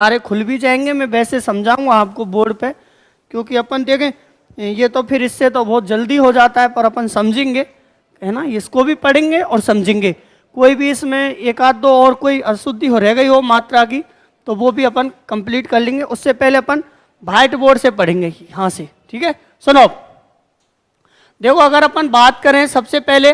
सारे खुल भी जाएंगे। मैं वैसे समझाऊंगा आपको बोर्ड पे, क्योंकि अपन देखें ये तो फिर इससे तो बहुत जल्दी हो जाता है, पर अपन समझेंगे है ना, इसको भी पढ़ेंगे और समझेंगे। कोई भी इसमें एक आध दो और कोई अशुद्धि हो रह गई हो मात्रा की, तो वो भी अपन कंप्लीट कर लेंगे। उससे पहले अपन व्हाइट बोर्ड से पढ़ेंगे यहाँ से, ठीक है। सुनो, देखो अगर अपन बात करें सबसे पहले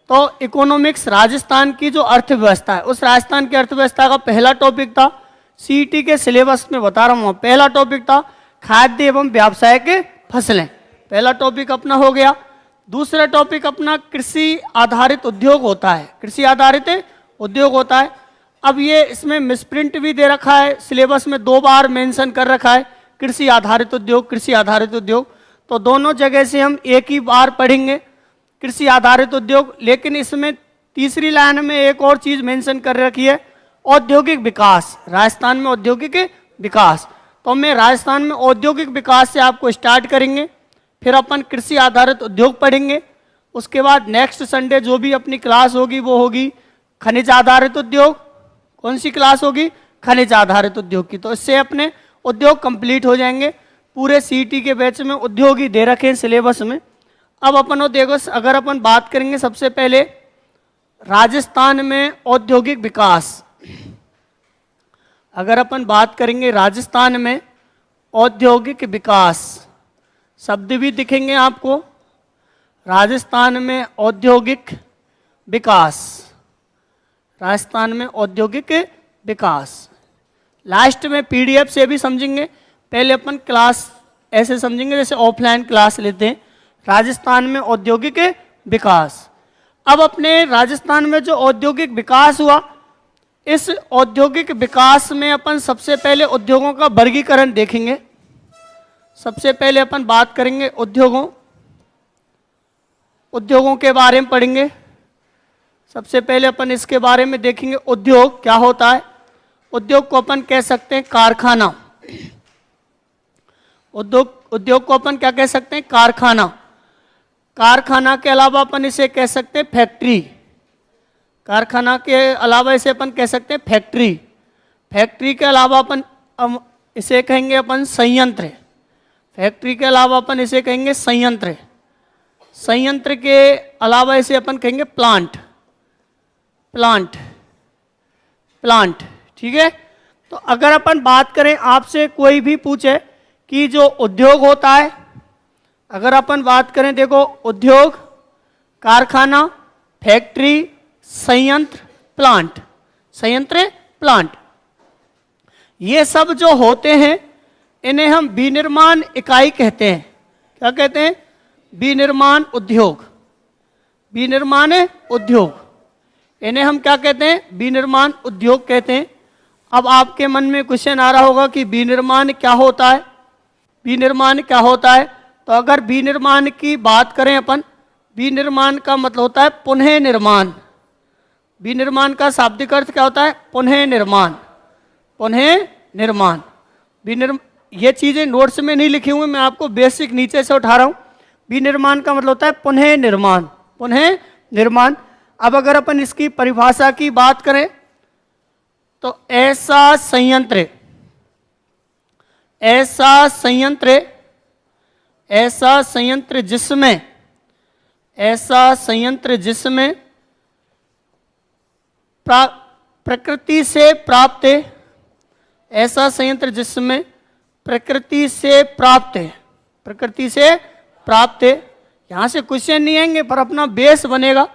तो इकोनॉमिक्स, राजस्थान की जो अर्थव्यवस्था है, उस राजस्थान की अर्थव्यवस्था का पहला टॉपिक था, सीईटी के सिलेबस में बता रहा हूँ, पहला टॉपिक था खाद्य एवं व्यवसाय के फसलें। पहला टॉपिक अपना हो गया। दूसरा टॉपिक अपना कृषि आधारित उद्योग होता है, कृषि आधारित उद्योग होता है। अब ये इसमें मिसप्रिंट भी दे रखा है, सिलेबस में 2 बार मेंशन कर रखा है कृषि आधारित उद्योग, कृषि आधारित उद्योग। तो दोनों जगह से हम एक ही बार पढ़ेंगे कृषि आधारित उद्योग। लेकिन इसमें तीसरी लाइन में एक और चीज मेंशन कर रखी है, औद्योगिक विकास, राजस्थान में औद्योगिक विकास। तो मैं राजस्थान में औद्योगिक विकास से आपको स्टार्ट करेंगे, फिर अपन कृषि आधारित उद्योग पढ़ेंगे। उसके बाद नेक्स्ट संडे जो भी अपनी क्लास होगी वो होगी खनिज आधारित उद्योग। कौन सी क्लास होगी? खनिज आधारित उद्योग की। तो इससे अपने उद्योग कंप्लीट हो जाएंगे। पूरे सीईटी के बैच में उद्योग ही दे रखे हैं सिलेबस में। अब अपन देखो, अगर अपन बात करेंगे सबसे पहले राजस्थान में औद्योगिक विकास, अगर अपन बात करेंगे राजस्थान में औद्योगिक विकास, शब्द भी दिखेंगे आपको, राजस्थान में औद्योगिक विकास, राजस्थान में औद्योगिक विकास। लास्ट में पीडीएफ से भी समझेंगे, पहले अपन क्लास ऐसे समझेंगे जैसे ऑफलाइन क्लास लेते हैं। राजस्थान में औद्योगिक विकास। अब अपने राजस्थान में जो औद्योगिक विकास हुआ, इस औद्योगिक विकास में अपन सबसे पहले उद्योगों का वर्गीकरण देखेंगे। सबसे पहले अपन बात करेंगे उद्योगों के बारे में पढ़ेंगे। सबसे पहले अपन इसके बारे में देखेंगे, उद्योग क्या होता है। उद्योग को अपन कह सकते हैं कारखाना। उद्योग को अपन क्या कह सकते हैं? कारखाना। कारखाना के अलावा अपन इसे कह सकते हैं फैक्ट्री। कारखाना के अलावा इसे अपन कह सकते हैं फैक्ट्री। फैक्ट्री के अलावा अपन इसे कहेंगे अपन संयंत्र। फैक्ट्री के अलावा अपन इसे कहेंगे संयंत्र। संयंत्र के अलावा इसे अपन कहेंगे प्लांट। ठीक है। तो अगर अपन बात करें, आपसे कोई भी पूछे कि जो उद्योग होता है, अगर अपन बात करें, देखो उद्योग, कारखाना, फैक्ट्री, संयंत्र, प्लांट, ये सब जो होते हैं इन्हें हम विनिर्माण इकाई कहते हैं। क्या कहते हैं? विनिर्माण उद्योग। विनिर्माण उद्योग, इन्हें हम क्या कहते हैं? विनिर्माण उद्योग कहते हैं। अब आपके मन में क्वेश्चन आ रहा होगा कि विनिर्माण क्या होता है? विनिर्माण क्या होता है? तो अगर विनिर्माण की बात करें अपन, विनिर्माण का मतलब होता है पुनः निर्माण। विनिर्माण का शाब्दिक अर्थ क्या होता है? पुनः निर्माण। पुनः निर्माण। ये चीजें नोट्स में नहीं लिखी हुई, मैं आपको बेसिक नीचे से उठा रहा हूं। विनिर्माण का मतलब होता है पुनः निर्माण। पुनः निर्माण। अब अगर अपन इसकी परिभाषा की बात करें तो ऐसा संयंत्र जिसमें प्रकृति से प्राप्त, ऐसा संयंत्र जिसमें प्रकृति से प्राप्त, यहां से क्वेश्चन नहीं आएंगे पर अपना बेस बनेगा।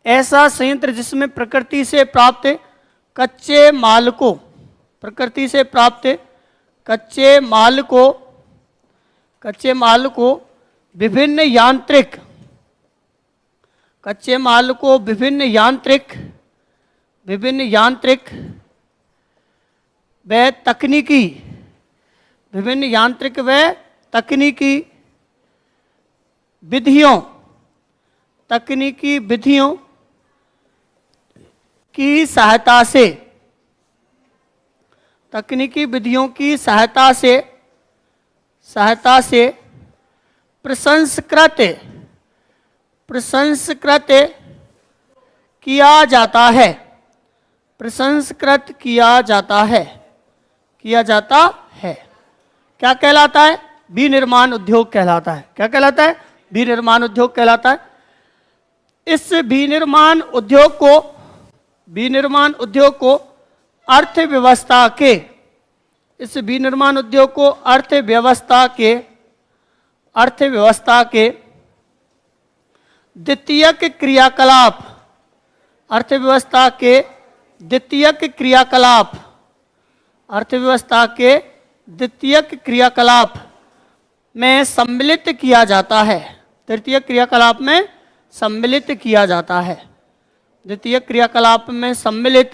ऐसा संयंत्र जिसमें प्रकृति से प्राप्त कच्चे माल को, प्रकृति से प्राप्त कच्चे माल को विभिन्न यांत्रिक व तकनीकी विधियों की सहायता से प्रसंस्कृत किया जाता है। किया जाता है। क्या कहलाता है? विनिर्माण उद्योग कहलाता है। क्या कहलाता है? विनिर्माण उद्योग कहलाता है। इस विनिर्माण उद्योग को अर्थव्यवस्था के द्वितीयक क्रियाकलाप में सम्मिलित किया जाता है। तृतीयक क्रियाकलाप में सम्मिलित किया जाता है। द्वितीयक क्रियाकलाप में सम्मिलित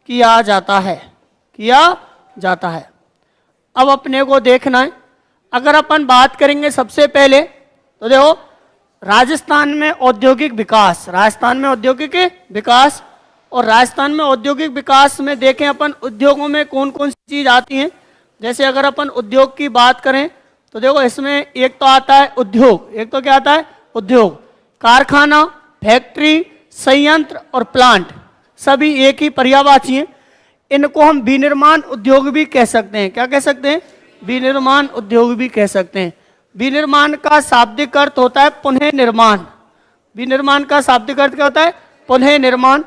किया जाता है। अब अपने को देखना है, अगर अपन बात करेंगे सबसे पहले तो देखो राजस्थान में औद्योगिक विकास, और राजस्थान में औद्योगिक विकास में देखें अपन उद्योगों में कौन कौन सी चीज आती हैं। जैसे अगर अपन उद्योग की बात करें तो देखो इसमें एक तो आता है उद्योग, क्या आता है? उद्योग। कारखाना, फैक्ट्री, संयंत्र और प्लांट सभी एक ही पर्यायवाची हैं। इनको हम विनिर्माण उद्योग भी कह सकते हैं। क्या कह सकते हैं? विनिर्माण उद्योग भी कह सकते हैं। विनिर्माण का शाब्दिक अर्थ होता है पुनः निर्माण। विनिर्माण का शाब्दिक अर्थ क्या होता है? पुनः निर्माण।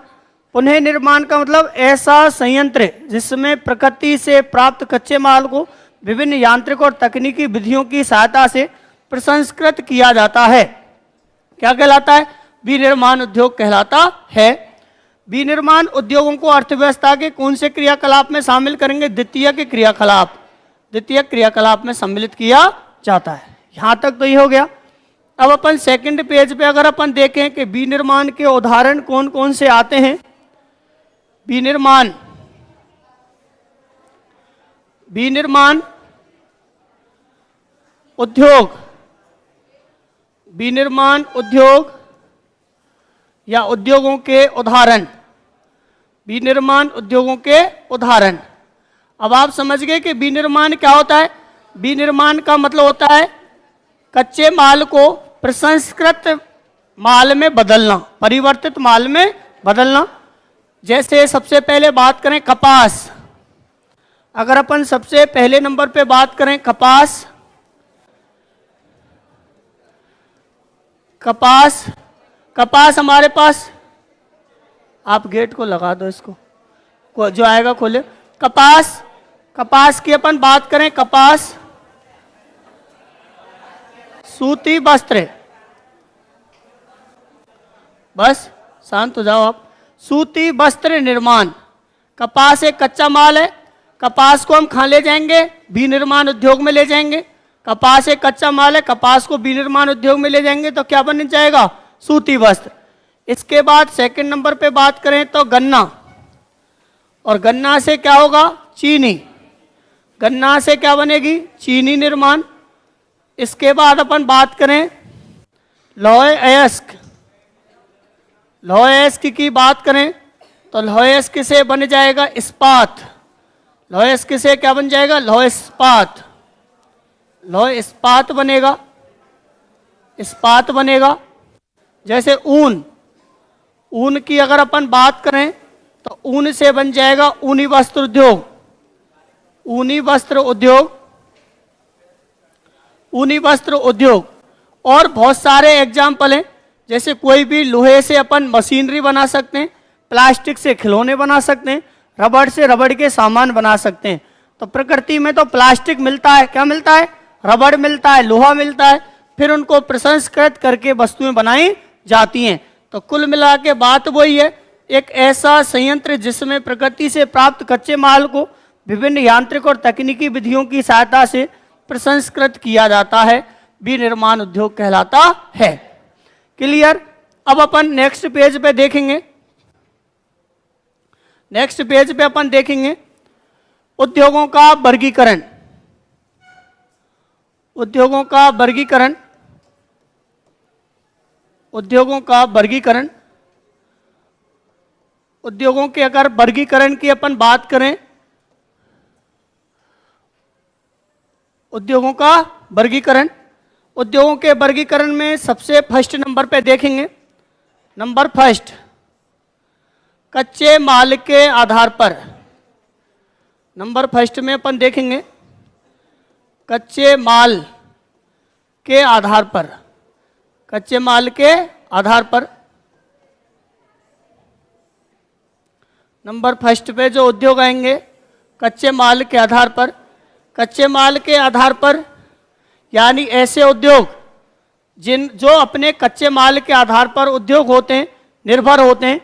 पुनः निर्माण का मतलब ऐसा संयंत्र जिसमें प्रकृति से प्राप्त कच्चे माल को विभिन्न यांत्रिक और तकनीकी विधियों की सहायता से प्रसंस्कृत किया जाता है। क्या कहलाता है? विनिर्माण उद्योग कहलाता है। विनिर्माण उद्योगों को अर्थव्यवस्था के कौन से क्रियाकलाप में शामिल करेंगे? द्वितीयक क्रियाकलाप में सम्मिलित किया जाता है। यहां तक तो ये हो गया। अब अपन सेकंड पेज पे अगर अपन देखें कि विनिर्माण के उदाहरण कौन कौन से आते हैं। विनिर्माण उद्योग या उद्योगों के उदाहरण। विनिर्माण उद्योगों के उदाहरण। अब आप समझ गए कि विनिर्माण क्या होता है। विनिर्माण का मतलब होता है कच्चे माल को प्रसंस्कृत माल में बदलना, परिवर्तित माल में बदलना। जैसे सबसे पहले बात करें कपास। अगर अपन सबसे पहले नंबर पे बात करें कपास हमारे पास, आप गेट को लगा दो, इसको जो आएगा खोले। कपास की अपन बात करें, कपास सूती वस्त्र, बस शांत हो जाओ आप। सूती वस्त्र निर्माण। कपास एक कच्चा माल है। कपास को हम कहाँ ले जाएंगे? विनिर्माण उद्योग में ले जाएंगे। कपास एक कच्चा माल है, कपास को विनिर्माण उद्योग में ले जाएंगे तो क्या बन जाएगा? सूती वस्त्र। इसके बाद सेकंड नंबर पे बात करें तो गन्ना, और गन्ना से क्या होगा? चीनी। गन्ना से क्या बनेगी? चीनी निर्माण। इसके बाद अपन बात करें लौह अयस्क की बात करें तो लौह अयस्क से बन जाएगा इस्पात। लौह अयस्क से क्या बन जाएगा? लौह इस्पात बनेगा। जैसे ऊन की अगर अपन बात करें तो ऊन से बन जाएगा ऊनी वस्त्र उद्योग। और बहुत सारे एग्जाम्पल हैं। जैसे कोई भी लोहे से अपन मशीनरी बना सकते हैं, प्लास्टिक से खिलौने बना सकते हैं, रबड़ से रबड़ के सामान बना सकते हैं। तो प्रकृति में तो प्लास्टिक मिलता है, क्या मिलता है? रबड़ मिलता है, लोहा मिलता है, फिर उनको प्रसंस्कृत करके वस्तुएं बनाई जाती हैं। तो कुल मिला के बात वही है, एक ऐसा संयंत्र जिसमें प्रकृति से प्राप्त कच्चे माल को विभिन्न यांत्रिक और तकनीकी विधियों की सहायता से प्रसंस्कृत किया जाता है, विनिर्माण उद्योग कहलाता है। क्लियर? अब अपन नेक्स्ट पेज पे देखेंगे। नेक्स्ट पेज पे अपन देखेंगे उद्योगों का वर्गीकरण। उद्योगों का वर्गीकरण। उद्योगों के अगर वर्गीकरण की अपन बात करें, उद्योगों के वर्गीकरण में सबसे फर्स्ट नंबर पे देखेंगे। नंबर फर्स्ट, कच्चे माल के आधार पर। नंबर फर्स्ट में अपन देखेंगे कच्चे माल के आधार पर, कच्चे माल के आधार पर नंबर फर्स्ट पे जो उद्योग आएंगे कच्चे माल के आधार पर, कच्चे माल के आधार पर यानी ऐसे उद्योग जो अपने कच्चे माल के आधार पर उद्योग होते हैं, निर्भर होते हैं।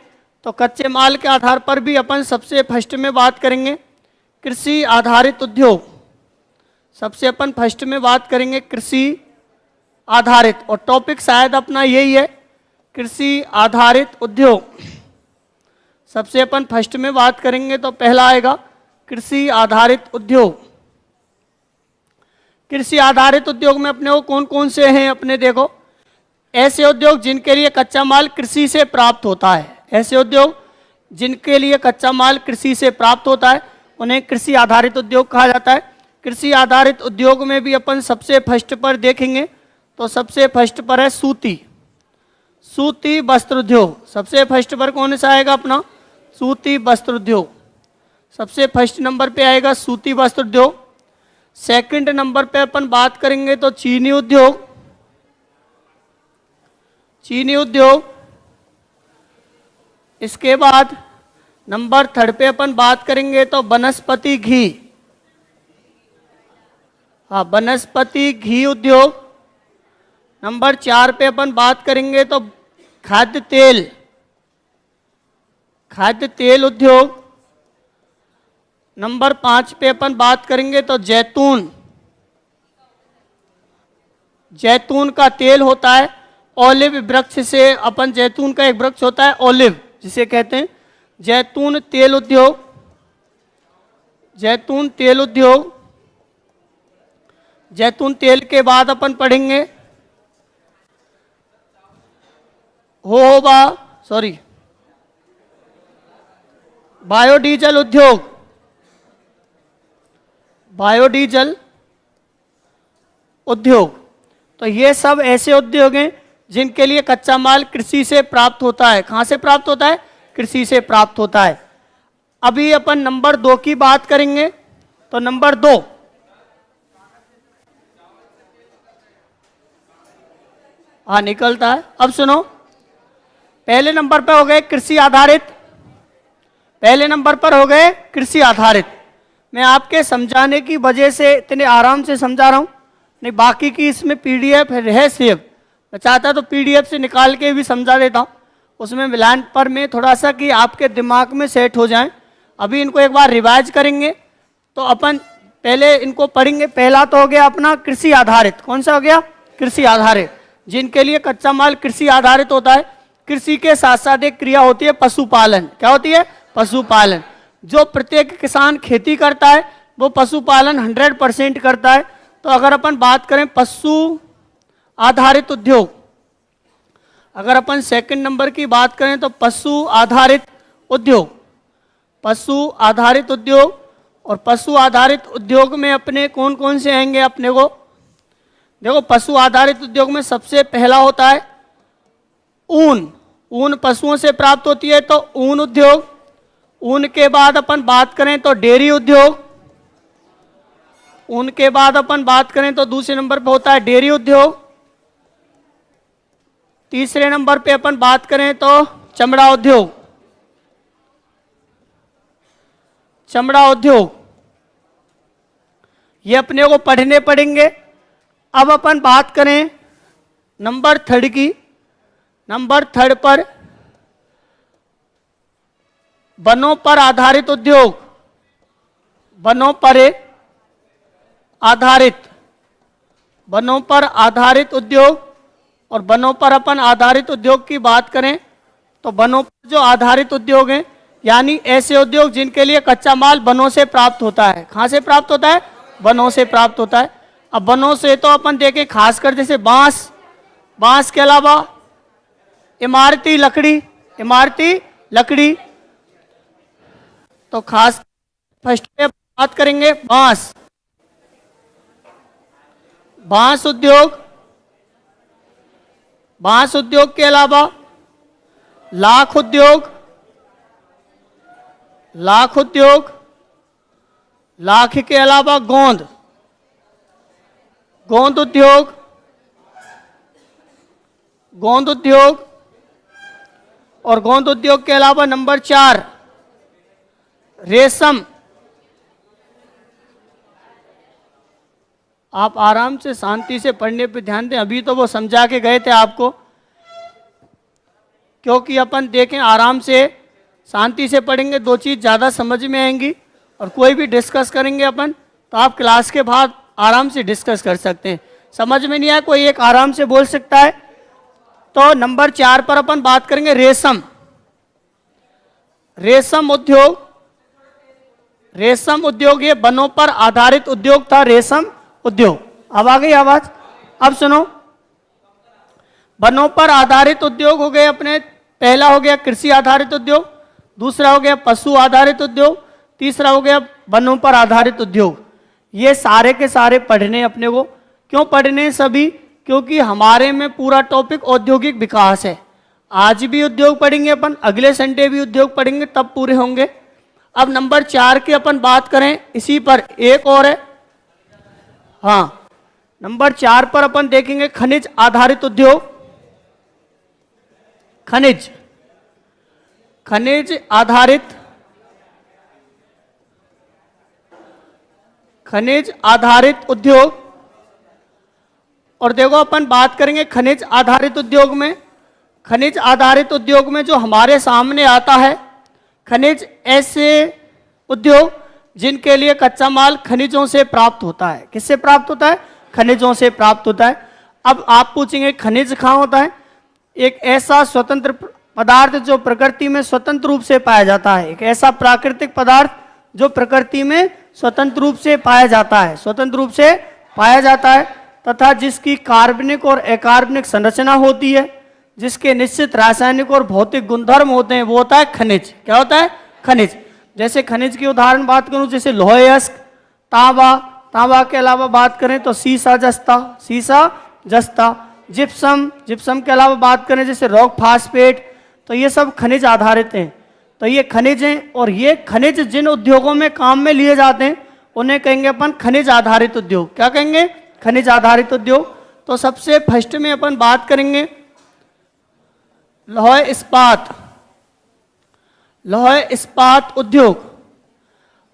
तो कच्चे माल के आधार पर भी अपन सबसे फर्स्ट में बात करेंगे कृषि आधारित उद्योग। सबसे अपन फर्स्ट में बात करेंगे कृषि आधारित, और टॉपिक शायद अपना यही है, कृषि आधारित उद्योग। सबसे अपन फर्स्ट में बात करेंगे तो पहला आएगा कृषि आधारित उद्योग। कृषि आधारित उद्योग में अपने को कौन कौन से हैं, अपने देखो, ऐसे उद्योग जिनके लिए कच्चा माल कृषि से प्राप्त होता है, ऐसे उद्योग जिनके लिए कच्चा माल कृषि से प्राप्त होता है उन्हें कृषि आधारित उद्योग कहा जाता है। कृषि आधारित उद्योग में भी अपन सबसे फर्स्ट पर देखेंगे तो सबसे फर्स्ट पर है सूती, सूती वस्त्र उद्योग। सबसे फर्स्ट पर कौन सा आएगा अपना, सूती वस्त्र उद्योग। सबसे फर्स्ट नंबर पे आएगा सूती वस्त्र उद्योग। सेकंड नंबर पे अपन बात करेंगे तो चीनी उद्योग, चीनी उद्योग। इसके बाद नंबर थर्ड पे अपन बात करेंगे तो वनस्पति घी, हाँ वनस्पति घी उद्योग। नंबर 4 पे अपन बात करेंगे तो खाद्य तेल, खाद्य तेल उद्योग। नंबर 5 पे अपन बात करेंगे तो जैतून, जैतून का तेल होता है, ओलिव वृक्ष से अपन, जैतून का एक वृक्ष होता है ओलिव जिसे कहते हैं, जैतून तेल उद्योग, जैतून तेल उद्योग। जैतून तेल के बाद अपन पढ़ेंगे बायोडीजल उद्योग, बायोडीजल उद्योग। तो ये सब ऐसे उद्योग हैं जिनके लिए कच्चा माल कृषि से प्राप्त होता है। कहाँ से प्राप्त होता है, कृषि से प्राप्त होता है। अभी अपन नंबर 2 की बात करेंगे तो नंबर 2, हाँ निकलता है। अब सुनो, पहले नंबर पर हो गए कृषि आधारित, पहले नंबर पर हो गए कृषि आधारित। मैं आपके समझाने की वजह से इतने आराम से समझा रहा हूँ, नहीं बाकी की इसमें पीडीएफ है सेव, मैं चाहता तो पीडीएफ से निकाल के भी समझा देता हूँ, उसमें मिलान पर में थोड़ा सा कि आपके दिमाग में सेट हो जाए। अभी इनको एक बार रिवाइज करेंगे तो अपन पहले इनको पढ़ेंगे। पहला तो हो गया अपना कृषि आधारित, कौन सा हो गया, कृषि आधारित, जिनके लिए कच्चा माल कृषि आधारित होता है। कृषि के साथ साथ एक क्रिया होती है पशुपालन। क्या होती है, पशुपालन। जो प्रत्येक किसान खेती करता है वो पशुपालन 100% करता है। तो अगर अपन बात करें पशु आधारित उद्योग, अगर अपन सेकंड नंबर की बात करें तो पशु आधारित उद्योग, पशु आधारित उद्योग। और पशु आधारित उद्योग में अपने कौन कौन से आएंगे, अपने को देखो पशु आधारित उद्योग में सबसे पहला होता है ऊन, ऊन पशुओं से प्राप्त होती है तो ऊन उद्योग। ऊन के बाद अपन बात करें तो डेयरी उद्योग, ऊन के बाद अपन बात करें तो दूसरे नंबर पे होता है डेयरी उद्योग। तीसरे नंबर पे अपन बात करें तो चमड़ा उद्योग, चमड़ा उद्योग। ये अपने को पढ़ने पड़ेंगे। अब अपन बात करें नंबर 3 की, नंबर 3 पर वनों पर आधारित उद्योग, वनों पर आधारित, वनों पर आधारित उद्योग। और वनों पर अपन आधारित उद्योग की बात करें तो वनों पर जो आधारित उद्योग हैं यानी ऐसे उद्योग जिनके लिए कच्चा माल वनों से प्राप्त होता है। कहाँ से प्राप्त होता है, वनों से प्राप्त होता है। अब वनों से तो अपन देखें खासकर जैसे बांस, बांस के अलावा इमारती लकड़ी, इमारती लकड़ी। तो खास फर्स्ट पे बात करेंगे बांस, बांस उद्योग। बांस उद्योग के अलावा लाख उद्योग, लाख उद्योग। लाख के अलावा गोंद, गोंद उद्योग, गोंद उद्योग, और गोंद उद्योग के अलावा नंबर 4 रेशम। आप आराम से शांति से पढ़ने पे ध्यान दें, अभी तो वो समझा के गए थे आपको, क्योंकि अपन देखें आराम से शांति से पढ़ेंगे, दो चीज़ ज़्यादा समझ में आएंगी, और कोई भी डिस्कस करेंगे अपन तो आप क्लास के बाद आराम से डिस्कस कर सकते हैं। समझ में नहीं आया कोई एक आराम से बोल सकता है। तो नंबर 4 पर अपन बात करेंगे रेशम। रेशम उद्योग, रेशम उद्योग ये वनों पर आधारित उद्योग था, रेशम उद्योग। अब आ गई आवाज, अब सुनो। वनों पर आधारित उद्योग हो गए अपने, पहला हो गया कृषि आधारित उद्योग, दूसरा हो गया पशु आधारित उद्योग, तीसरा हो गया वनों पर आधारित उद्योग। ये सारे के सारे पढ़ने अपने को, क्यों पढ़ने सभी, क्योंकि हमारे में पूरा टॉपिक औद्योगिक विकास है। आज भी उद्योग पढ़ेंगे अपन, अगले संडे भी उद्योग पढ़ेंगे, तब पूरे होंगे। अब नंबर 4 की अपन बात करें, इसी पर एक और है, हाँ नंबर 4 पर अपन देखेंगे खनिज आधारित उद्योग। खनिज, खनिज आधारित, खनिज आधारित उद्योग। और देखो अपन बात करेंगे खनिज आधारित उद्योग में, खनिज आधारित उद्योग में जो हमारे सामने आता है, खनिज ऐसे उद्योग जिनके लिए कच्चा माल खनिजों से प्राप्त होता है। किससे प्राप्त होता है? खनिजों से प्राप्त होता है। अब आप पूछेंगे खनिज कहाँ होता है? एक ऐसा स्वतंत्र पदार्थ जो प्रकृति में स्वतंत्र रूप से पाया जाता है, एक ऐसा प्राकृतिक पदार्थ जो प्रकृति में स्वतंत्र रूप से पाया जाता है, स्वतंत्र रूप से पाया जाता है, तथा जिसकी कार्बनिक और अकार्बनिक संरचना होती है, जिसके निश्चित रासायनिक और भौतिक गुणधर्म होते हैं, वो होता है खनिज। क्या होता है? खनिज। जैसे खनिज की उदाहरण बात करूं, जैसे लोह अयस्क, तांबा, तांबा के अलावा बात करें तो सीसा जस्ता, सीसा जस्ता, जिप्सम, जिप्सम के अलावा बात करें जैसे रॉक फास्फेट, तो ये सब खनिज आधारित हैं। तो ये खनिज हैं, और ये खनिज जिन उद्योगों में काम में लिए जाते हैं उन्हें कहेंगे अपन खनिज आधारित उद्योग। क्या कहेंगे? खनिज आधारित उद्योग। तो सबसे फर्स्ट में अपन बात करेंगे लौह इस्पात, लौह इस्पात उद्योग।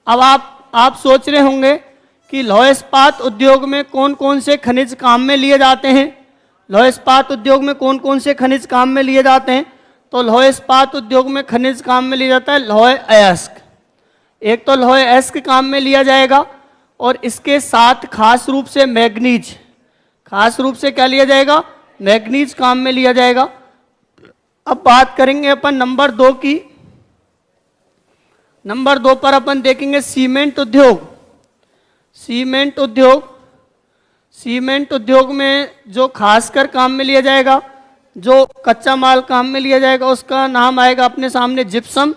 अब आप सोच रहे होंगे कि लौह इस्पात उद्योग में कौन कौन से खनिज काम में लिए जाते हैं। लौह इस्पात उद्योग में कौन कौन से खनिज काम में लिए जाते हैं? तो लौह इस्पात उद्योग में खनिज काम में लिया जाता है लौह अयस्क। एक तो लौह अयस्क काम में लिया जाएगा, और इसके साथ खास रूप से मैग्नीज, खास रूप से क्या लिया जाएगा? मैग्नीज काम में लिया जाएगा। अब बात करेंगे अपन नंबर 2 की। नंबर 2 पर अपन देखेंगे सीमेंट उद्योग। सीमेंट उद्योग, सीमेंट उद्योग में जो खासकर काम में लिया जाएगा, जो कच्चा माल काम में लिया जाएगा, उसका नाम आएगा अपने सामने जिप्सम।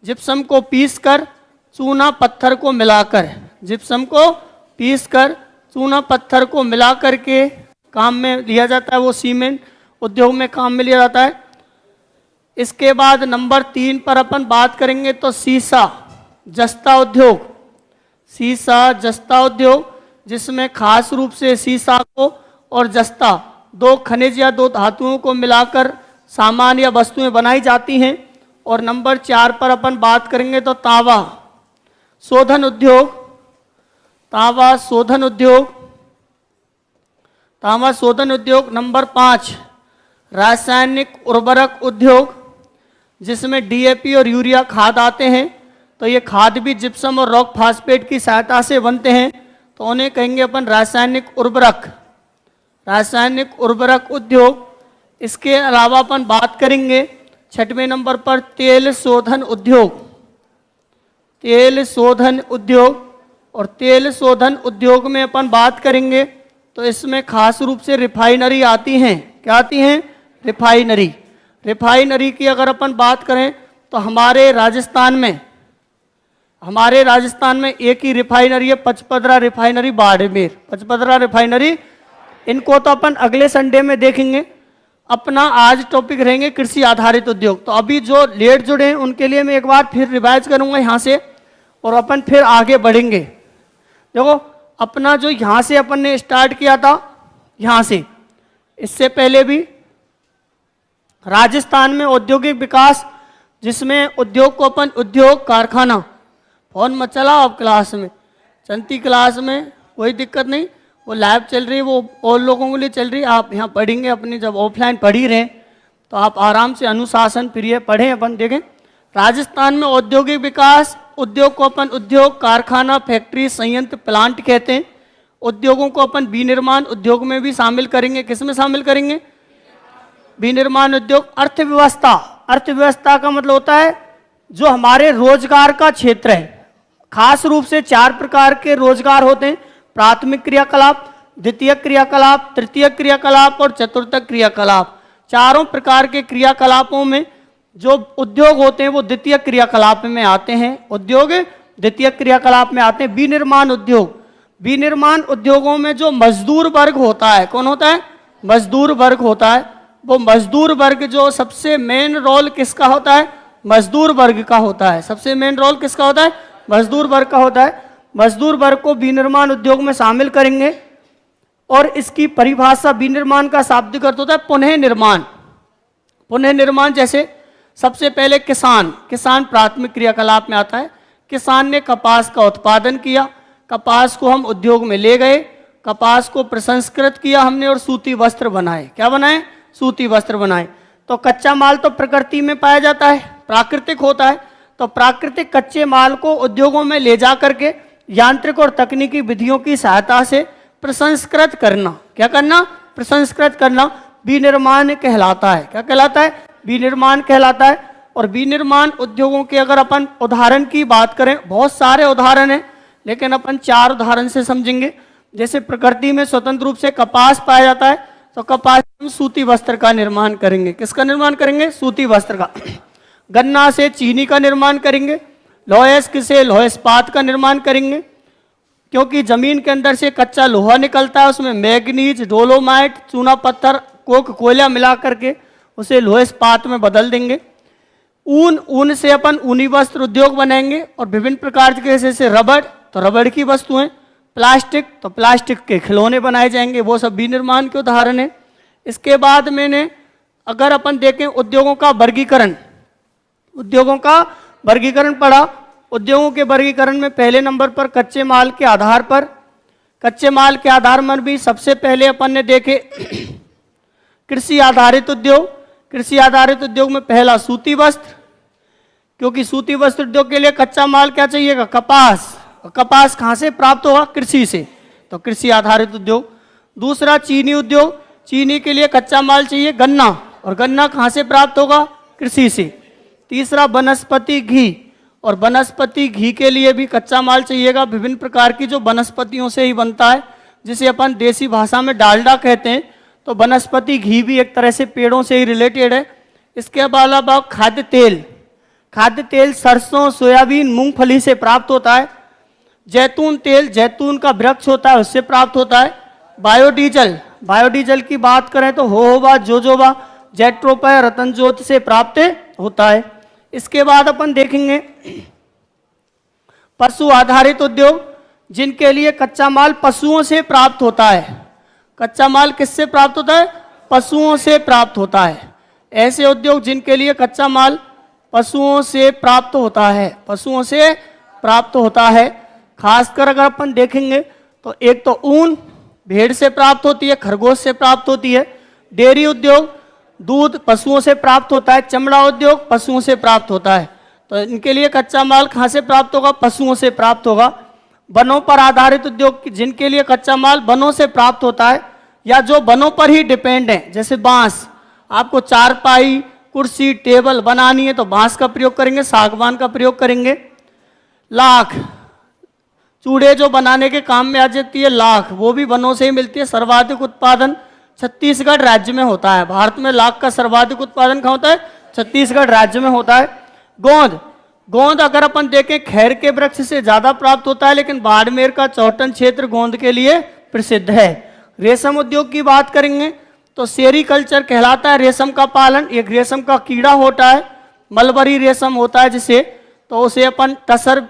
जिप्सम को पीसकर चूना पत्थर को मिलाकर, जिप्सम को पीसकर चूना पत्थर को मिलाकर के काम में लिया जाता है, वो सीमेंट उद्योग में काम में लिया जाता है। इसके बाद नंबर 3 पर अपन बात करेंगे तो सीसा जस्ता उद्योग। सीसा जस्ता उद्योग, जिसमें खास रूप से सीसा को और जस्ता, दो खनिज या दो धातुओं को मिलाकर सामान या वस्तुएं बनाई जाती हैं। और नंबर 4 पर अपन बात करेंगे तो तांबा शोधन उद्योग। तांबा शोधन उद्योग, तांबा शोधन उद्योग। नंबर 5 रासायनिक उर्वरक उद्योग, जिसमें डीएपी और यूरिया खाद आते हैं। तो ये खाद भी जिप्सम और रॉक फास्फेट की सहायता से बनते हैं, तो उन्हें कहेंगे अपन रासायनिक उर्वरक, रासायनिक उर्वरक उद्योग। इसके अलावा अपन बात करेंगे 6वें नंबर पर तेल शोधन उद्योग। तेल शोधन उद्योग, और तेल शोधन उद्योग में अपन बात करेंगे तो इसमें खास रूप से रिफाइनरी आती हैं। क्या आती हैं? रिफाइनरी। रिफाइनरी की अगर अपन बात करें तो हमारे राजस्थान में एक ही रिफाइनरी है, पचपदरा रिफाइनरी बाड़मेर, पचपदरा रिफाइनरी। इनको तो अपन अगले संडे में देखेंगे। अपना आज टॉपिक रहेंगे कृषि आधारित उद्योग। तो अभी जो लेट जुड़े हैं उनके लिए मैं एक बार फिर रिवाइज करूंगा यहाँ से। और अपन फिर आगे बढ़ेंगे। देखो अपना जो यहाँ से अपन ने स्टार्ट किया था, यहाँ से, इससे पहले भी राजस्थान में औद्योगिक विकास, जिसमें उद्योग को अपन उद्योग कारखाना, फोन मत चलाओ आप क्लास में, चलती क्लास में कोई दिक्कत नहीं, वो लाइव चल रही है, वो और लोगों के लिए चल रही है। आप यहाँ पढ़ेंगे अपनी, जब ऑफलाइन पढ़ ही रहे तो आप आराम से अनुशासन प्रिय पढ़ें। अपन देखें राजस्थान में औद्योगिक विकास, उद्योग को अपन उद्योग कारखाना, फैक्ट्री, संयंत्र, प्लांट कहते हैं। उद्योगों को अपन विनिर्माण उद्योग में भी शामिल करेंगे। किस में शामिल करेंगे? विनिर्माण उद्योग। अर्थव्यवस्था, अर्थव्यवस्था का मतलब होता है जो हमारे रोजगार का क्षेत्र है। खास रूप से 4 प्रकार के रोजगार होते हैं: प्राथमिक क्रियाकलाप, द्वितीय क्रियाकलाप, तृतीय क्रियाकलाप और चतुर्थक क्रियाकलाप। चारों प्रकार के क्रियाकलापों में जो उद्योग होते हैं वो द्वितीय क्रियाकलाप में आते हैं। उद्योग द्वितीय क्रियाकलाप में आते हैं। विनिर्माण उद्योग, विनिर्माण उद्योगों में जो मजदूर वर्ग होता है, कौन होता है? मजदूर वर्ग होता है। वो मजदूर वर्ग जो सबसे मेन रोल किसका होता है? मजदूर वर्ग का होता है। सबसे मेन रोल किसका होता है? मजदूर वर्ग का होता है। मजदूर वर्ग को विनिर्माण उद्योग में शामिल करेंगे। और इसकी परिभाषा विनिर्माण का शाब्दिक अर्थ होता है पुनः निर्माण। पुनः निर्माण जैसे सबसे पहले किसान, किसान प्राथमिक क्रियाकलाप में आता है। किसान ने कपास का उत्पादन किया, कपास को हम उद्योग में ले गए, कपास को प्रसंस्कृत किया हमने और सूती वस्त्र बनाए। क्या बनाए? सूती वस्त्र बनाए। तो कच्चा माल तो प्रकृति में पाया जाता है, प्राकृतिक होता है। तो प्राकृतिक कच्चे माल को उद्योगों में ले जा करके यांत्रिक और तकनीकी विधियों की सहायता से प्रसंस्कृत करना। क्या करना? प्रसंस्कृत करना विनिर्माण कहलाता है। क्या कहलाता है? विनिर्माण कहलाता है। और विनिर्माण उद्योगों के अगर अपन उदाहरण की बात करें, बहुत सारे उदाहरण हैं, लेकिन अपन 4 उदाहरण से समझेंगे। जैसे प्रकृति में स्वतंत्र रूप से कपास पाया जाता है, तो कपास हम सूती वस्त्र का निर्माण करेंगे। किसका निर्माण करेंगे? सूती वस्त्र का। गन्ना से चीनी का निर्माण करेंगे। लोहेस्क से लोह इस्पात का निर्माण करेंगे, क्योंकि जमीन के अंदर से कच्चा लोहा निकलता है, उसमें मैग्नीज, डोलोमाइट, चूना पत्थर, कोक, कोयला मिला करके उसे लोह इस्पात में बदल देंगे। ऊन, ऊन से अपन ऊनी वस्त्र उद्योग बनाएंगे। और विभिन्न प्रकार के जैसे रबड़, तो रबड़ की वस्तुएं, प्लास्टिक, तो प्लास्टिक के खिलौने बनाए जाएंगे। वो सब विनिर्माण के उदाहरण है। इसके बाद मैंने अगर अपन देखें उद्योगों का वर्गीकरण, उद्योगों का वर्गीकरण पढ़ा। उद्योगों के वर्गीकरण में पहले नंबर पर कच्चे माल के आधार पर, कच्चे माल के आधार पर भी सबसे पहले अपन ने देखे कृषि आधारित उद्योग। कृषि आधारित उद्योग में पहला सूती वस्त्र, क्योंकि सूती वस्त्र उद्योग के लिए कच्चा माल क्या चाहिएगा? कपास। कपास कहाँ से प्राप्त होगा? कृषि से, तो कृषि आधारित उद्योग। दूसरा चीनी उद्योग, चीनी के लिए कच्चा माल चाहिए गन्ना, और गन्ना कहाँ से प्राप्त होगा? कृषि से। तीसरा वनस्पति घी, और वनस्पति घी के लिए भी कच्चा माल चाहिएगा, विभिन्न प्रकार की जो वनस्पतियों से ही बनता है, जिसे अपन देसी भाषा में डालडा कहते हैं। तो वनस्पति घी भी एक तरह से पेड़ों से ही रिलेटेड है। इसके अलावा खाद्य तेल, खाद्य तेल सरसों, सोयाबीन, मूंगफली से प्राप्त होता है। जैतून तेल, जैतून का वृक्ष होता है, उससे प्राप्त होता है। बायोडीजल, बायोडीजल की बात करें तो होहोबा, जोजोबा, जेट्रोपा, रतनजोत से प्राप्त होता है। इसके बाद अपन देखेंगे पशु आधारित उद्योग, जिनके लिए कच्चा माल पशुओं से प्राप्त होता है। कच्चा माल किससे प्राप्त होता है? पशुओं से प्राप्त होता है। ऐसे उद्योग जिनके लिए कच्चा माल पशुओं से प्राप्त होता है, पशुओं से प्राप्त होता है। खासकर अगर अपन देखेंगे तो एक तो ऊन भेड़ से प्राप्त होती है, खरगोश से प्राप्त होती है। डेयरी उद्योग, दूध पशुओं से प्राप्त होता है। चमड़ा उद्योग पशुओं से प्राप्त होता है। तो इनके लिए कच्चा माल कहाँ से प्राप्त होगा? पशुओं से प्राप्त होगा। वनों पर आधारित उद्योग, जिनके लिए कच्चा माल वनों से प्राप्त होता है, या जो वनों पर ही डिपेंड है। जैसे बांस, आपको चारपाई, कुर्सी, टेबल बनानी है तो बांस का प्रयोग करेंगे, सागवान का प्रयोग करेंगे। लाख, चूड़े जो बनाने के काम में आ जाती है, लाख, वो भी वनों से ही मिलती है। सर्वाधिक उत्पादन छत्तीसगढ़ राज्य में होता है। भारत में लाख का सर्वाधिक उत्पादन कहाँ होता है? छत्तीसगढ़ राज्य में होता है। गोंद, गोंद अगर अपन देखें खैर के वृक्ष से ज्यादा प्राप्त होता है, लेकिन बाड़मेर का चौटन क्षेत्र गोंद के लिए प्रसिद्ध है। रेशम उद्योग की बात करेंगे तो सेरीकल्चर कहलाता है रेशम का पालन। एक रेशम का कीड़ा होता है, मलबरी रेशम होता है जिसे, तो उसे अपन तसर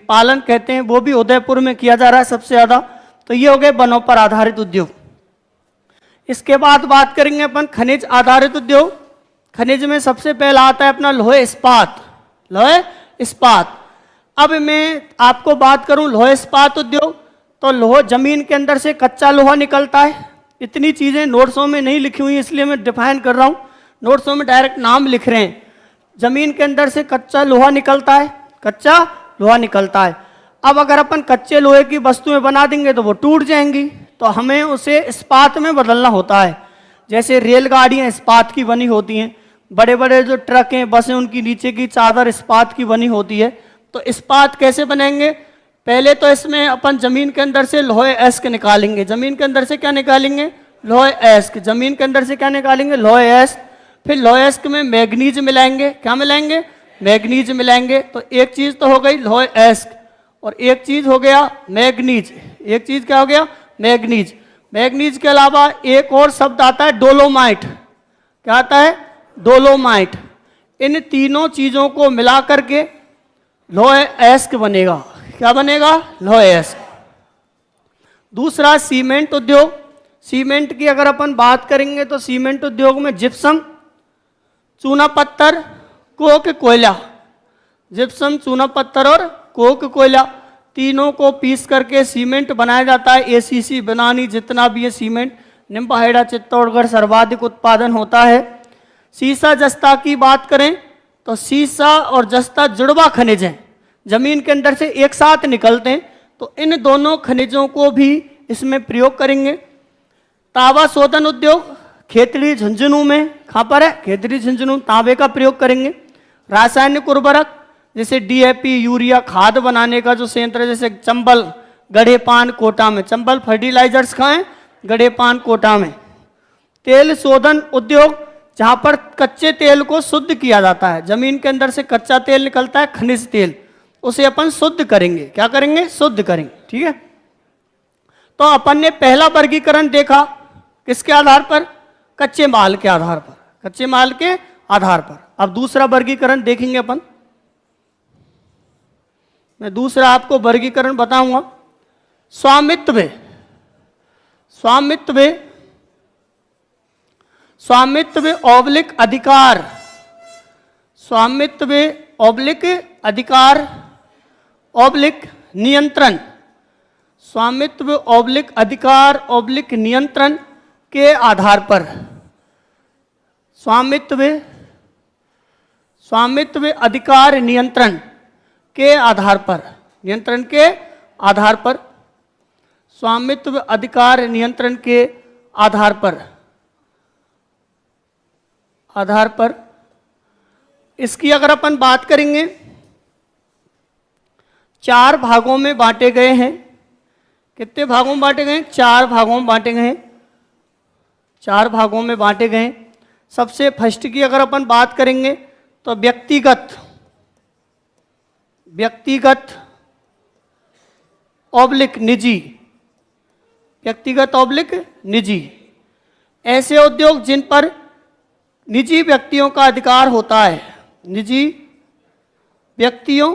पालन कहते हैं, वो भी उदयपुर में किया जा रहा है सबसे ज़्यादा। तो ये हो गए वनों पर आधारित उद्योग। इसके बाद बात करेंगे अपन खनिज आधारित उद्योग। खनिज में सबसे पहला आता है अपना लोहे इस्पात। लोहे इस्पात। अब मैं आपको बात करूं लोहे इस्पात उद्योग, तो लोहा जमीन के अंदर से कच्चा लोहा निकलता है। इतनी चीज़ें नोट्सों में नहीं लिखी हुई, इसलिए मैं डिफाइन कर रहा हूँ। नोट्सों में डायरेक्ट नाम लिख रहे हैं। जमीन के अंदर से कच्चा लोहा निकलता है, कच्चा लोहा निकलता है। अब अगर अपन कच्चे लोहे की वस्तुएं बना देंगे तो वो टूट जाएंगी, तो हमें उसे इस्पात में बदलना होता है। जैसे रेलगाड़ियाँ इस्पात की बनी होती हैं, बड़े बड़े जो ट्रक हैं, बसें, उनकी नीचे की चादर इस्पात की बनी होती है। तो इस्पात कैसे बनेंगे? पहले तो इसमें अपन जमीन के अंदर से लोहे एस्क निकालेंगे। जमीन के अंदर से क्या निकालेंगे? लोहे एस्क। जमीन के अंदर से क्या निकालेंगे? लोहे एस्क। फिर लोहे एस्क में मैग्नीज मिलाएंगे। क्या मिलाएंगे? मैग्नीज मिलाएंगे। तो एक चीज तो हो गई लोहे एस्क, और एक चीज हो गया मैग्नीज। एक चीज क्या हो गया? मैग्नीज। मैग्नीज के अलावा एक और शब्द आता है डोलोमाइट। क्या आता है? डोलोमाइट। इन तीनों चीजों को मिला करके लोहे एस्क बनेगा। क्या बनेगा? लोहे एस्क। दूसरा सीमेंट उद्योग। सीमेंट की अगर अपन बात करेंगे तो सीमेंट उद्योग में जिप्सम, चूना पत्थर, कोक, कोयला। जिप्सम, चूना पत्थर और कोक, कोयला, तीनों को पीस करके सीमेंट बनाया जाता है। एसीसी, बनानी, जितना भी है सीमेंट, निम्बाहेड़ा, चित्तौड़गढ़ सर्वाधिक उत्पादन होता है। सीसा जस्ता की बात करें तो सीसा और जस्ता जुड़वा खनिज हैं, जमीन के अंदर से एक साथ निकलते हैं। तो इन दोनों खनिजों को भी इसमें प्रयोग करेंगे। तांबा शोधन उद्योग, खेतड़ी झुंझुनू में, कहाँ पर है? खेतड़ी झुंझुनू, तांबे का प्रयोग करेंगे। रासायनिक उर्वरक जैसे डीएपी, यूरिया, खाद बनाने का जो संयंत्र, जैसे चंबल, गढ़ेपान, कोटा में। चंबल फर्टिलाइजर्स कहाँ है? गढ़ेपान, कोटा में। तेल शोधन उद्योग, जहाँ पर कच्चे तेल को शुद्ध किया जाता है। जमीन के अंदर से कच्चा तेल निकलता है, खनिज तेल, उसे अपन शुद्ध करेंगे। क्या करेंगे? शुद्ध करेंगे। ठीक है। तो अपन ने पहला वर्गीकरण देखा किसके आधार पर? कच्चे माल के आधार पर। कच्चे माल के आधार पर। अब दूसरा वर्गीकरण देखेंगे अपन। मैं दूसरा आपको वर्गीकरण बताऊंगा। स्वामित्व। स्वामित्व, स्वामित्व ऑब्लिक अधिकार। स्वामित्व ऑब्लिक अधिकार ऑब्लिक नियंत्रण। स्वामित्व ऑब्लिक अधिकार ऑब्लिक नियंत्रण के आधार पर। स्वामित्व, स्वामित्व अधिकार नियंत्रण के आधार पर। नियंत्रण के आधार पर। स्वामित्व अधिकार नियंत्रण के आधार पर। आधार पर इसकी अगर अपन बात करेंगे, 4 भागों में बांटे गए हैं। कितने भागों में बांटे गए हैं? 4 भागों में बांटे गए हैं। 4 भागों में बांटे गए हैं। सबसे फर्स्ट की अगर अपन बात करेंगे तो व्यक्तिगत, व्यक्तिगत ऑब्लिक निजी। व्यक्तिगत ऑब्लिक निजी, ऐसे उद्योग जिन पर निजी व्यक्तियों का अधिकार होता है। निजी व्यक्तियों,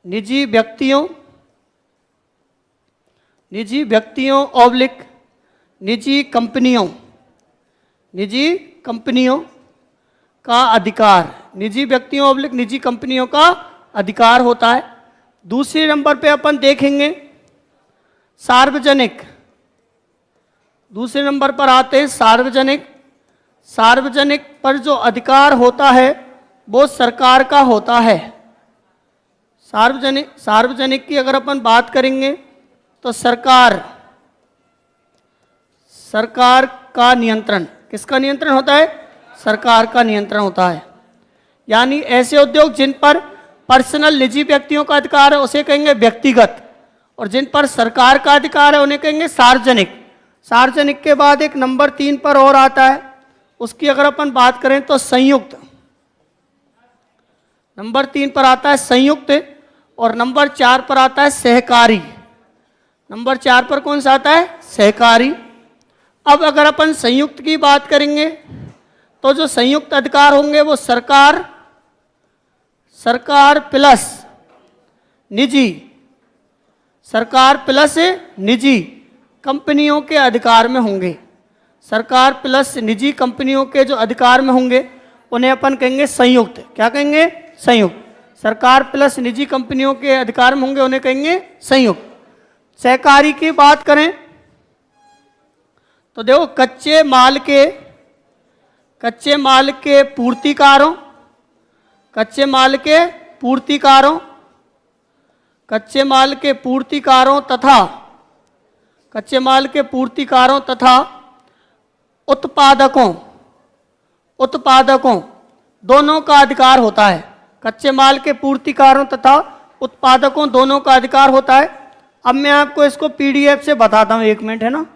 निजी व्यक्तियों, निजी व्यक्तियों ऑब्लिक निजी कंपनियों, निजी कंपनियों का अधिकार। निजी व्यक्तियों ऑब्लिक निजी कंपनियों का अधिकार होता है। दूसरे नंबर पे अपन देखेंगे सार्वजनिक। दूसरे नंबर पर आते हैं सार्वजनिक। सार्वजनिक पर जो अधिकार होता है वो सरकार का होता है। सार्वजनिक, सार्वजनिक की अगर अपन बात करेंगे तो सरकार, सरकार का नियंत्रण। किसका नियंत्रण होता है? सरकार का नियंत्रण होता है। यानी ऐसे उद्योग जिन पर पर्सनल निजी व्यक्तियों का अधिकार है उसे कहेंगे व्यक्तिगत, और जिन पर सरकार का अधिकार है उन्हें कहेंगे सार्वजनिक। सार्वजनिक के बाद एक नंबर 3 पर और आता है, उसकी अगर अपन बात करें तो संयुक्त। नंबर 3 पर आता है संयुक्त, और नंबर 4 पर आता है सहकारी। नंबर 4 पर कौन सा आता है? सहकारी। अब अगर अपन संयुक्त की बात करेंगे तो जो संयुक्त अधिकार होंगे वो सरकार, सरकार प्लस निजी, सरकार प्लस निजी कंपनियों के अधिकार में होंगे। सरकार प्लस निजी कंपनियों के जो अधिकार में होंगे उन्हें अपन कहेंगे संयुक्त। क्या कहेंगे? संयुक्त। सरकार प्लस निजी कंपनियों के अधिकार में होंगे उन्हें कहेंगे संयुक्त। सहकारी की बात करें तो देखो, कच्चे माल के पूर्तिकारों, कच्चे माल के पूर्तिकारों, कच्चे माल के पूर्तिकारों तथा कच्चे माल के पूर्तिकारों तथा उत्पादकों, उत्पादकों दोनों का अधिकार होता है। कच्चे माल के पूर्तिकारों तथा उत्पादकों दोनों का अधिकार होता है। अब मैं आपको इसको पीडीएफ से बताता हूं, 1 मिनट है ना,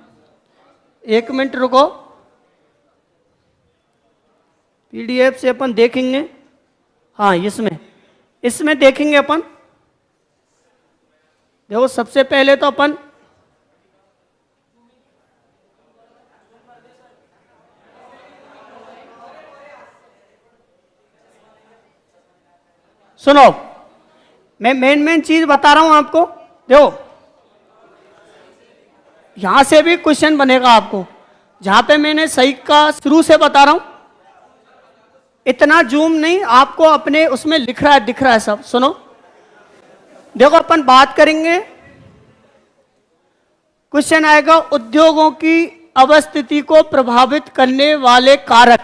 1 मिनट रुको। पीडीएफ से अपन देखेंगे, हाँ इसमें देखेंगे अपन। देखो सबसे पहले तो अपन सुनो, मैं मेन चीज बता रहा हूं आपको। देखो यहां से भी क्वेश्चन बनेगा आपको, जहां पे मैंने सही का शुरू से बता रहा हूं, इतना जूम नहीं, आपको अपने उसमें लिख रहा है, दिख रहा है सब। सुनो, देखो अपन बात करेंगे, क्वेश्चन आएगा उद्योगों की अवस्थिति को प्रभावित करने वाले कारक।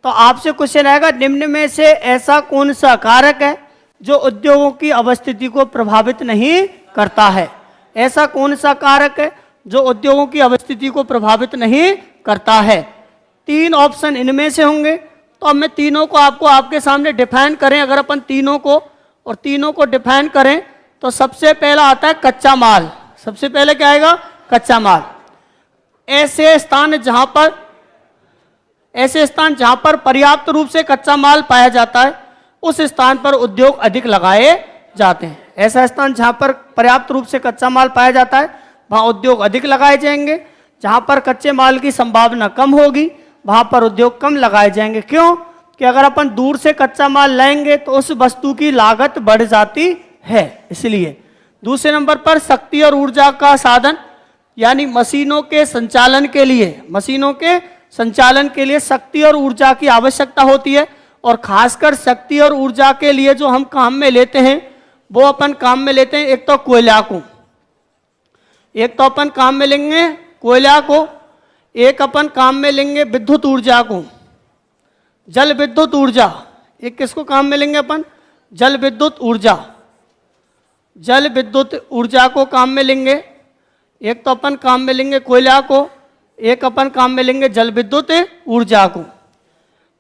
तो आपसे क्वेश्चन आएगा, निम्न में से ऐसा कौन सा कारक है जो उद्योगों की अवस्थिति को प्रभावित नहीं करता है? ऐसा कौन सा कारक है जो उद्योगों की अवस्थिति को प्रभावित नहीं करता है? 3 ऑप्शन इनमें से होंगे। तो अब मैं तीनों को आपको आपके सामने डिफाइन करें, अगर अपन तीनों को डिफाइन करें तो सबसे पहला आता है कच्चा माल। सबसे पहले क्या आएगा? कच्चा माल। ऐसे स्थान जहां पर पर्याप्त रूप से कच्चा माल पाया जाता है, उस स्थान पर उद्योग अधिक लगाए जाते हैं। ऐसा स्थान जहां पर पर्याप्त रूप से कच्चा माल पाया जाता है, वहां उद्योग अधिक लगाए जाएंगे। जहां पर कच्चे माल की संभावना कम होगी, वहां पर उद्योग कम लगाए जाएंगे। क्यों? कि अगर अपन दूर से कच्चा माल लाएंगे तो उस वस्तु की लागत बढ़ जाती है, इसलिए। दूसरे नंबर पर शक्ति और ऊर्जा का साधन, यानी मशीनों के संचालन के लिए शक्ति और ऊर्जा की आवश्यकता होती है। और खासकर शक्ति और ऊर्जा के लिए जो हम काम में लेते हैं, वो अपन काम में लेते हैं एक तो कोयला को, एक तो अपन काम में लेंगे कोयला को, एक अपन काम में लेंगे विद्युत ऊर्जा को, जल विद्युत ऊर्जा। एक किसको काम में लेंगे अपन? जल विद्युत ऊर्जा को काम में लेंगे। एक तो अपन काम में लेंगे कोयला को, एक अपन काम में लेंगे जल विद्युत ऊर्जा को।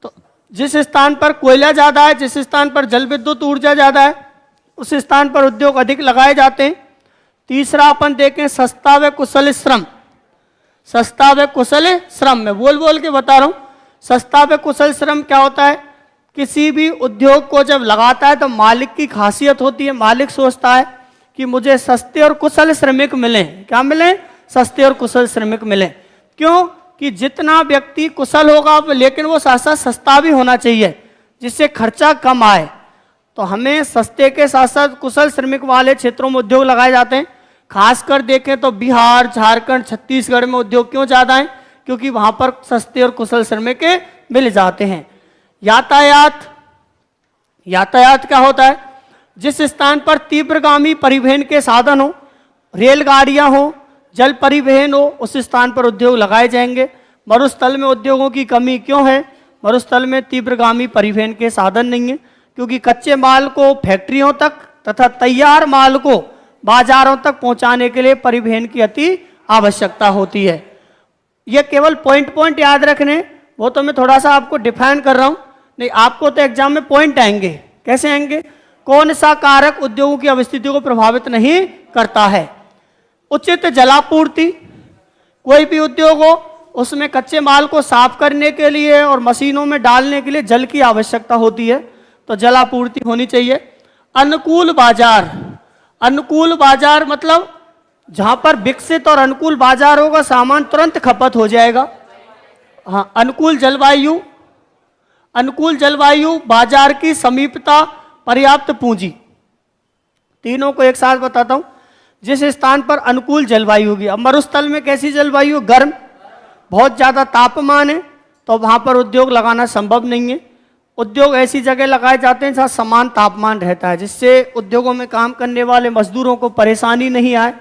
तो जिस स्थान पर कोयला ज्यादा है, जिस स्थान पर जल विद्युत ऊर्जा ज्यादा है, उस स्थान पर उद्योग अधिक लगाए जाते हैं। तीसरा अपन देखें सस्ता व कुशल श्रम। सस्ता व कुशल श्रम, मैं बोल बोल के बता रहा हूं। सस्ता व कुशल श्रम क्या होता है? किसी भी उद्योग को जब लगाता है तो मालिक की खासियत होती है, मालिक सोचता है कि मुझे सस्ते और कुशल श्रमिक मिले। क्या मिले? सस्ते और कुशल श्रमिक मिले। क्यों? कि जितना व्यक्ति कुशल होगा, लेकिन वो साथ साथ सस्ता भी होना चाहिए, जिससे खर्चा कम आए। तो हमें सस्ते के साथ साथ कुशल श्रमिक वाले क्षेत्रों में उद्योग लगाए जाते हैं। खासकर देखें तो बिहार, झारखंड, छत्तीसगढ़ में उद्योग क्यों ज्यादा हैं? क्योंकि वहां पर सस्ते और कुशल श्रमिक मिल जाते हैं। यातायात क्या होता है? जिस स्थान पर तीव्रगामी परिवहन के साधन हो, रेलगाड़ियां हो, जल परिवहन हो, उस स्थान पर उद्योग लगाए जाएंगे। मरुस्थल में उद्योगों की कमी क्यों है? मरुस्थल में तीव्रगामी परिवहन के साधन नहीं है, क्योंकि कच्चे माल को फैक्ट्रियों तक तथा तैयार माल को बाजारों तक पहुंचाने के लिए परिवहन की अति आवश्यकता होती है। ये केवल पॉइंट याद रखने, वो तो मैं थोड़ा सा आपको डिफाइन कर रहा हूं। नहीं, आपको तो एग्जाम में पॉइंट आएंगे। कैसे आएंगे? कौन सा कारक उद्योगों की अवस्थिति को प्रभावित नहीं करता है? उचित जलापूर्ति। कोई भी उद्योग हो, उसमें कच्चे माल को साफ करने के लिए और मशीनों में डालने के लिए जल की आवश्यकता होती है, तो जलापूर्ति होनी चाहिए। अनुकूल बाजार मतलब जहां पर विकसित और अनुकूल बाजार होगा, सामान तुरंत खपत हो जाएगा। हाँ, अनुकूल जलवायु, बाजार की समीपता, पर्याप्त पूंजी। तीनों को एक साथ बताता हूं। जिस स्थान पर अनुकूल जलवायु होगी, अब मरुस्थल में कैसी जलवायु, गर्म, बहुत ज्यादा तापमान है, तो वहां पर उद्योग लगाना संभव नहीं है। उद्योग ऐसी जगह लगाए जाते हैं जहां समान तापमान रहता है, जिससे उद्योगों में काम करने वाले मजदूरों को परेशानी नहीं आए।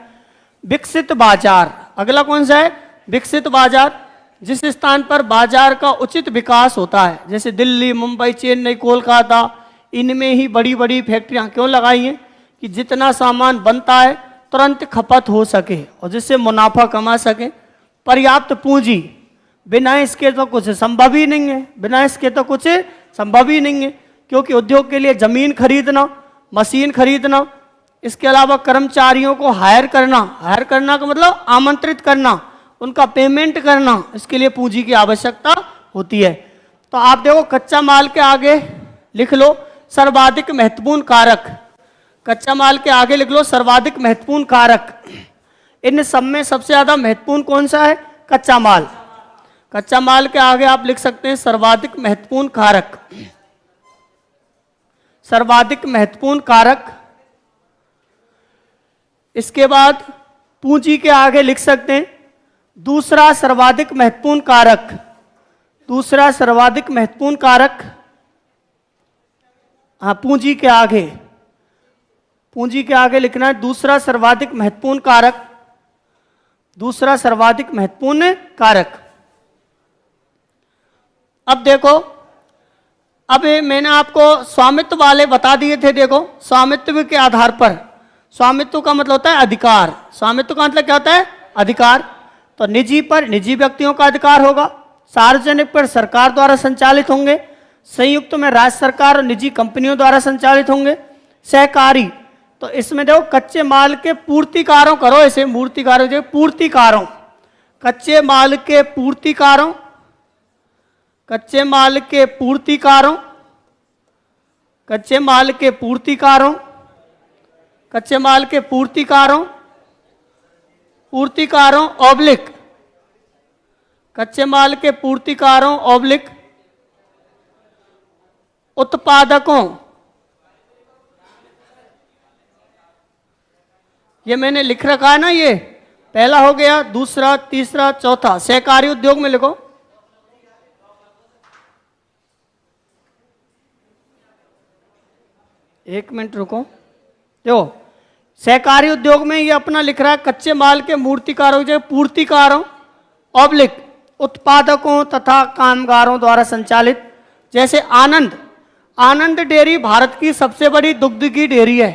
विकसित बाजार, अगला कौन सा है, विकसित बाजार। जिस स्थान पर बाजार का उचित विकास होता है, जैसे दिल्ली, मुंबई, चेन्नई, कोलकाता, इनमें ही बड़ी बड़ी फैक्ट्रियां क्यों लगाई हैं कि जितना सामान बनता है तुरंत खपत हो सके और जिससे मुनाफा कमा सके। पर्याप्त पूंजी, बिना इसके तो कुछ संभव ही नहीं है, बिना इसके तो कुछ संभव ही नहीं है, क्योंकि उद्योग के लिए जमीन खरीदना, मशीन खरीदना, इसके अलावा कर्मचारियों को हायर करना का मतलब आमंत्रित करना, उनका पेमेंट करना, इसके लिए पूंजी की आवश्यकता होती है। तो आप देखो कच्चा माल के आगे लिख लो सर्वाधिक महत्वपूर्ण कारक, कच्चा माल के आगे लिख लो सर्वाधिक महत्वपूर्ण कारक। इन सब में सबसे ज्यादा महत्वपूर्ण कौन सा है, कच्चा माल। कच्चा माल के आगे आप लिख सकते हैं सर्वाधिक महत्वपूर्ण कारक, सर्वाधिक महत्वपूर्ण कारक। इसके बाद पूंजी के आगे लिख सकते हैं दूसरा सर्वाधिक महत्वपूर्ण कारक, दूसरा सर्वाधिक महत्वपूर्ण कारक। हाँ, पूंजी के आगे, पूंजी के आगे लिखना है दूसरा सर्वाधिक महत्वपूर्ण कारक, दूसरा सर्वाधिक महत्वपूर्ण कारक। अब देखो, अब मैंने आपको स्वामित्व वाले बता दिए थे। देखो स्वामित्व के आधार पर, स्वामित्व का मतलब होता है अधिकार, स्वामित्व का मतलब क्या होता है, अधिकार। तो निजी पर निजी व्यक्तियों का अधिकार होगा, सार्वजनिक पर सरकार द्वारा संचालित होंगे, संयुक्त में राज्य सरकार और निजी कंपनियों द्वारा संचालित होंगे, सहकारी। तो इसमें देखो कच्चे माल के पूर्तिकारों करो, ऐसे मूर्तिकारों जो पूर्तिकारों, कच्चे माल के पूर्तिकारों, कच्चे माल के पूर्तिकारों, कच्चे माल के पूर्तिकारों, कच्चे माल के पूर्तिकारों, पूर्तिकारों ऑब्लिक, कच्चे माल के पूर्तिकारों ऑब्लिक उत्पादकों। ये मैंने लिख रखा है ना, ये पहला हो गया, दूसरा, तीसरा, चौथा। सहकारी उद्योग में लिखो, एक मिनट रुको। देखो सहकारी उद्योग में ये अपना लिख रहा है कच्चे माल के मूर्तिकारों जो पूर्तिकारों ऑब्लिक उत्पादकों तथा कामगारों द्वारा संचालित। जैसे आनंद, आनंद डेयरी भारत की सबसे बड़ी दुग्ध की डेयरी है,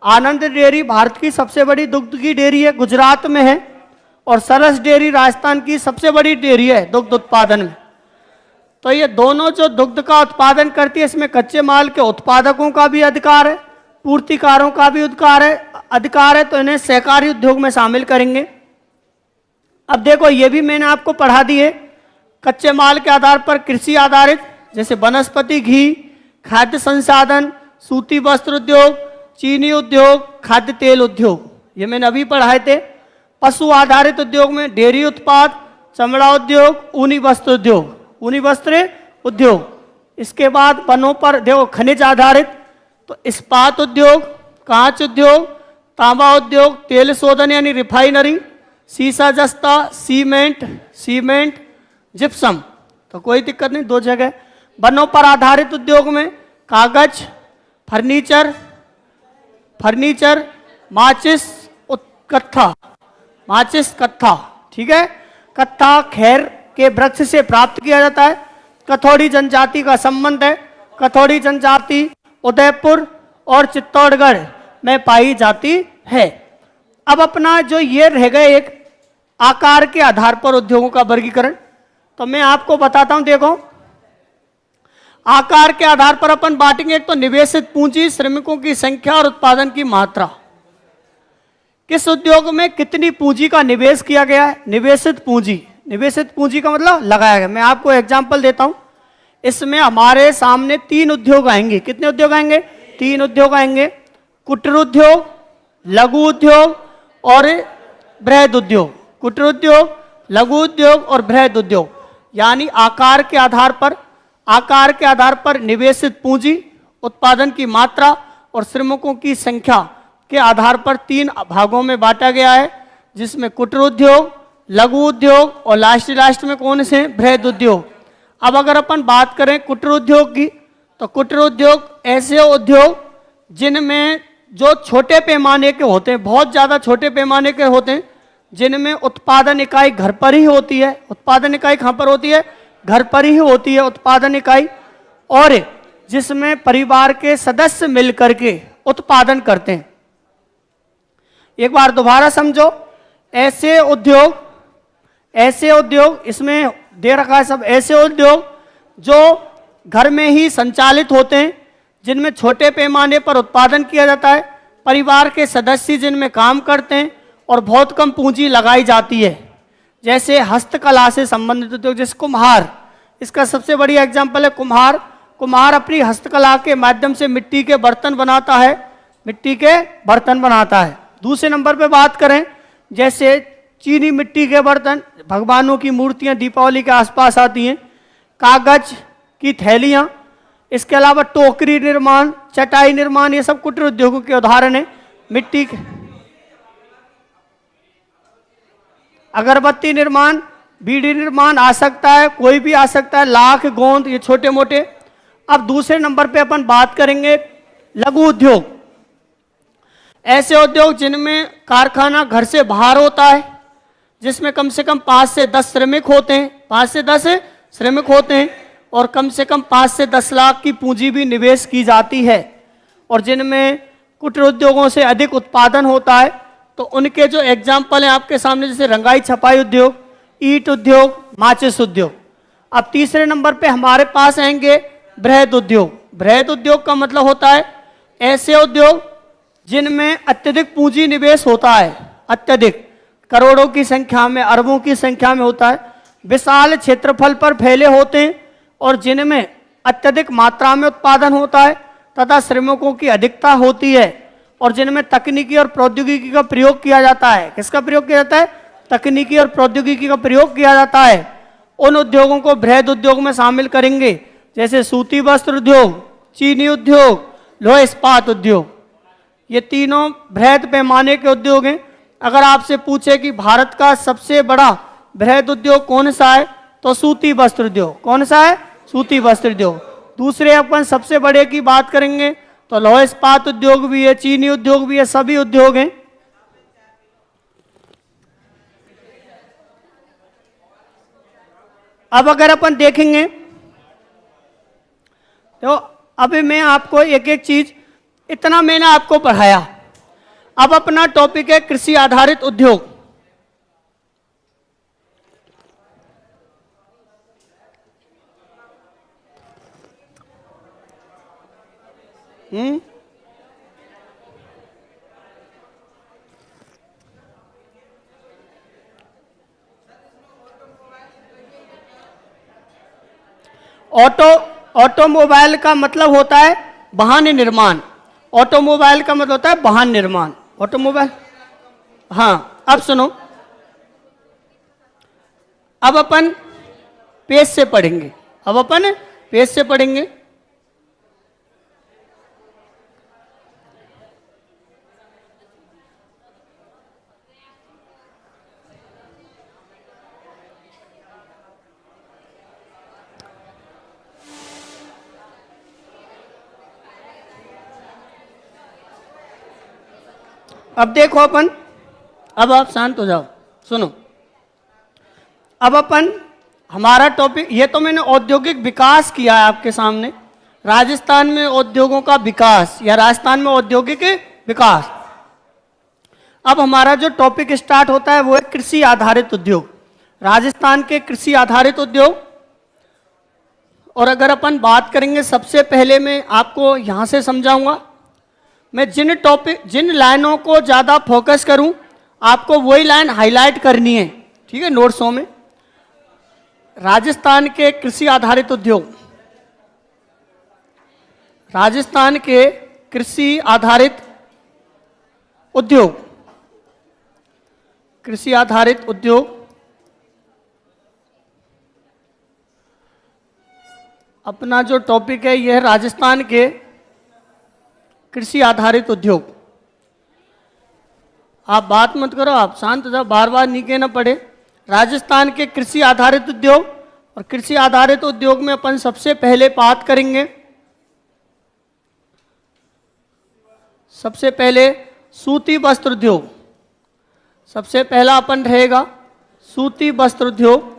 आनंद डेयरी भारत की सबसे बड़ी दुग्ध की डेयरी है, गुजरात में है। और सरस डेयरी राजस्थान की सबसे बड़ी डेयरी है दुग्ध उत्पादन में। तो ये दोनों जो दुग्ध का उत्पादन करती है, इसमें कच्चे माल के उत्पादकों का भी अधिकार है, पूर्तिकारों का भी अधिकार है, तो इन्हें सहकारी उद्योग में शामिल करेंगे। अब देखो ये भी मैंने आपको पढ़ा दिए, कच्चे माल के आधार पर कृषि आधारित, जैसे वनस्पति घी, खाद्य संसाधन, सूती वस्त्र उद्योग, चीनी उद्योग, खाद्य तेल उद्योग, ये मैंने अभी पढ़ाए थे। पशु आधारित उद्योग में डेयरी उत्पाद, चमड़ा उद्योग, ऊनी वस्त्र उद्योग, ऊनी वस्त्र उद्योग। इसके बाद वनों पर देखो खनिज आधारित, तो इस्पात उद्योग, कांच उद्योग, तांबा उद्योग, तेल शोधन यानी रिफाइनरी, सीसा जस्ता, सीमेंट, जिप्सम। तो कोई दिक्कत नहीं, दो जगह। वनों पर आधारित उद्योग में कागज, फर्नीचर, माचिस कत्था, ठीक है। कत्था खैर के वृक्ष से प्राप्त किया जाता है। कथौड़ी जनजाति का संबंध है, कथौड़ी जनजाति उदयपुर और चित्तौड़गढ़ में पाई जाती है। अब अपना जो ये रह गए एक आकार के आधार पर उद्योगों का वर्गीकरण, तो मैं आपको बताता हूं। देखो आकार के आधार पर अपन बांटेंगे, एक तो निवेशित पूंजी, श्रमिकों की संख्या और उत्पादन की मात्रा। किस उद्योग में कितनी पूंजी का निवेश किया गया है, निवेशित पूंजी का मतलब लगाया गया। मैं आपको एग्जांपल देता हूं। इसमें हमारे सामने 3 उद्योग आएंगे। कितने उद्योग आएंगे, 3 उद्योग आएंगे। कुटीर उद्योग, लघु उद्योग और बृहद उद्योग। कुटीर उद्योग, लघु उद्योग और बृहद उद्योग। यानी आकार के आधार पर निवेशित पूंजी, उत्पादन की मात्रा और श्रमिकों की संख्या के आधार पर 3 भागों में बांटा गया है, जिसमें कुटीर उद्योग, लघु उद्योग और लास्ट में कौन से बृहद उद्योग। अब अगर अपन बात करें कुटीर उद्योग की, तो कुटीर उद्योग ऐसे उद्योग जिनमें जो छोटे पैमाने के होते हैं, बहुत ज़्यादा छोटे पैमाने के होते हैं, जिनमें उत्पादन इकाई घर पर ही होती है। उत्पादन इकाई कहाँ पर होती है? घर पर ही होती है उत्पादन इकाई, और जिसमें परिवार के सदस्य मिलकर के उत्पादन करते हैं। एक बार दोबारा समझो, ऐसे उद्योग इसमें दे रखा है सब, ऐसे उद्योग जो घर में ही संचालित होते हैं, जिनमें छोटे पैमाने पर उत्पादन किया जाता है, परिवार के सदस्य जिनमें काम करते हैं और बहुत कम पूंजी लगाई जाती है। जैसे हस्तकला से संबंधित उद्योग, जैसे कुम्हार, इसका सबसे बढ़िया एग्जाम्पल है कुम्हार। कुम्हार अपनी हस्तकला के माध्यम से मिट्टी के बर्तन बनाता है। दूसरे नंबर पे बात करें, जैसे चीनी मिट्टी के बर्तन, भगवानों की मूर्तियां दीपावली के आसपास आती हैं, कागज की थैलियां, इसके अलावा टोकरी निर्माण, चटाई निर्माण, ये सब कुटीर उद्योगों के उदाहरण है। मिट्टी के अगरबत्ती निर्माण, बीड़ी निर्माण आ सकता है, कोई भी आ सकता है, लाख, गोंद, ये छोटे मोटे। अब दूसरे नंबर पे अपन बात करेंगे लघु उद्योग। ऐसे उद्योग जिनमें कारखाना घर से बाहर होता है, जिसमें कम से कम 5 से 10 श्रमिक होते हैं, 5 से 10 श्रमिक होते हैं, और कम से कम 5 से 10 लाख की पूंजी भी निवेश की जाती है, और जिनमें कुटीर उद्योगों से अधिक उत्पादन होता है। तो उनके जो एग्जाम्पल हैं आपके सामने, जैसे रंगाई छपाई उद्योग, ईंट उद्योग, माचिस उद्योग। अब तीसरे नंबर पे हमारे पास आएंगे बृहद उद्योग। बृहद उद्योग का मतलब होता है ऐसे उद्योग जिनमें अत्यधिक पूंजी निवेश होता है, अत्यधिक, करोड़ों की संख्या में, अरबों की संख्या में होता है, विशाल क्षेत्रफल पर फैले होते हैं, और जिनमें अत्यधिक मात्रा में उत्पादन होता है तथा श्रमिकों की अधिकता होती है, और जिनमें तकनीकी और प्रौद्योगिकी का प्रयोग किया जाता है। किसका प्रयोग किया जाता है? तकनीकी और प्रौद्योगिकी का प्रयोग किया जाता है। उन उद्योगों को बृहद उद्योग में शामिल करेंगे, जैसे सूती वस्त्र उद्योग, चीनी उद्योग, लोहा इस्पात उद्योग। ये तीनों बृहद पैमाने के उद्योग हैं। अगर आपसे पूछे कि भारत का सबसे बड़ा बृहद उद्योग कौन सा है, तो सूती वस्त्र उद्योग। कौन सा है? सूती वस्त्र उद्योग। दूसरे अपन सबसे बड़े की बात करेंगे तो लोहा इस्पात उद्योग भी है, चीनी उद्योग भी है, सभी उद्योग हैं। अब अगर अपन देखेंगे तो अभी मैं आपको एक एक चीज, इतना मैंने आपको पढ़ाया। अब अपना टॉपिक है कृषि आधारित उद्योग। ऑटोमोबाइल का मतलब होता है वाहन निर्माण। ऑटोमोबाइल का मतलब होता है वाहन निर्माण। ऑटोमोबाइल, हाँ। अब सुनो, अब अपन पेज से पढ़ेंगे। अब देखो अपन, अब आप शांत हो जाओ, सुनो। अब अपन हमारा टॉपिक, ये तो मैंने औद्योगिक विकास किया है आपके सामने, राजस्थान में उद्योगों का विकास या राजस्थान में औद्योगिक विकास। अब हमारा जो टॉपिक स्टार्ट होता है वो है कृषि आधारित उद्योग, राजस्थान के कृषि आधारित उद्योग। और अगर अपन बात करेंगे, सबसे पहले मैं आपको यहाँ से समझाऊंगा। मैं जिन लाइनों को ज़्यादा फोकस करूं, आपको वही लाइन हाईलाइट करनी है, ठीक है, नोट्सों में। राजस्थान के कृषि आधारित उद्योग, राजस्थान के कृषि आधारित उद्योग, कृषि आधारित उद्योग। अपना जो टॉपिक है यह है राजस्थान के कृषि आधारित उद्योग। आप बात मत करो, आप शांत जाओ, बार बार नीचे न पड़े। राजस्थान के कृषि आधारित उद्योग, और कृषि आधारित उद्योग में अपन सबसे पहले बात करेंगे, सबसे पहले सूती वस्त्र उद्योग। सबसे पहला अपन रहेगा सूती वस्त्र उद्योग।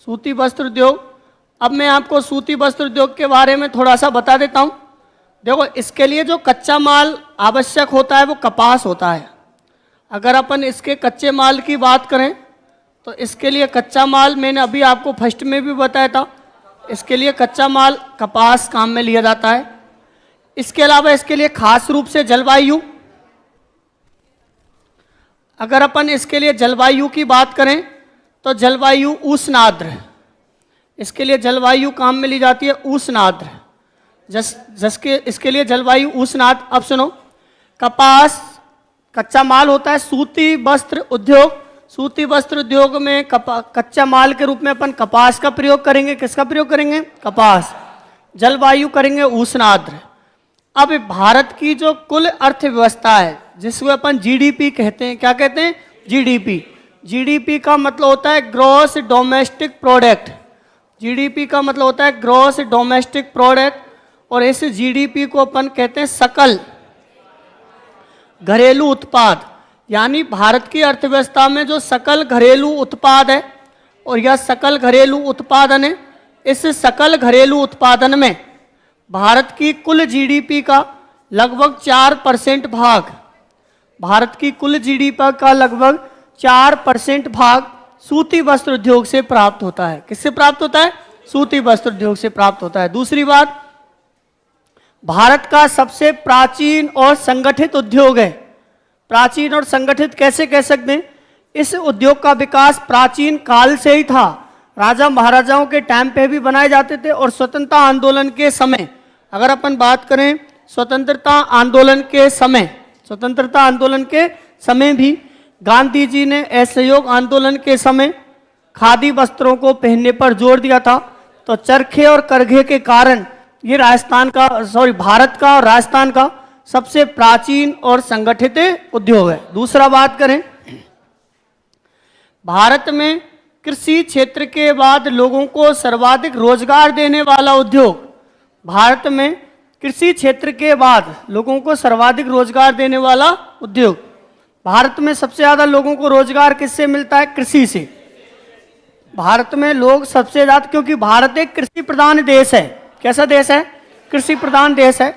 सूती वस्त्र उद्योग, अब मैं आपको सूती वस्त्र उद्योग के बारे में थोड़ा सा बता देता हूं। देखो, इसके लिए जो कच्चा माल आवश्यक होता है वो कपास होता है। अगर अपन इसके कच्चे माल की बात करें तो इसके लिए कच्चा माल मैंने अभी आपको फर्स्ट में भी बताया था, इसके लिए कच्चा माल कपास काम में लिया जाता है। इसके अलावा इसके लिए खास रूप से जलवायु, अगर अपन इसके लिए जलवायु की बात करें तो जलवायु उष्ण आर्द्र, इसके लिए जलवायु काम में ली जाती है उष्ण आर्द्र। जसके इसके लिए जलवायु उष्ण आर्द्र। अब सुनो, कपास कच्चा माल होता है। सूती वस्त्र उद्योग, सूती वस्त्र उद्योग में कच्चा माल के रूप में अपन कपास का प्रयोग करेंगे। किसका प्रयोग करेंगे? कपास। जलवायु करेंगे उष्ण आर्द्र। अब भारत की जो कुल अर्थव्यवस्था है जिसको अपन जीडीपी कहते हैं, क्या कहते हैं? जीडीपी। जीडीपी का मतलब होता है ग्रॉस डोमेस्टिक प्रोडक्ट। जीडीपी का मतलब होता है ग्रॉस डोमेस्टिक प्रोडक्ट, और इस जीडीपी को अपन कहते हैं सकल घरेलू उत्पाद। यानी भारत की अर्थव्यवस्था में जो सकल घरेलू उत्पाद है और यह सकल घरेलू उत्पादन है, इस सकल घरेलू उत्पादन में भारत की कुल जीडीपी का लगभग 4% भाग, भारत की कुल जीडीपी का लगभग 4% भाग सूती वस्त्र उद्योग से प्राप्त होता है। किससे प्राप्त होता है? सूती वस्त्र उद्योग से प्राप्त होता है। दूसरी बात, भारत का सबसे प्राचीन और संगठित उद्योग है। प्राचीन और संगठित कैसे कह सकते हैं? इस उद्योग का विकास प्राचीन काल से ही था। राजा महाराजाओं के टाइम पे भी बनाए जाते थे, और स्वतंत्रता आंदोलन के समय, अगर अपन बात करें स्वतंत्रता आंदोलन के समय, स्वतंत्रता आंदोलन के समय भी गांधी जी ने असहयोग आंदोलन के समय खादी वस्त्रों को पहनने पर जोर दिया था। तो चरखे और करघे के कारण ये भारत का और राजस्थान का सबसे प्राचीन और संगठित उद्योग है। दूसरा बात करें, भारत में कृषि क्षेत्र के बाद लोगों को सर्वाधिक रोजगार देने वाला उद्योग, भारत में कृषि क्षेत्र के बाद लोगों को सर्वाधिक रोजगार देने वाला उद्योग, भारत में सबसे ज्यादा लोगों को रोजगार किससे मिलता है? कृषि से। भारत में लोग सबसे ज्यादा, क्योंकि भारत एक कृषि प्रधान देश है। कैसा देश है? कृषि प्रधान देश है।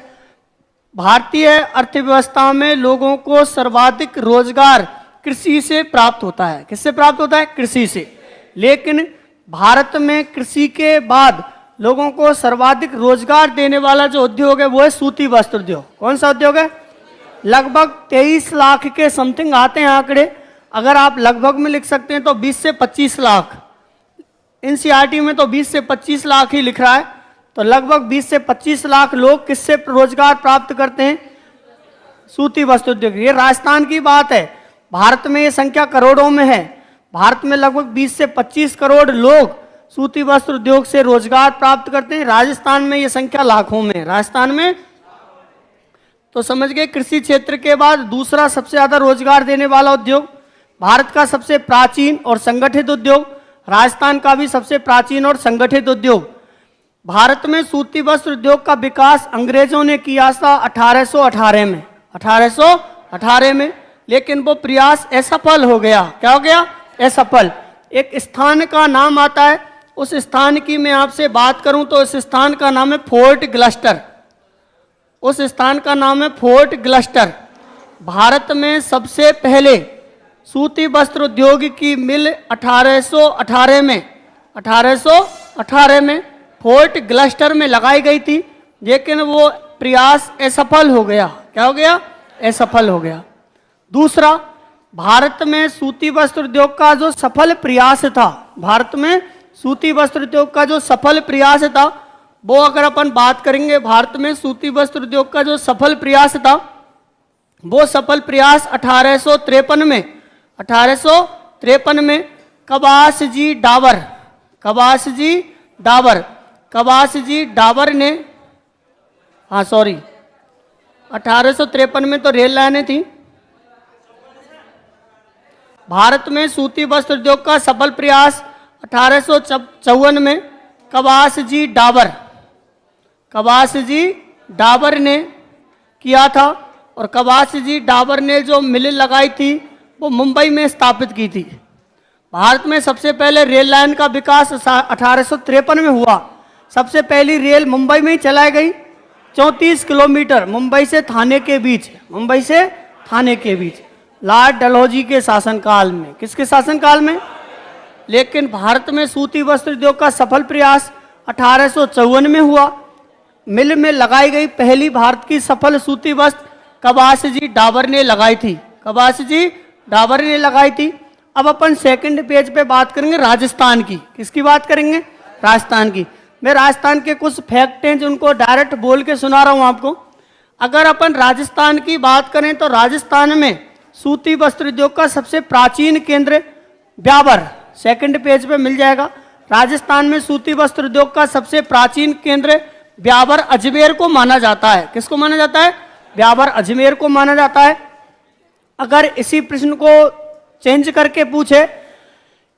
भारतीय अर्थव्यवस्था में लोगों को सर्वाधिक रोजगार कृषि से प्राप्त होता है। किससे प्राप्त होता है? कृषि से। लेकिन भारत में कृषि के बाद लोगों को सर्वाधिक रोजगार देने वाला जो उद्योग है वो है सूती वस्त्र उद्योग। कौन सा उद्योग है? लगभग 23 लाख के समथिंग आते हैं आंकड़े। अगर आप लगभग में लिख सकते हैं तो 20 से 25 लाख, एनसीईआरटी में तो 20 से 25 लाख ही लिख रहा है। तो लगभग 20 से 25 लाख लोग किससे रोजगार प्राप्त करते हैं? सूती वस्त्र उद्योग। ये राजस्थान की बात है। भारत में ये संख्या करोड़ों में है। भारत में लगभग 20 से 25 करोड़ लोग सूती वस्त्र उद्योग से रोजगार प्राप्त करते हैं। राजस्थान में ये संख्या लाखों में है। राजस्थान में तो समझ गए, कृषि क्षेत्र के बाद दूसरा सबसे ज्यादा रोजगार देने वाला उद्योग, भारत का सबसे प्राचीन और संगठित उद्योग, राजस्थान का भी सबसे प्राचीन और संगठित उद्योग। भारत में सूती वस्त्र उद्योग का विकास अंग्रेजों ने किया था 1818 में, 1818 में, लेकिन वो प्रयास असफल हो गया। क्या हो गया? असफल। एक स्थान का नाम आता है, उस स्थान की मैं आपसे बात करूं तो उस स्थान का नाम है फोर्ट ग्लस्टर। उस स्थान का नाम है फोर्ट ग्लस्टर। भारत में सबसे पहले सूती वस्त्र उद्योग की मिल 1818 में फोर्ट ग्लस्टर में लगाई गई थी, लेकिन वो प्रयास असफल हो गया। क्या हो गया? असफल हो गया। दूसरा, भारत में सूती वस्त्र उद्योग का जो सफल प्रयास था, भारत में सूती वस्त्र उद्योग का जो सफल प्रयास था, वो अगर अपन बात करेंगे, भारत में सूती वस्त्र उद्योग का जो सफल प्रयास था, वो सफल प्रयास 1853 में कबासजी डाबर ने, 1853 में तो रेल लाइनें थी। भारत में सूती वस्त्र उद्योग का सफल प्रयास 1854 में कवासजी डाबर ने किया था, और कवासजी डाबर ने जो मिल लगाई थी वो मुंबई में स्थापित की थी। भारत में सबसे पहले रेल लाइन का विकास 1853 में हुआ। सबसे पहली रेल मुंबई में ही चलाई गई, 34 किलोमीटर मुंबई से थाने के बीच, लॉर्ड डलहौजी के शासनकाल में। किसके शासनकाल में? लेकिन भारत में सूती वस्त्र उद्योग का सफल प्रयास 1854 में हुआ। मिल में लगाई गई पहली भारत की सफल सूती वस्त्र कवासजी डाबर ने लगाई थी। अब अपन सेकंड पेज पे बात करेंगे राजस्थान की। किसकी बात करेंगे? राजस्थान की। मैं राजस्थान के कुछ फैक्ट हैं जिनको डायरेक्ट बोल के सुना रहा हूं आपको। अगर अपन राजस्थान की बात करें तो राजस्थान में सूती वस्त्र उद्योग का सबसे प्राचीन केंद्र ब्यावर, सेकंड पेज पे मिल जाएगा। राजस्थान में सूती वस्त्र उद्योग का सबसे प्राचीन केंद्र ब्यावर अजमेर को माना जाता है। किसको माना जाता है? ब्यावर अजमेर को माना जाता है। अगर इसी प्रश्न को चेंज करके पूछे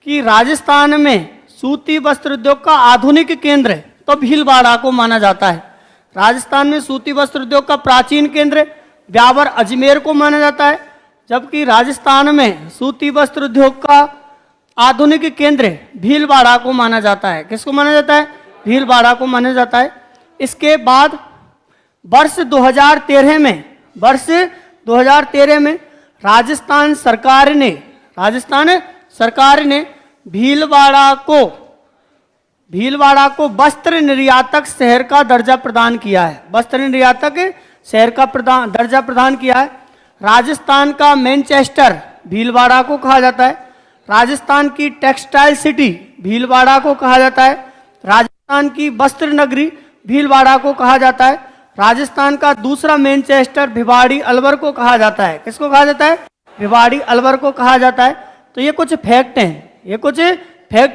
कि राजस्थान में सूती वस्त्र उद्योग का आधुनिक केंद्र, तो भीलवाड़ा को माना जाता है। राजस्थान में सूती वस्त्र उद्योग का प्राचीन केंद्र ब्यावर अजमेर को माना जाता है, जबकि राजस्थान में सूती वस्त्र उद्योग का आधुनिक केंद्र भीलवाड़ा को माना जाता है। किसको माना जाता है? भीलवाड़ा को माना जाता है। इसके बाद वर्ष 2013 में राजस्थान सरकार ने भीलवाड़ा को वस्त्र निर्यातक शहर का दर्जा प्रदान किया है। दर्जा प्रदान किया है। राजस्थान का मैनचेस्टर भीलवाड़ा को कहा जाता है। राजस्थान की टेक्सटाइल सिटी भीलवाड़ा को कहा जाता है। राजस्थान की वस्त्र नगरी भीलवाड़ा को कहा जाता है। राजस्थान का दूसरा मैनचेस्टर भिवाड़ी अलवर को कहा जाता है। किसको कहा जाता है? भिवाड़ी अलवर को कहा जाता है। तो ये कुछ फैक्ट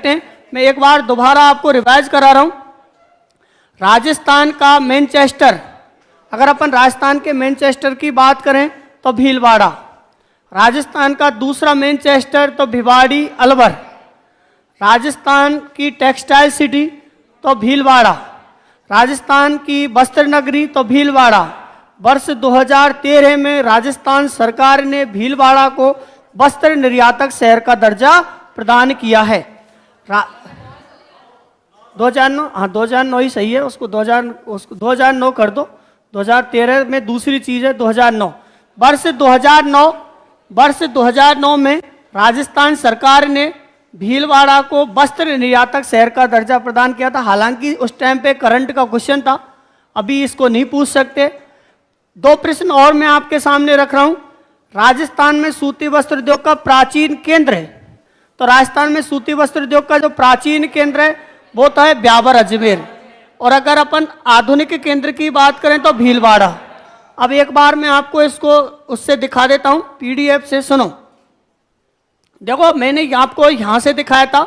हैं, मैं एक बार दोबारा आपको रिवाइज करा रहा हूं। राजस्थान का मैनचेस्टर, अगर अपन राजस्थान के मैनचेस्टर की बात करें तो भीलवाड़ा। राजस्थान का दूसरा मैनचेस्टर तो भिवाड़ी अलवर। राजस्थान की टेक्सटाइल सिटी तो भीलवाड़ा। राजस्थान की वस्त्र नगरी तो भीलवाड़ा। वर्ष 2013 में राजस्थान सरकार ने भीलवाड़ा को वस्त्र निर्यातक शहर का दर्जा प्रदान किया है। 2009 ही सही है, उसको 2009 कर दो। 2013 में दूसरी चीज है 2009। वर्ष 2009 में राजस्थान सरकार ने भीलवाड़ा को वस्त्र निर्यातक शहर का दर्जा प्रदान किया था। हालांकि उस टाइम पे करंट का क्वेश्चन था, अभी इसको नहीं पूछ सकते। दो प्रश्न और मैं आपके सामने रख रहा हूं। राजस्थान में सूती वस्त्र उद्योग का प्राचीन केंद्र है, तो राजस्थान में सूती वस्त्र उद्योग का जो प्राचीन केंद्र है वो तो है ब्यावर अजमेर, और अगर अपन आधुनिक केंद्र की बात करें तो भीलवाड़ा। अब एक बार मैं आपको इसको उससे दिखा देता हूं, पीडीएफ से। सुनो, देखो मैंने आपको यहां से दिखाया था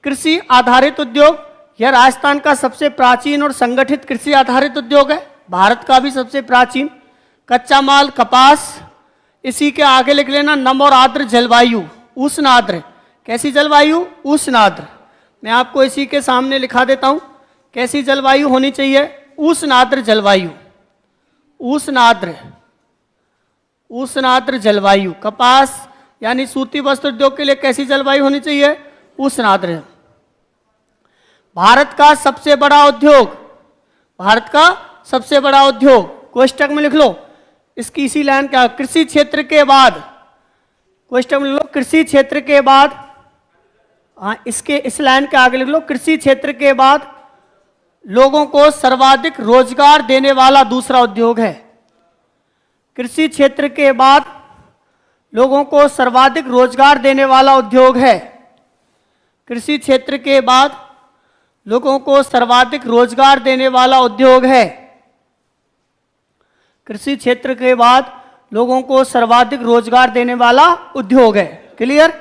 कृषि आधारित उद्योग। यह राजस्थान का सबसे प्राचीन और संगठित कृषि आधारित उद्योग है, भारत का भी सबसे प्राचीन। कच्चा माल कपास, इसी के आगे लिख लेना नम और आर्द्र जलवायु, उष्ण आर्द्र। कैसी जलवायु? उष्ण आर्द्र। मैं आपको इसी के सामने लिखा देता हूं कैसी जलवायु होनी चाहिए। उष्ण आर्द्र जलवायु, उष्ण आर्द्र जलवायु। कपास यानी सूती वस्त्र उद्योग के लिए कैसी जलवायु होनी चाहिए? उष्ण आर्द्र। भारत का सबसे बड़ा उद्योग, कोष्टक में लिख लो इसकी इसी लाइन क्या, कृषि क्षेत्र के बाद, कोष्टक में लिख लो कृषि क्षेत्र के बाद। हाँ, इसके इस लाइन के आगे लिख लो कृषि क्षेत्र के बाद लोगों को सर्वाधिक रोजगार देने वाला दूसरा उद्योग है। कृषि क्षेत्र के बाद लोगों को सर्वाधिक रोजगार देने वाला उद्योग है। कृषि क्षेत्र के बाद लोगों को सर्वाधिक रोजगार देने वाला उद्योग है। कृषि क्षेत्र के बाद लोगों को सर्वाधिक रोजगार देने वाला उद्योग है। क्लियर?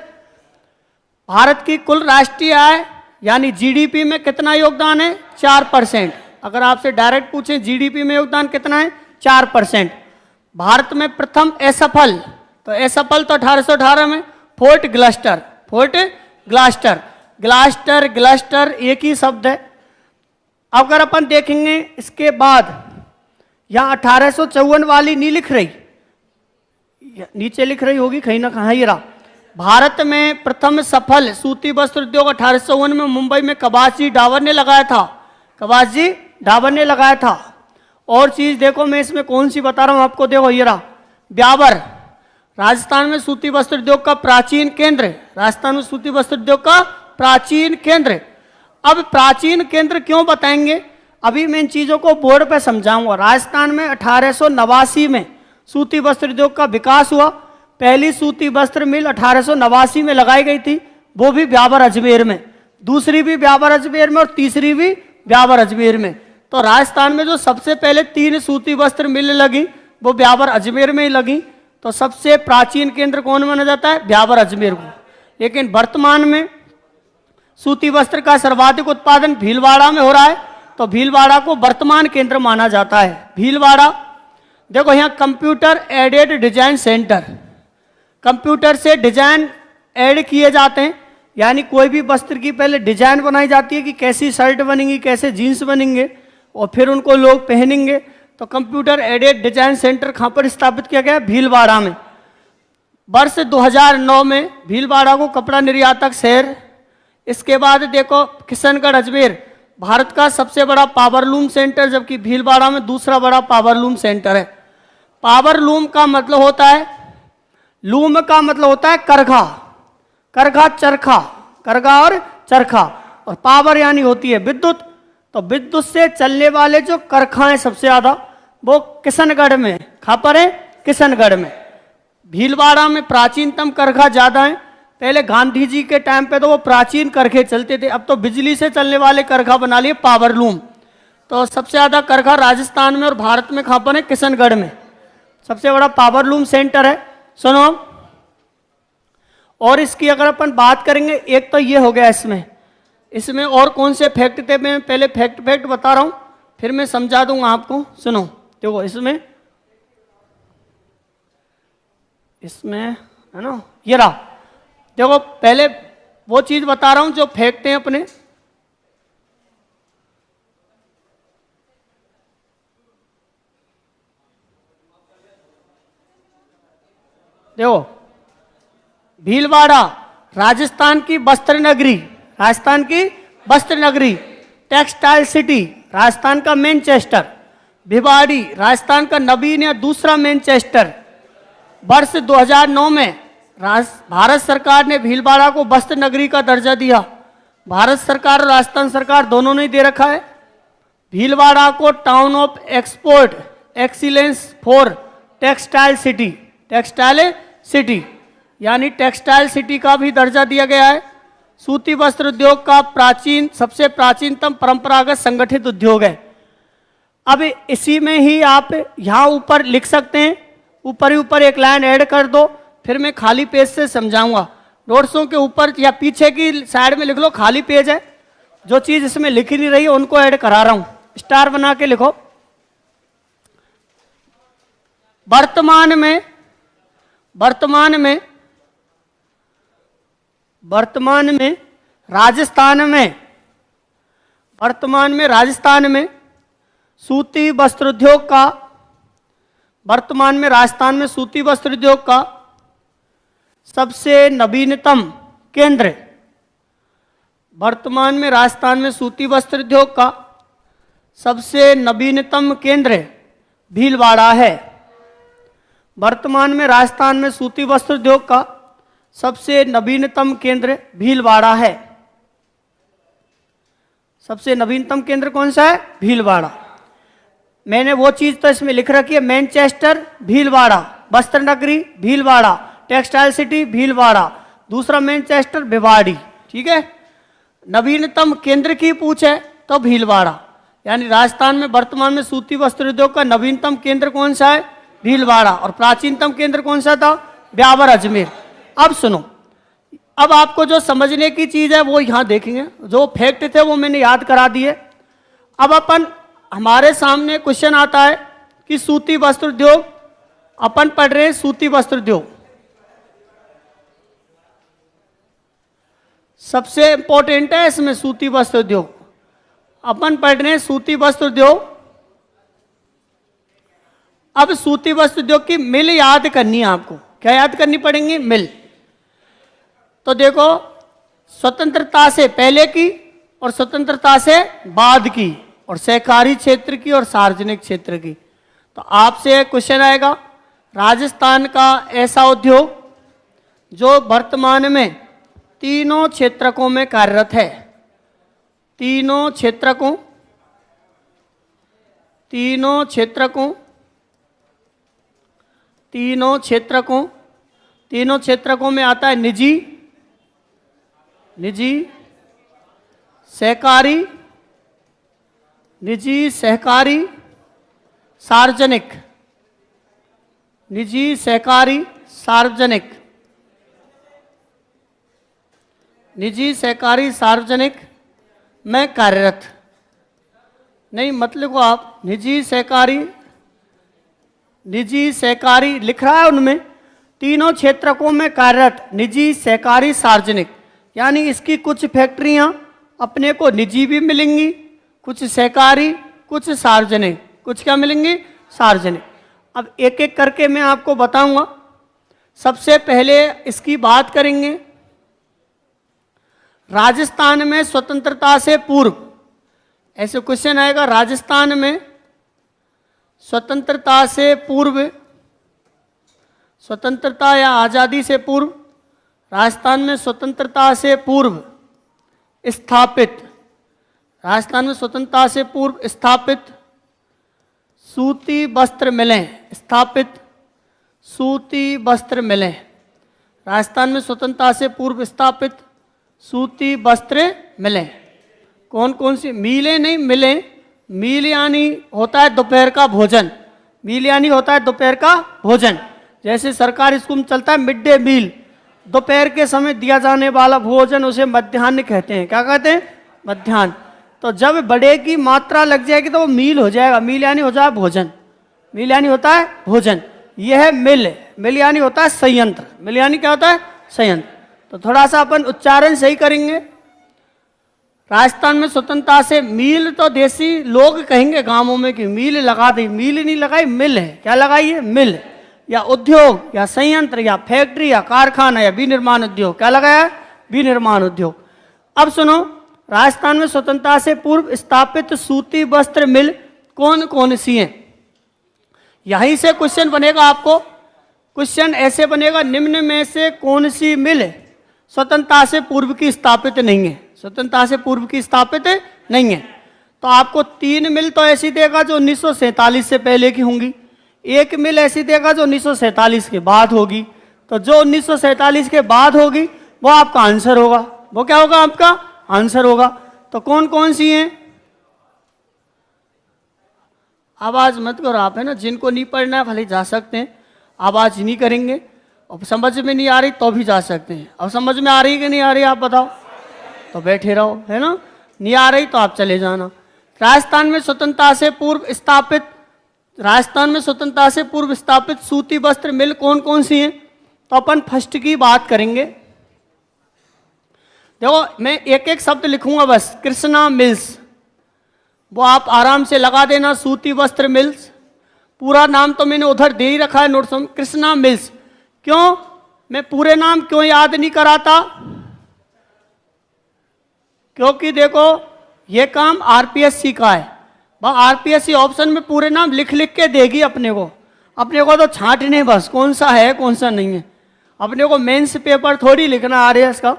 भारत की कुल राष्ट्रीय आय यानी जीडीपी में कितना योगदान है? 4%। अगर आपसे डायरेक्ट पूछें जीडीपी में योगदान कितना है? 4%। भारत में प्रथम असफल, तो असफल तो 1818 में। Fort Gloster, Fort Gloster, Gloster Gloster एक ही शब्द है। अगर अपन देखेंगे इसके बाद यहाँ 1854 वाली नहीं लिख रही, नीचे लिख रही होगी कहीं ना कहीं, ये रहा। भारत में प्रथम सफल सूती वस्त्र उद्योग 1854 में मुंबई में कबासजी डावर ने लगाया था, कबासजी डावर ने लगाया था। और चीज देखो मैं इसमें कौन सी बता रहा हूं आपको, देखो ये रहा ब्यावर, राजस्थान में सूती वस्त्र उद्योग का प्राचीन केंद्र, राजस्थान में सूती वस्त्र उद्योग का प्राचीन केंद्र। अब प्राचीन केंद्र क्यों बताएंगे, अभी मैं इन चीजों को बोर्ड पे समझाऊंगा। राजस्थान में 1889 में सूती वस्त्र उद्योग का विकास हुआ। पहली सूती वस्त्र मिल 1889 में लगाई गई थी, वो भी ब्यावर अजमेर में, दूसरी भी ब्यावर अजमेर में और तीसरी भी ब्यावर अजमेर में। तो राजस्थान में जो सबसे पहले 3 सूती वस्त्र मिल लगी वो ब्यावर अजमेर में ही लगी। तो सबसे प्राचीन केंद्र कौन माना जाता है, ब्यावर अजमेर को। लेकिन वर्तमान में सूती वस्त्र का सर्वाधिक उत्पादन भीलवाड़ा में हो रहा है, तो भीलवाड़ा को वर्तमान केंद्र माना जाता है। भीलवाड़ा देखो यहाँ computer aided design centre, computer से डिजाइन ऐड किए जाते हैं, यानी कोई भी वस्त्र की पहले डिजाइन बनाई जाती है कि कैसी शर्ट बनेंगी, कैसे जीन्स बनेंगे और फिर उनको लोग पहनेंगे। तो कंप्यूटर एडेड डिजाइन सेंटर कहाँ पर स्थापित किया गया, भीलवाड़ा में। वर्ष 2009 में भीलवाड़ा को कपड़ा निर्यातक शहर। इसके बाद देखो किशनगढ़ अजमेर भारत का सबसे बड़ा पावरलूम सेंटर, जबकि भीलवाड़ा में दूसरा बड़ा पावरलूम सेंटर है। पावरलूम का मतलब होता है, लूम का मतलब होता है करघा, करघा चरखा, करघा और चरखा, और पावर यानी होती है विद्युत। तो विद्युत से चलने वाले जो करखाएं सबसे ज्यादा वो किशनगढ़ में, कहाँ पर है, किशनगढ़ में। भीलवाड़ा में प्राचीनतम करखा ज्यादा है। पहले गांधी जी के टाइम पे तो वो प्राचीन करखे चलते थे, अब तो बिजली से चलने वाले करखा बना लिए पावरलूम। तो सबसे ज्यादा करखा राजस्थान में और भारत में कहाँ पर है, किशनगढ़ में सबसे बड़ा पावरलूम सेंटर है। सुनो, और इसकी अगर अपन बात करेंगे, एक तो ये हो गया इसमें और कौन से फैक्ट थे, मैं पहले फैक्ट बता रहा हूं फिर मैं समझा दूंगा आपको। सुनो देखो इसमें है ना, ये रहा देखो, पहले वो चीज बता रहा हूं जो फैक्ट हैं अपने। देखो भीलवाड़ा राजस्थान की वस्त्र नगरी, राजस्थान की वस्त्र नगरी, टेक्सटाइल सिटी राजस्थान का मैनचेस्टर, भिवाड़ी राजस्थान का नवीन या दूसरा मैनचेस्टर। वर्ष 2009 में भारत सरकार ने भीलवाड़ा को वस्त्र नगरी का दर्जा दिया। भारत सरकार और राजस्थान सरकार दोनों ने दे रखा है। भीलवाड़ा को town of export excellence for textile city, textile city यानी टेक्सटाइल सिटी का भी दर्जा दिया गया है। सूती वस्त्र उद्योग का सबसे प्राचीनतम परंपरागत संगठित उद्योग है। अब इसी में ही आप यहाँ ऊपर लिख सकते हैं, ऊपर ही ऊपर एक लाइन ऐड कर दो, फिर मैं खाली पेज से समझाऊंगा। नोट्सों के ऊपर या पीछे की साइड में लिख लो, खाली पेज है, जो चीज इसमें लिखी नहीं रही है उनको ऐड करा रहा हूं, स्टार बना के लिखो। वर्तमान में राजस्थान में सूती वस्त्र उद्योग का, वर्तमान में राजस्थान में सूती वस्त्र उद्योग का सबसे नवीनतम केंद्र, वर्तमान में राजस्थान में सूती वस्त्र उद्योग का सबसे नवीनतम केंद्र भीलवाड़ा है। वर्तमान में राजस्थान में सूती वस्त्र उद्योग का सबसे नवीनतम केंद्र भीलवाड़ा है। सबसे नवीनतम केंद्र कौन सा है, भीलवाड़ा। मैंने वो चीज तो इसमें लिख रखी है, मैनचेस्टर भीलवाड़ा, वस्त्र नगरी भीलवाड़ा, टेक्सटाइल सिटी भीलवाड़ा, दूसरा मैनचेस्टर भिवाड़ी, ठीक है। नवीनतम केंद्र की पूछ है तो भीलवाड़ा, यानी राजस्थान में वर्तमान में सूती वस्त्र उद्योग का नवीनतम केंद्र कौन सा है, भीलवाड़ा, और प्राचीनतम केंद्र कौन सा था, ब्यावर अजमेर। अब सुनो, अब आपको जो समझने की चीज है वो यहां देखेंगे, जो फैक्ट थे वो मैंने याद करा दिए। अब अपन हमारे सामने क्वेश्चन आता है कि सूती वस्त्र उद्योग अपन पढ़ रहे हैं सूती वस्त्र उद्योग। सबसे इंपॉर्टेंट है इसमें सूती वस्त्र उद्योग। अपन पढ़ रहे हैं सूती वस्त्र उद्योग। अब सूती वस्त्र उद्योग की मिल याद करनी है आपको। क्या याद करनी पड़ेंगी? मिल। तो देखो, स्वतंत्रता से पहले की और स्वतंत्रता से बाद की, और सहकारी क्षेत्र की और सार्वजनिक क्षेत्र की। तो आपसे क्वेश्चन आएगा, राजस्थान का ऐसा उद्योग जो वर्तमान में तीनों क्षेत्रकों में कार्यरत है, तीनों क्षेत्रकों में आता है निजी सहकारी सार्वजनिक, निजी सहकारी सार्वजनिक में कार्यरत। नहीं मत लिखो आप, निजी सहकारी लिख रहा है उनमें, तीनों क्षेत्रकों में कार्यरत, निजी सहकारी सार्वजनिक। यानी इसकी कुछ फैक्ट्रियां अपने को निजी भी मिलेंगी, कुछ सहकारी, कुछ सार्वजनिक, कुछ क्या मिलेंगी? सार्वजनिक। अब एक एक करके मैं आपको बताऊंगा। सबसे पहले इसकी बात करेंगे राजस्थान में स्वतंत्रता से पूर्व। ऐसे क्वेश्चन आएगा, राजस्थान में स्वतंत्रता से पूर्व, स्वतंत्रता या आज़ादी से पूर्व, राजस्थान में स्वतंत्रता से पूर्व स्थापित, राजस्थान में स्वतंत्रता से पूर्व स्थापित सूती वस्त्र मिलें, स्थापित सूती वस्त्र मिलें। राजस्थान में स्वतंत्रता से पूर्व स्थापित सूती वस्त्र मिलें। कौन कौन सी मिलें? नहीं मिलें, मील यानी होता है दोपहर का भोजन, मील यानी होता है दोपहर का भोजन। जैसे सरकारी स्कूल में चलता है मिड डे मील, दोपहर के समय दिया जाने वाला भोजन, उसे मध्याह्न कहते हैं। क्या कहते हैं? मध्याह्न। तो जब बड़े की मात्रा लग जाएगी तो वो मील हो जाएगा। मील यानी हो जाए भोजन, मील यानी होता है भोजन। यह है मिल, मिल यानी होता है संयंत्र, मिल यानी क्या होता है? संयंत्र। तो थोड़ा सा अपन उच्चारण सही करेंगे। राजस्थान में स्वतंत्रता से, मील तो देसी लोग कहेंगे गांवों में कि मील लगा दी, मील नहीं लगाई, मिल है। क्या लगाई है? मिल, या उद्योग या संयंत्र या फैक्ट्री या कारखाना या विनिर्माण उद्योग। क्या लगाया? विनिर्माण उद्योग। अब सुनो, राजस्थान में स्वतंत्रता से पूर्व स्थापित सूती वस्त्र मिल कौन कौन सी हैं? यहीं से क्वेश्चन बनेगा आपको। क्वेश्चन ऐसे बनेगा, निम्न में से कौन सी मिल स्वतंत्रता से पूर्व की स्थापित नहीं है? स्वतंत्रता से पूर्व की स्थापित नहीं है। तो आपको 3 मिल तो ऐसी देगा जो 1947 से पहले की होंगी, 1 मिल ऐसी देगा जो 1947 के बाद होगी। तो जो 1947 के बाद होगी वो आपका आंसर होगा। वो क्या होगा? आपका आंसर होगा। तो कौन कौन सी हैं? आवाज मत करो आप, है ना। जिनको नहीं पढ़ना है भले जा सकते हैं, आवाज नहीं करेंगे। अब समझ में नहीं आ रही तो भी जा सकते हैं। अब समझ में आ रही कि नहीं आ रही आप बताओ, तो बैठे रहो, है ना। नहीं आ रही तो आप चले जाना। राजस्थान में स्वतंत्रता से पूर्व स्थापित, राजस्थान में स्वतंत्रता से पूर्व स्थापित सूती वस्त्र मिल कौन कौन सी हैं? तो अपन फर्स्ट की बात करेंगे। देखो, मैं एक एक शब्द लिखूंगा बस। कृष्णा मिल्स, वो आप आराम से लगा देना। सूती वस्त्र मिल्स, पूरा नाम तो मैंने उधर दे ही रखा है नोट्स में, कृष्णा मिल्स। क्यों मैं पूरे नाम क्यों याद नहीं कराता? क्योंकि देखो ये काम आरपीएससी का है। वह आरपीएससी ऑप्शन में पूरे नाम लिख लिख के देगी अपने को। अपने को तो छांटने बस कौन सा है कौन सा नहीं है। अपने को मेंस पेपर थोड़ी लिखना आरएएस का,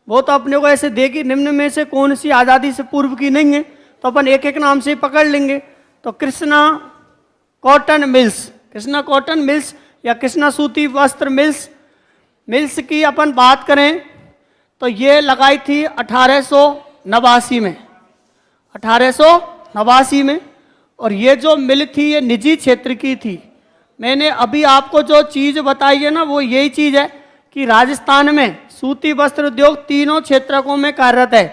वो तो अपने को ऐसे देगी निम्न में से कौन सी आज़ादी से पूर्व की नहीं है, तो अपन एक एक नाम से ही पकड़ लेंगे। तो Krishna cotton mills, Krishna cotton mills या कृष्णा सूती वस्त्र मिल्स, मिल्स की अपन बात करें तो ये लगाई थी 1889 में, 1889 में। और ये जो मिल थी ये निजी क्षेत्र की थी। मैंने अभी आपको जो चीज़ बताई है ना वो यही चीज़ है कि राजस्थान में सूती वस्त्र उद्योग तीनों क्षेत्रकों में कार्यरत है।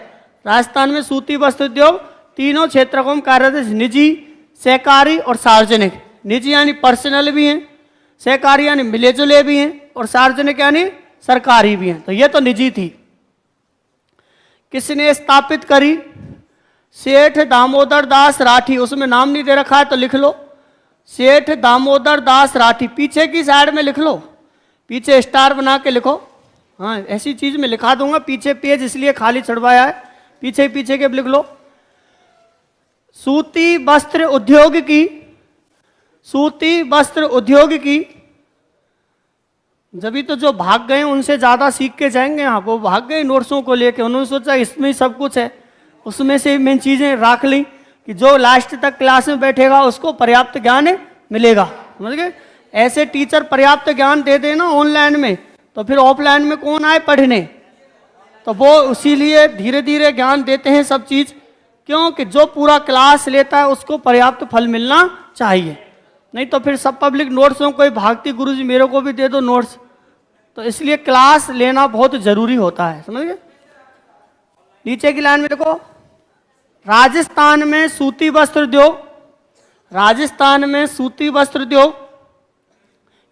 राजस्थान में सूती वस्त्र उद्योग तीनों क्षेत्रकों में कार्यरत है, निजी, सहकारी और सार्वजनिक। निजी यानी पर्सनल भी हैं, सहकारी यानी मिले जुले भी हैं, और सार्वजनिक यानी सरकारी भी हैं। तो ये तो निजी थी। किसने स्थापित करी? सेठ दामोदर दास राठी। उसमें नाम नहीं दे रखा है तो लिख लो, सेठ दामोदर दास राठी। पीछे की साइड में लिख लो, पीछे स्टार बना के लिखो। हाँ, ऐसी चीज में लिखा दूंगा, पीछे पेज इसलिए खाली चढ़वाया है, पीछे पीछे के लिख लो। सूती वस्त्र उद्योग की, सूती वस्त्र उद्योग की, जब तो जो भाग गए उनसे ज्यादा सीख के जाएंगे। हाँ, वो भाग गए नोट्सों को लेके, उन्होंने सोचा इसमें ही सब कुछ है, उसमें से मेन चीजें रख ली कि जो लास्ट तक क्लास में बैठेगा उसको पर्याप्त ज्ञान मिलेगा। समझ गए? ऐसे टीचर पर्याप्त ज्ञान दे देना ऑनलाइन में, तो फिर ऑफलाइन में कौन आए पढ़ने? तो वो इसीलिए धीरे धीरे ज्ञान देते हैं सब चीज, क्योंकि जो पूरा क्लास लेता है उसको पर्याप्त फल मिलना चाहिए। नहीं तो फिर सब पब्लिक नोट्सों कोई भागती, गुरुजी मेरे को भी दे दो नोट्स। तो इसलिए क्लास लेना बहुत जरूरी होता है। समझ गए? नीचे की लाइन में देखो, राजस्थान में सूती वस्त्र उद्योग, राजस्थान में सूती वस्त्र उद्योग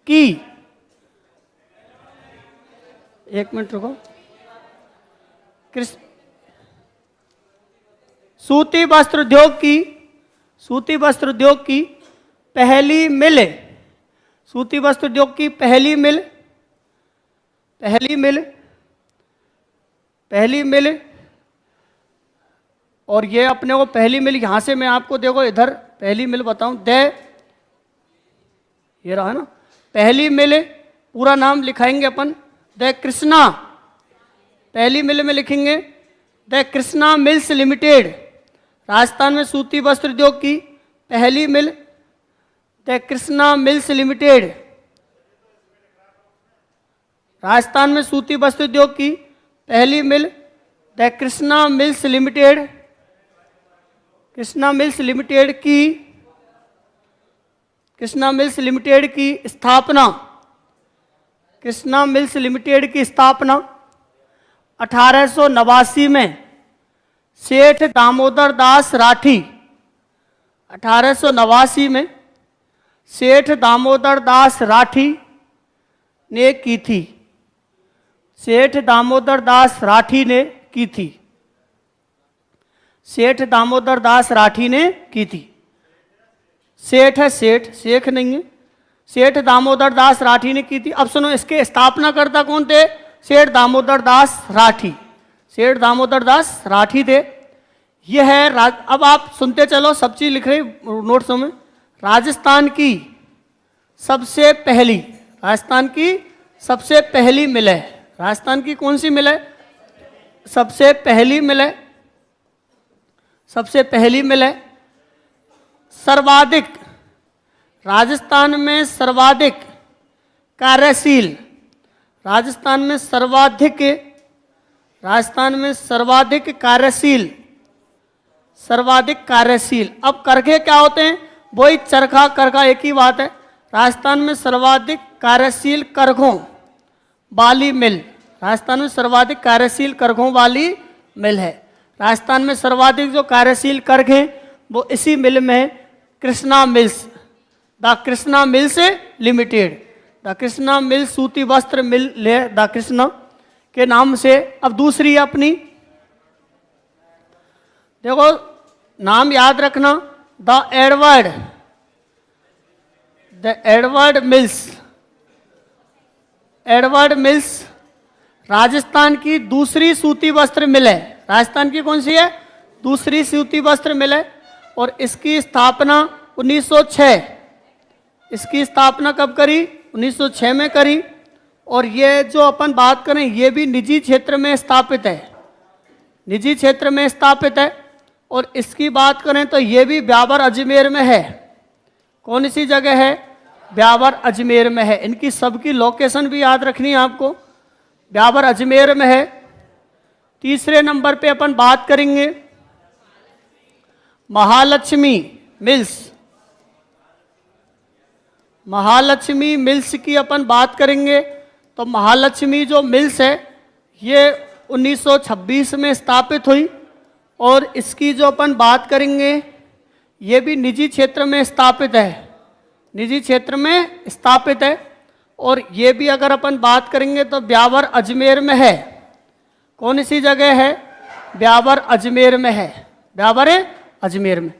की, एक मिनट रुको, सूती वस्त्र उद्योग की, सूती वस्त्र उद्योग की पहली मिल, सूती वस्त्र उद्योग की पहली मिल, पहली मिल, पहली मिल, और ये अपने को पहली मिल, यहां से मैं आपको देखो इधर पहली मिल बताऊं, ये रहा है ना पहली मिल, पूरा नाम लिखाएंगे अपन, द कृष्णा, पहली मिल में लिखेंगे the Krishna mills limited. Rajasthan में सूती वस्त्र उद्योग की पहली mill the Krishna mills limited. Rajasthan में सूती वस्त्र उद्योग की पहली mill the Krishna mills limited, Krishna mills limited की, कृष्णा मिल्स लिमिटेड की स्थापना, कृष्णा मिल्स लिमिटेड की स्थापना 1889 में सेठ दामोदर दास राठी, 1889 में सेठ दामोदर दास राठी ने की थी, सेठ दामोदर दास राठी ने की थी, सेठ दामोदर दास राठी ने की थी। सेठ है सेठ, शेख नहीं है, सेठ दामोदर दास राठी ने की थी। अब सुनो, इसके स्थापनाकर्ता कौन थे? सेठ दामोदर दास राठी, सेठ दामोदर दास राठी थे। यह है अब आप सुनते चलो, सब चीज लिख रही नोट्सों में। राजस्थान की सबसे पहली, राजस्थान की सबसे पहली मिल है, राजस्थान की कौन सी मिल है? सबसे पहली मिल है, सबसे पहली मिल है। सर्वाधिक, राजस्थान में सर्वाधिक कार्यशील, राजस्थान में सर्वाधिक, राजस्थान में सर्वाधिक कार्यशील, सर्वाधिक कार्यशील। अब करखे क्या होते हैं? वही चरखा करखा एक ही बात है। राजस्थान में सर्वाधिक कार्यशील करघों वाली मिल, राजस्थान में सर्वाधिक कार्यशील करघों वाली मिल है। राजस्थान में सर्वाधिक जो कार्यशील कर्घ हैं वो इसी मिल में है, Krishna mills, the Krishna mills limited, the Krishna mill सूती वस्त्र मिल द कृष्णा के नाम से। अब दूसरी अपनी देखो, नाम याद रखना, the Edward, the Edward mills, Edward mills Rajasthan की दूसरी सूती वस्त्र मिल है। राजस्थान की कौन सी है? दूसरी सूती वस्त्र मिल है, और इसकी स्थापना 1906, इसकी स्थापना कब करी? 1906 में करी। और ये जो अपन बात करें ये भी निजी क्षेत्र में स्थापित है, निजी क्षेत्र में स्थापित है। और इसकी बात करें तो ये भी ब्यावर अजमेर में है। कौन सी जगह है? ब्यावर अजमेर में है। इनकी सबकी लोकेशन भी याद रखनी है आपको, ब्यावर अजमेर में है। तीसरे नंबर पे अपन बात करेंगे महालक्ष्मी मिल्स, महालक्ष्मी मिल्स की अपन बात करेंगे तो महालक्ष्मी जो मिल्स है ये 1926 में स्थापित हुई, और इसकी जो अपन बात करेंगे ये भी निजी क्षेत्र में स्थापित है, निजी क्षेत्र में स्थापित है। और ये भी अगर अपन बात करेंगे तो ब्यावर अजमेर में है। कौन सी जगह है? ब्यावर अजमेर में है। ब्यावर अजमेर में।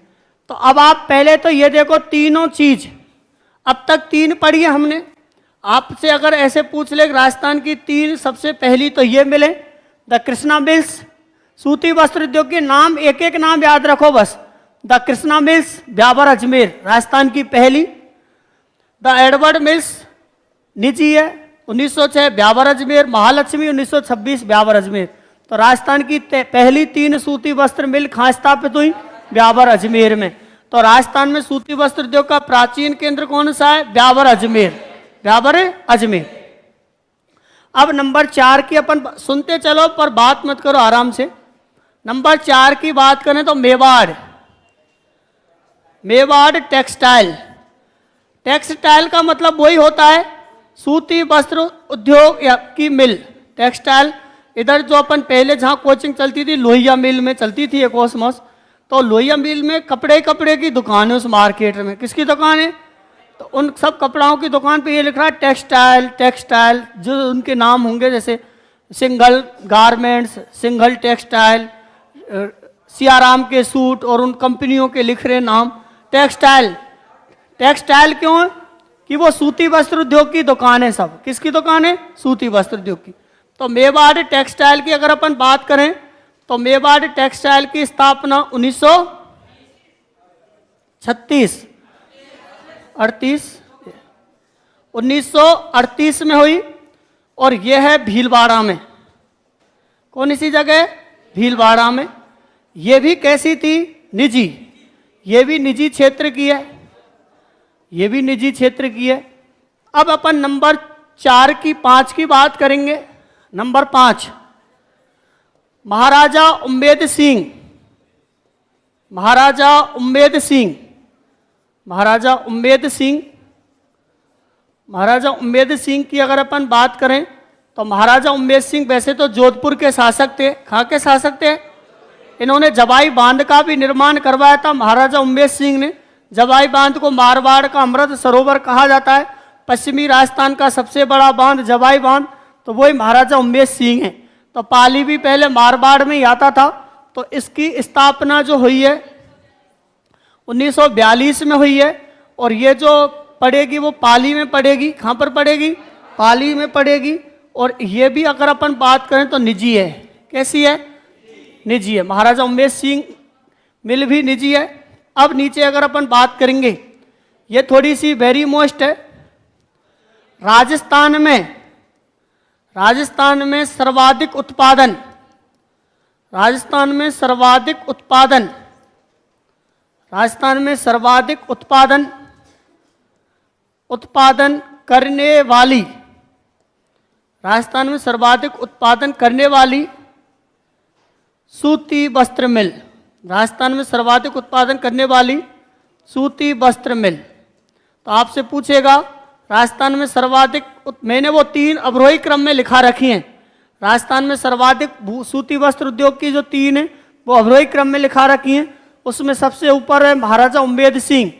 तो अब आप पहले तो ये देखो, तीनों चीज अब तक 3 पढ़ी है हमने। आपसे अगर ऐसे पूछ ले राजस्थान की 3 सबसे पहली, तो ये मिले द कृष्णा मिल्स, सूती वस्त्र उद्योग के नाम, एक एक नाम याद रखो बस। द कृष्णा मिल्स ब्यावर अजमेर राजस्थान की पहली। द एडवर्ड मिल्स निजी है 1906 ब्यावर अजमेर। महालक्ष्मी 1926 ब्यावर अजमेर। तो राजस्थान की पहली 3 सूती वस्त्र मिल कहाँ स्थापित हुई? ब्यावर अजमेर में। तो राजस्थान में सूती वस्त्र उद्योग का प्राचीन केंद्र कौन सा है? ब्यावर अजमेर। ब्यावर अजमेर। अब नंबर 4 की अपन सुनते चलो पर बात मत करो आराम से। नंबर 4 की बात करें तो मेवाड़। मेवाड़ टेक्सटाइल। टेक्सटाइल का मतलब वही होता है सूती वस्त्र उद्योग की मिल। टेक्सटाइल इधर जो अपन पहले जहाँ कोचिंग चलती थी लोहिया मिल में चलती थी एक ओसमोस, तो लोहिया मिल में कपड़े की दुकान है। उस मार्केट में किसकी दुकान है? तो उन सब कपड़ाओं की दुकान पे ये लिख रहा है टेक्सटाइल। टेक्सटाइल जो उनके नाम होंगे जैसे सिंघल गारमेंट्स, सिंघल टेक्सटाइल, सियाराम के सूट, और उन कंपनियों के लिख रहे नाम टेक्सटाइल। टेक्सटाइल क्यों है? कि वो सूती वस्त्र उद्योग की दुकान है। सब किसकी दुकान है? सूती वस्त्र उद्योग की। तो मेवाड़ टेक्सटाइल की अगर अपन बात करें तो मेवाड़ टेक्सटाइल की स्थापना 1938 में हुई और यह है भीलवाड़ा में। कौन सी जगह? भीलवाड़ा में। यह भी कैसी थी? निजी। ये भी निजी क्षेत्र की है। ये भी निजी क्षेत्र की है। अब अपन नंबर 5 की बात करेंगे। नंबर 5 महाराजा उम्मेद सिंह। महाराजा उम्मेद सिंह। महाराजा उम्मेद सिंह। महाराजा उम्मेद सिंह की अगर अपन बात करें तो महाराजा उम्मेद सिंह वैसे तो जोधपुर के शासक थे। कहाँ के शासक थे? इन्होंने जवाई बांध का भी निर्माण करवाया था महाराजा उम्मेद सिंह ने। जवाई बांध को मारवाड़ का अमृत सरोवर कहा जाता है। पश्चिमी राजस्थान का सबसे बड़ा बांध जवाई बांध, तो वही महाराजा उम्मेद सिंह है। तो पाली भी पहले मारवाड़ में ही आता था। तो इसकी स्थापना जो हुई है 1942 में हुई है। और ये जो पड़ेगी वो पाली में पड़ेगी। कहाँ पर पड़ेगी? पाली में पड़ेगी। और ये भी अगर अपन बात करें तो निजी है। कैसी है? निजी है। महाराजा उम्मेद सिंह मिल भी निजी है। अब नीचे अगर अपन बात करेंगे, ये थोड़ी सी वेरी मोस्ट है। राजस्थान में सर्वाधिक उत्पादन, राजस्थान में सर्वाधिक उत्पादन, राजस्थान में सर्वाधिक उत्पादन करने वाली, राजस्थान में सर्वाधिक उत्पादन करने वाली सूती वस्त्र मिल। राजस्थान में सर्वाधिक उत्पादन करने वाली सूती वस्त्र मिल। तो आपसे पूछेगा राजस्थान में सर्वाधिक, मैंने वो 3 अवरोही क्रम में लिखा रखी हैं। राजस्थान में सर्वाधिक सूती वस्त्र उद्योग की जो 3 है वो अवरोही क्रम में लिखा रखी हैं। उसमें सबसे ऊपर है महाराजा उम्मेद सिंह।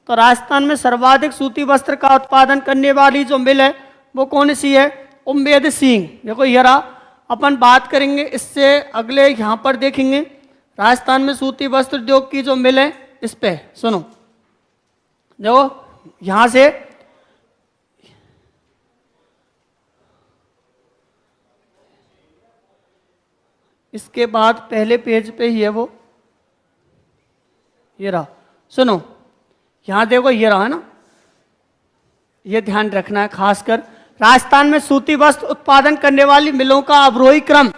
तो राजस्थान में सर्वाधिक सूती वस्त्र का उत्पादन करने वाली जो मिल है वो कौन सी है? उम्मेद सिंह। देखो ये रहा। अपन बात करेंगे इससे अगले यहाँ पर देखेंगे राजस्थान में सूती वस्त्र उद्योग की जो मिल है इस पे सुनो। देखो यहाँ से इसके बाद पहले पेज पे ही है वो, ये रहा। सुनो यहाँ देखो ये रहा है ना, ये ध्यान रखना है खासकर। राजस्थान में सूती वस्त्र उत्पादन करने वाली मिलों का अवरोही क्रम।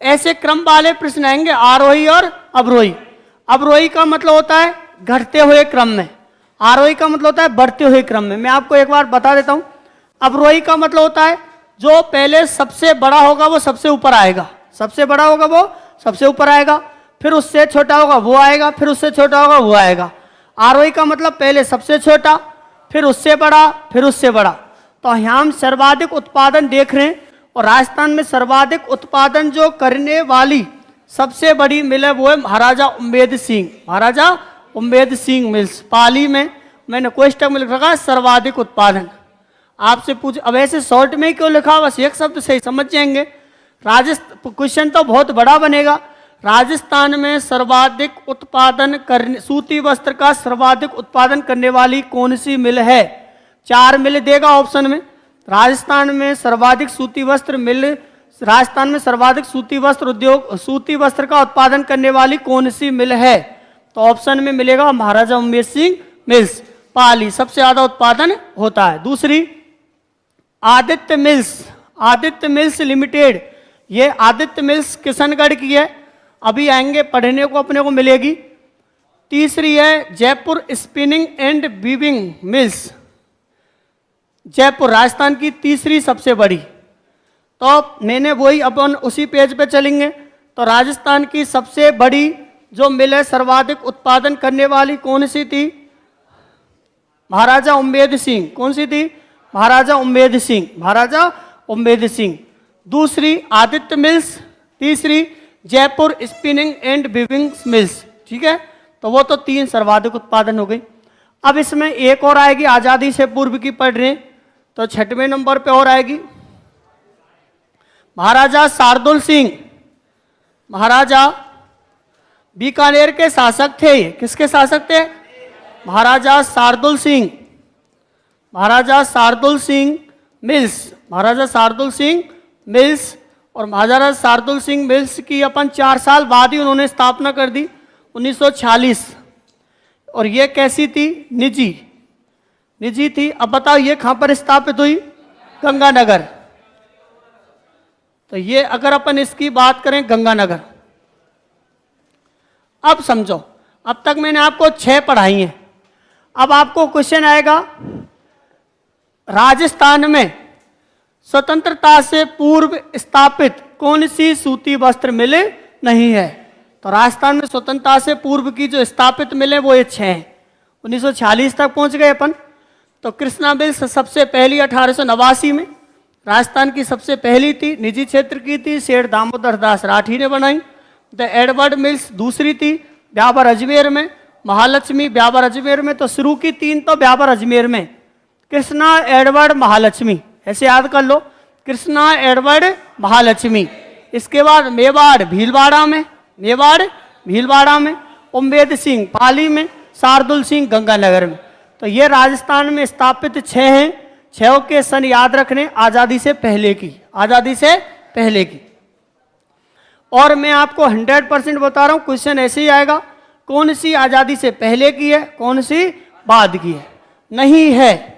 ऐसे क्रम वाले प्रश्न आएंगे, आरोही और अवरोही। अवरोही का मतलब होता है घटते हुए क्रम में, आरोही का मतलब होता है बढ़ते हुए क्रम में। मैं आपको एक बार बता देता हूं। अवरोही का मतलब होता है जो पहले सबसे बड़ा होगा वो सबसे ऊपर आएगा, सबसे बड़ा होगा वो सबसे ऊपर आएगा, फिर उससे छोटा होगा वो आएगा, फिर उससे छोटा होगा वो आएगा। आरोही का मतलब पहले सबसे छोटा, फिर उससे बड़ा, फिर उससे बड़ा। तो यहाँ हम सर्वाधिक उत्पादन देख रहे हैं और राजस्थान में सर्वाधिक उत्पादन जो करने वाली सबसे बड़ी मिल है वो है महाराजा उम्मेद सिंह। महाराजा उम्मेद सिंह मिल्स पाली में मैंने कोष्टक में लिख रखा है सर्वाधिक उत्पादन। आपसे पूछ, अब ऐसे शॉर्ट में ही क्यों लिखा, बस एक शब्द सही समझ जाएंगे। राजस्थान, क्वेश्चन तो बहुत बड़ा बनेगा। राजस्थान में सर्वाधिक उत्पादन करने, सूती वस्त्र का सर्वाधिक उत्पादन करने वाली कौन सी मिल है? 4 मिल देगा ऑप्शन में। राजस्थान में सर्वाधिक सूती वस्त्र मिल, राजस्थान में सर्वाधिक सूती वस्त्र उद्योग, सूती वस्त्र का उत्पादन करने वाली कौन सी मिल है? तो ऑप्शन में मिलेगा महाराजा उमेद सिंह मिल्स, पाली सबसे ज्यादा उत्पादन होता है। दूसरी Aditya mills, Aditya mills limited, ये आदित्य मिल्स किशनगढ़ की है, अभी आएंगे पढ़ने को अपने को मिलेगी। तीसरी है Jaipur spinning and weaving mills, Jaipur Rajasthan की तीसरी सबसे बड़ी। तो मैंने वही अपन उसी पेज पे चलेंगे। तो राजस्थान की सबसे बड़ी जो मिल है सर्वाधिक उत्पादन करने वाली कौन सी थी? महाराजा उम्मेद सिंह। कौन सी थी? महाराजा उम्मेद सिंह, महाराजा उम्मेद सिंह। दूसरी आदित्य मिल्स, तीसरी Jaipur spinning and weaving mills. ठीक है, तो वो तो 3 सर्वाधिक उत्पादन हो गई। अब इसमें एक और आएगी, आजादी से पूर्व की पढ़ रहे हैं, तो 6वें नंबर पे और आएगी महाराजा शार्दुल सिंह। महाराजा बीकानेर के शासक थे। ये किसके शासक थे? महाराजा शार्दुल सिंह, महाराजा शार्दुल सिंह मिल्स, महाराजा शार्दुल सिंह मिल्स। और महाराजा शार्दुल सिंह मिल्स की अपन 4 साल बाद ही उन्होंने स्थापना कर दी, 1946। और ये कैसी थी? निजी, निजी थी। अब बताओ ये कहां पर स्थापित हुई? गंगानगर। तो ये अगर अपन इसकी बात करें गंगानगर। अब समझो, अब तक मैंने आपको 6 पढ़ाई हैं। अब आपको क्वेश्चन आएगा राजस्थान में स्वतंत्रता से पूर्व स्थापित कौन सी सूती वस्त्र मिले नहीं है? तो राजस्थान में स्वतंत्रता से पूर्व की जो स्थापित मिले वो ये 6 हैं। 1946 तक पहुंच गए अपन। तो कृष्णा मिल्स सबसे पहली 1889 में राजस्थान की सबसे पहली थी, निजी क्षेत्र की थी, सेठ दामोदर दास राठी ने बनाई। द एडवर्ड मिल्स दूसरी थी, ब्यावर अजमेर में। महालक्ष्मी ब्यावर अजमेर में। तो शुरू की 3 तो ब्यावर अजमेर में, कृष्णा, एडवर्ड, महालक्ष्मी, ऐसे याद कर लो, कृष्णा, एडवर्ड, महालक्ष्मी। इसके बाद मेवाड़ भीलवाड़ा में, मेवाड़ भीलवाड़ा में, उम्मेद सिंह पाली में, शार्दुल सिंह गंगानगर में। तो ये राजस्थान में स्थापित 6 हैं। 6 के सन याद रखने, आजादी से पहले की, आजादी से पहले की। और मैं आपको 100% बता रहा हूं, क्वेश्चन ऐसे ही आएगा, कौन सी आजादी से पहले की है, कौन सी बाद की है? नहीं है।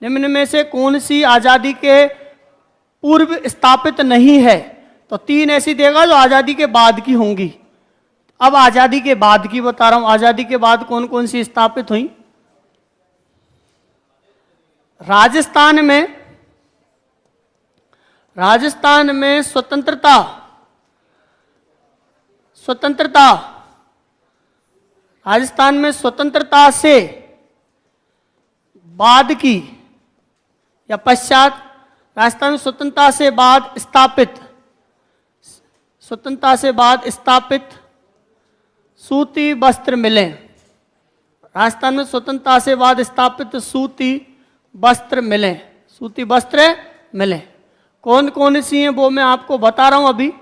निम्न में से कौन सी आजादी के पूर्व स्थापित नहीं है? तो 3 ऐसी देगा जो आजादी के बाद की होंगी। अब आजादी के बाद की बता रहा हूं, आजादी के बाद कौन कौन सी स्थापित हुई? राजस्थान में स्वतंत्रता, राजस्थान में स्वतंत्रता से बाद की या पश्चात, राजस्थान में स्वतंत्रता से बाद स्थापित, स्वतंत्रता से बाद स्थापित सूती वस्त्र मिले। राजस्थान में स्वतंत्रता से बाद स्थापित सूती वस्त्र मिले, सूती वस्त्र मिले। कौन कौन सी हैं वो मैं आपको बता रहा हूं अभी।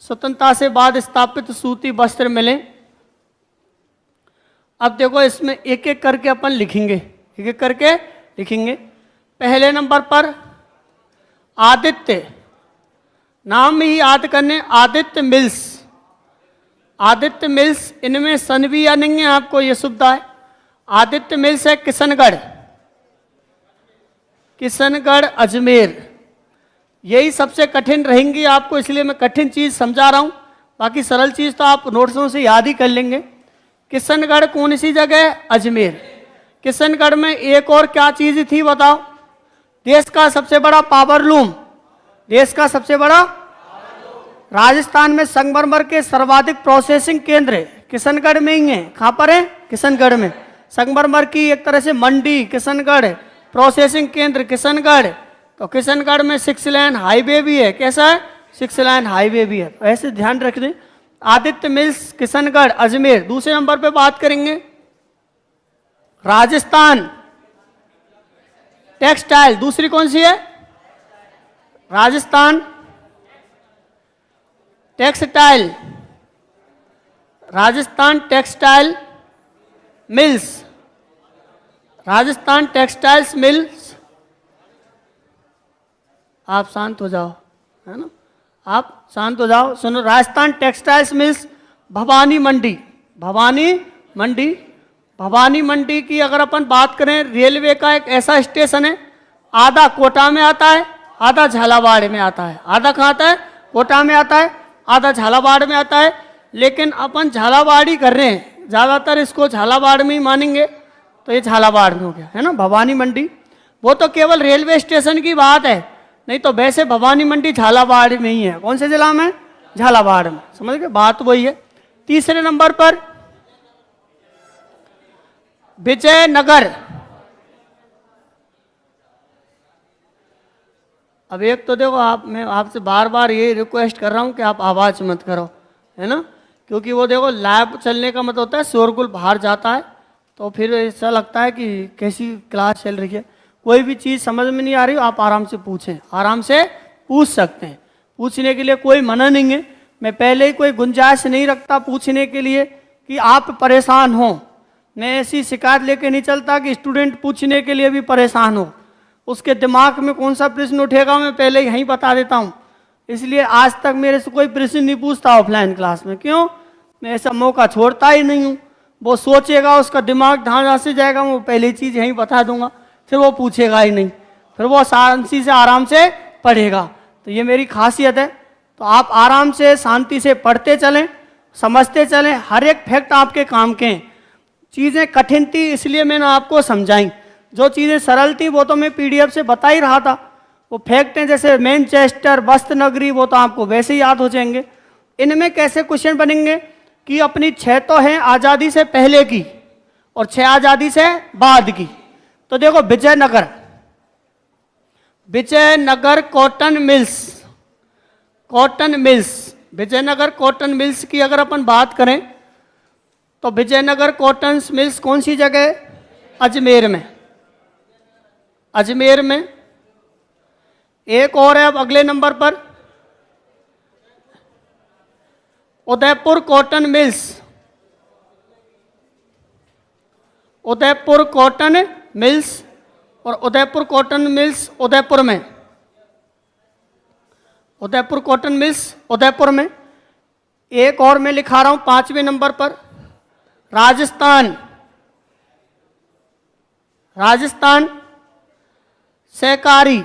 स्वतंत्रता से बाद स्थापित सूती वस्त्र मिले। अब देखो इसमें एक एक करके अपन लिखेंगे, एक एक करके लिखेंगे। पहले नंबर पर आदित्य, नाम ही याद करने, आदित्य मिल्स, आदित्य मिल्स। इनमें सन भी या नहीं है, आपको ये सुविधा है। आदित्य मिल्स है किशनगढ़, किशनगढ़ अजमेर। यही सबसे कठिन रहेंगी आपको, इसलिए मैं कठिन चीज समझा रहा हूं, बाकी सरल चीज तो आप नोट्सों से याद ही कर लेंगे। किशनगढ़ कौन सी जगह है? अजमेर। किशनगढ़ में एक और क्या चीज थी बताओ? देश का सबसे बड़ा पावरलूम, देश का सबसे बड़ा। राजस्थान में संगमरमर के सर्वाधिक प्रोसेसिंग केंद्र किशनगढ़ में ही है। कहां पर है? किशनगढ़ में। संगमरमर की एक तरह से मंडी किशनगढ़, प्रोसेसिंग केंद्र किशनगढ़। तो किशनगढ़ में 6 लेन हाईवे भी है। कैसा है? 6 लेन हाईवे भी है। तो ऐसे ध्यान रख दें। आदित्य मिल्स, किशनगढ़, अजमेर। दूसरे नंबर पे बात करेंगे राजस्थान, टेक्सटाइल, दूसरी कौन सी है? Rajasthan textile, Rajasthan textile mills, Rajasthan textiles mills. आप शांत हो जाओ, है ना, आप शांत हो जाओ। सुनो, राजस्थान टेक्सटाइल्स मिल्स भवानी मंडी, भवानी मंडी। भवानी मंडी की अगर अपन बात करें, रेलवे का एक ऐसा स्टेशन है, आधा कोटा में आता है, आधा झालावाड़ में आता है। आधा कहाँ आता है? कोटा में आता है, आधा झालावाड़ में आता है। लेकिन अपन झालावाड़ ही कर रहे हैं, ज़्यादातर इसको झालावाड़ में ही मानेंगे, तो ये झालावाड़ में हो गया, है ना। भवानी मंडी वो तो केवल रेलवे स्टेशन की बात है, नहीं तो वैसे भवानी मंडी झालावाड़ में ही है। कौन से जिला में? झालावाड़ में। समझ गए, बात वही है। तीसरे नंबर पर विजयनगर। अब एक तो देखो, आप, मैं आपसे बार बार ये रिक्वेस्ट कर रहा हूं कि आप आवाज मत करो, है ना, क्योंकि वो देखो लाइव चलने का मतलब होता है शोरगुल बाहर जाता है, तो फिर ऐसा लगता है कि कैसी क्लास चल रही है। कोई भी चीज़ समझ में नहीं आ रही हो, आप आराम से पूछें, आराम से पूछ सकते हैं। पूछने के लिए कोई मना नहीं है। मैं पहले ही कोई गुंजाइश नहीं रखता पूछने के लिए कि आप परेशान हो। मैं ऐसी शिकायत लेके नहीं चलता कि स्टूडेंट पूछने के लिए भी परेशान हो। उसके दिमाग में कौन सा प्रश्न उठेगा मैं पहले यहीं बता देता हूँ। इसलिए आज तक मेरे से कोई प्रश्न नहीं पूछता ऑफलाइन क्लास में। क्यों? मैं ऐसा मौका छोड़ता ही नहीं हूँ। वो सोचेगा, उसका दिमाग ढांढा से जाएगा, मैं पहली चीज़ यहीं बता दूंगा, फिर वो पूछेगा ही नहीं, फिर वो शांति से आराम से पढ़ेगा। तो ये मेरी खासियत है। तो आप आराम से शांति से पढ़ते चलें, समझते चलें, हर एक फैक्ट आपके काम के हैं। चीज़ें कठिन थी इसलिए मैंने आपको समझाई, जो चीज़ें सरल थी वो तो मैं पीडीएफ से बता ही रहा था। वो फैक्ट हैं जैसे मैनचेस्टर, वस्त नगरी, वो तो आपको वैसे ही याद हो जाएंगे। इनमें कैसे क्वेश्चन बनेंगे कि अपनी 6 तो हैं आज़ादी से पहले की और 6 आज़ादी से बाद की। तो देखो Vijayanagar, Vijayanagar cotton mills, cotton mills, Vijayanagar cotton mills की अगर अपन बात करें तो विजयनगर कॉटन मिल्स कौन सी जगह है? अजमेर में, अजमेर में। एक और है अब अगले नंबर पर, Udaipur cotton mills, Udaipur cotton mills, और उदयपुर कॉटन मिल्स उदयपुर में, उदयपुर कॉटन मिल्स उदयपुर में। एक और मैं लिखा रहा हूं 5वें नंबर पर, राजस्थान, राजस्थान सहकारी,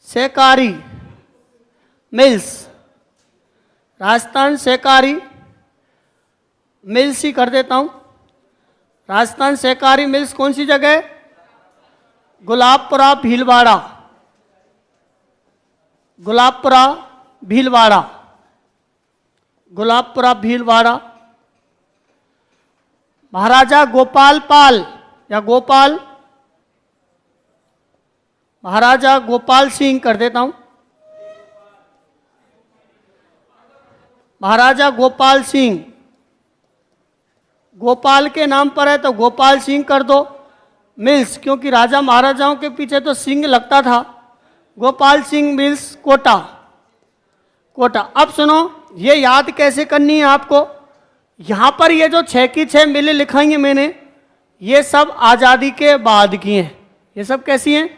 सहकारी मिल्स, राजस्थान सहकारी मिल्स ही कर देता हूं। राजस्थान सहकारी मिल्स कौन सी जगह है? गुलाबपुरा भीलवाड़ा, गुलाबपुरा भीलवाड़ा, गुलाबपुरा भीलवाड़ा। महाराजा गोपाल पाल या गोपाल, महाराजा गोपाल सिंह कर देता हूं, महाराजा गोपाल सिंह, गोपाल के नाम पर है तो गोपाल सिंह कर दो मिल्स, क्योंकि राजा महाराजाओं के पीछे तो सिंह लगता था। गोपाल सिंह मिल्स कोटा, कोटा। अब सुनो, ये याद कैसे करनी है आपको। यहाँ पर ये जो 6 की 6 मिलें लिखाई हैं मैंने, ये सब आज़ादी के बाद की हैं। ये सब कैसी हैं?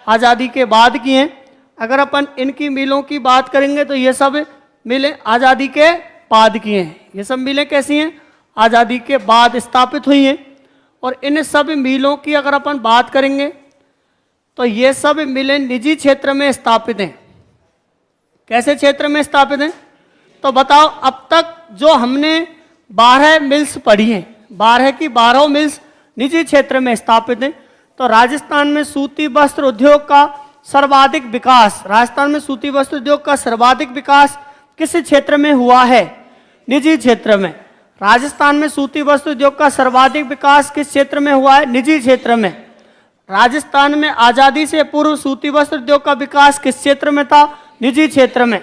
आज़ादी के बाद की हैं। अगर अपन इनकी मिलों की बात करेंगे तो ये सब मिलें आज़ादी के बाद की हैं। ये सब मिलें कैसी हैं? आज़ादी के बाद स्थापित हुई हैं। और इन सब मिलों की अगर अपन बात करेंगे तो ये सब मिलें निजी क्षेत्र में स्थापित हैं। कैसे क्षेत्र में स्थापित हैं? तो बताओ, अब तक जो हमने 12 मिल्स पढ़ी हैं, 12 की 12 मिल्स निजी क्षेत्र में स्थापित हैं। तो राजस्थान में सूती वस्त्र उद्योग का सर्वाधिक विकास, राजस्थान में सूती वस्त्र उद्योग का सर्वाधिक विकास किस क्षेत्र में हुआ है? निजी क्षेत्र में। राजस्थान में सूती वस्त्र उद्योग का सर्वाधिक विकास किस क्षेत्र में हुआ है? निजी क्षेत्र में। राजस्थान में आज़ादी से पूर्व सूती वस्त्र उद्योग का विकास किस क्षेत्र में था? निजी क्षेत्र में।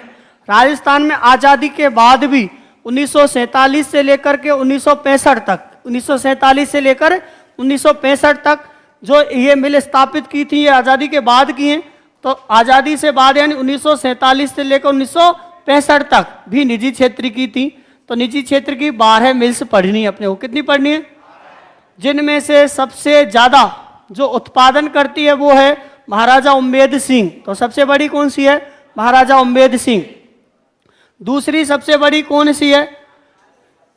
राजस्थान में आज़ादी के बाद भी 1947 से लेकर के 1965 तक, 1947 से लेकर 1965 तक जो ये मिल स्थापित की थी ये आज़ादी के बाद की हैं। तो आज़ादी से बाद यानी 1947 से लेकर 1965 तक भी निजी क्षेत्र की थी। तो निजी क्षेत्र की 12 मिल्स पढ़नी है अपने को। कितनी पढ़नी है? जिनमें से सबसे ज़्यादा जो उत्पादन करती है वो है महाराजा उम्मेद सिंह। तो सबसे बड़ी कौन सी है? महाराजा उम्मेद सिंह। दूसरी सबसे बड़ी कौन सी है?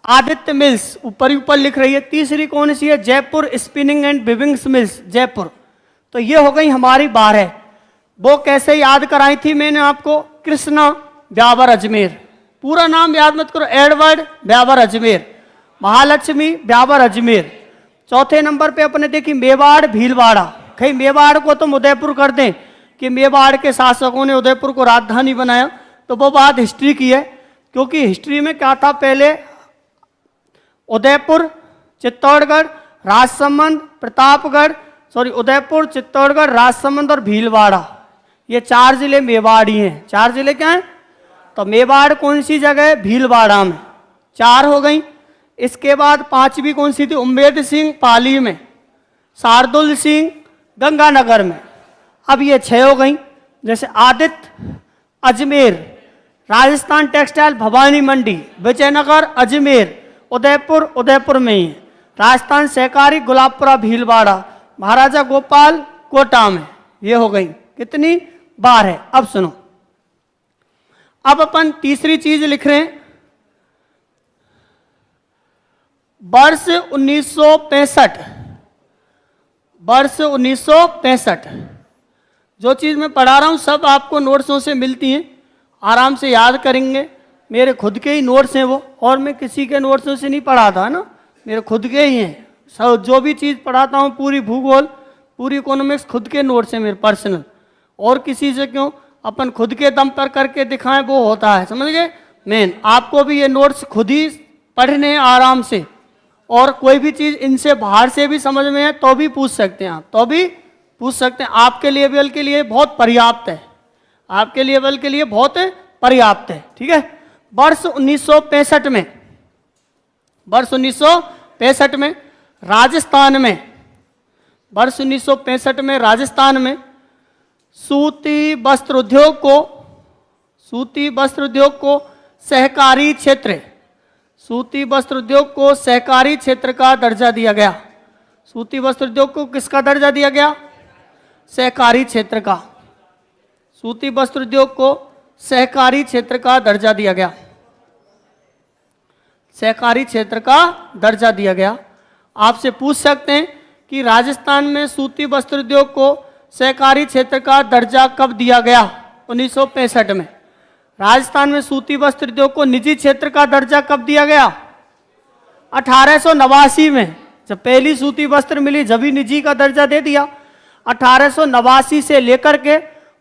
आदित्य मिल्स, ऊपर ही ऊपर लिख रही है। तीसरी कौन सी है? Jaipur spinning and weaving mills, Jaipur. तो ये हो गई हमारी 12। वो कैसे याद कराई थी मैंने आपको? कृष्णा ब्यावर अजमेर। पूरा नाम याद मत करो, एडवर्ड ब्यावर अजमेर, महालक्ष्मी ब्यावर अजमेर। चौथे नंबर पे अपने देखी मेवाड़ भीलवाड़ा। कहीं मेवाड़ को तुम उदयपुर कर दें कि मेवाड़ के शासकों ने उदयपुर को राजधानी बनाया, तो वो बात हिस्ट्री की है। क्योंकि हिस्ट्री में क्या था, पहले उदयपुर, चित्तौड़गढ़, राजसमंद, प्रतापगढ़, उदयपुर, चित्तौड़गढ़, राजसमंद और भीलवाड़ा, ये 4 जिले मेवाड़ी हैं। 4 जिले क्या हैं? तो मेवाड़ कौन सी जगह है? भीलवाड़ा में। 4 हो गई। इसके बाद 5वीं कौन सी थी? उम्मेद सिंह पाली में, शार्दुल सिंह गंगानगर में। अब ये 6 हो गई। जैसे आदित्य अजमेर, राजस्थान टेक्सटाइल भवानी मंडी, विजयनगर अजमेर, उदयपुर उदयपुर में ही है। राजस्थान सहकारी गुलाबपुरा भीलवाड़ा, महाराजा गोपाल कोटा में। ये हो गई कितनी? 12। अब सुनो, अब अपन तीसरी चीज लिख रहे हैं। वर्ष 1965, वर्ष 1965 जो चीज मैं पढ़ा रहा हूं सब आपको नोट्सों से मिलती हैं, आराम से याद करेंगे। मेरे खुद के ही नोट्स हैं वो, और मैं किसी के नोट्सों से नहीं पढ़ाता है ना, मेरे खुद के ही हैं। सब जो भी चीज़ पढ़ाता हूँ, पूरी भूगोल, पूरी इकोनॉमिक्स खुद के नोट्स हैं मेरे पर्सनल। और किसी से क्यों, अपन खुद के दम पर करके दिखाएं वो होता है, समझ गए। मेन आपको भी ये नोट्स खुद ही पढ़ने हैं आराम से, और कोई भी चीज़ इनसे बाहर से भी समझ में है तो भी पूछ सकते हैं आप, तो भी पूछ सकते हैं। आपके लेवल के लिए बहुत पर्याप्त है, आपके लेवल के लिए बहुत पर्याप्त है, ठीक है। वर्ष 1965 में, वर्ष 1965 में राजस्थान में, वर्ष 1965 में राजस्थान में सूती वस्त्र उद्योग को, सूती वस्त्र उद्योग को सहकारी क्षेत्र, सूती वस्त्र उद्योग को सहकारी क्षेत्र का दर्जा दिया गया। सूती वस्त्र उद्योग को किसका दर्जा दिया गया? सहकारी क्षेत्र का। सूती वस्त्र उद्योग को सहकारी क्षेत्र का दर्जा दिया गया, सहकारी क्षेत्र का दर्जा दिया गया। आपसे पूछ सकते हैं कि राजस्थान में सूती वस्त्र उद्योग को सहकारी क्षेत्र का दर्जा कब दिया गया? 1965 में। राजस्थान में सूती वस्त्र उद्योग को निजी क्षेत्र का दर्जा कब दिया गया? 1889 में, जब पहली सूती वस्त्र मिली जब ही निजी का दर्जा दे दिया। 1889 से लेकर के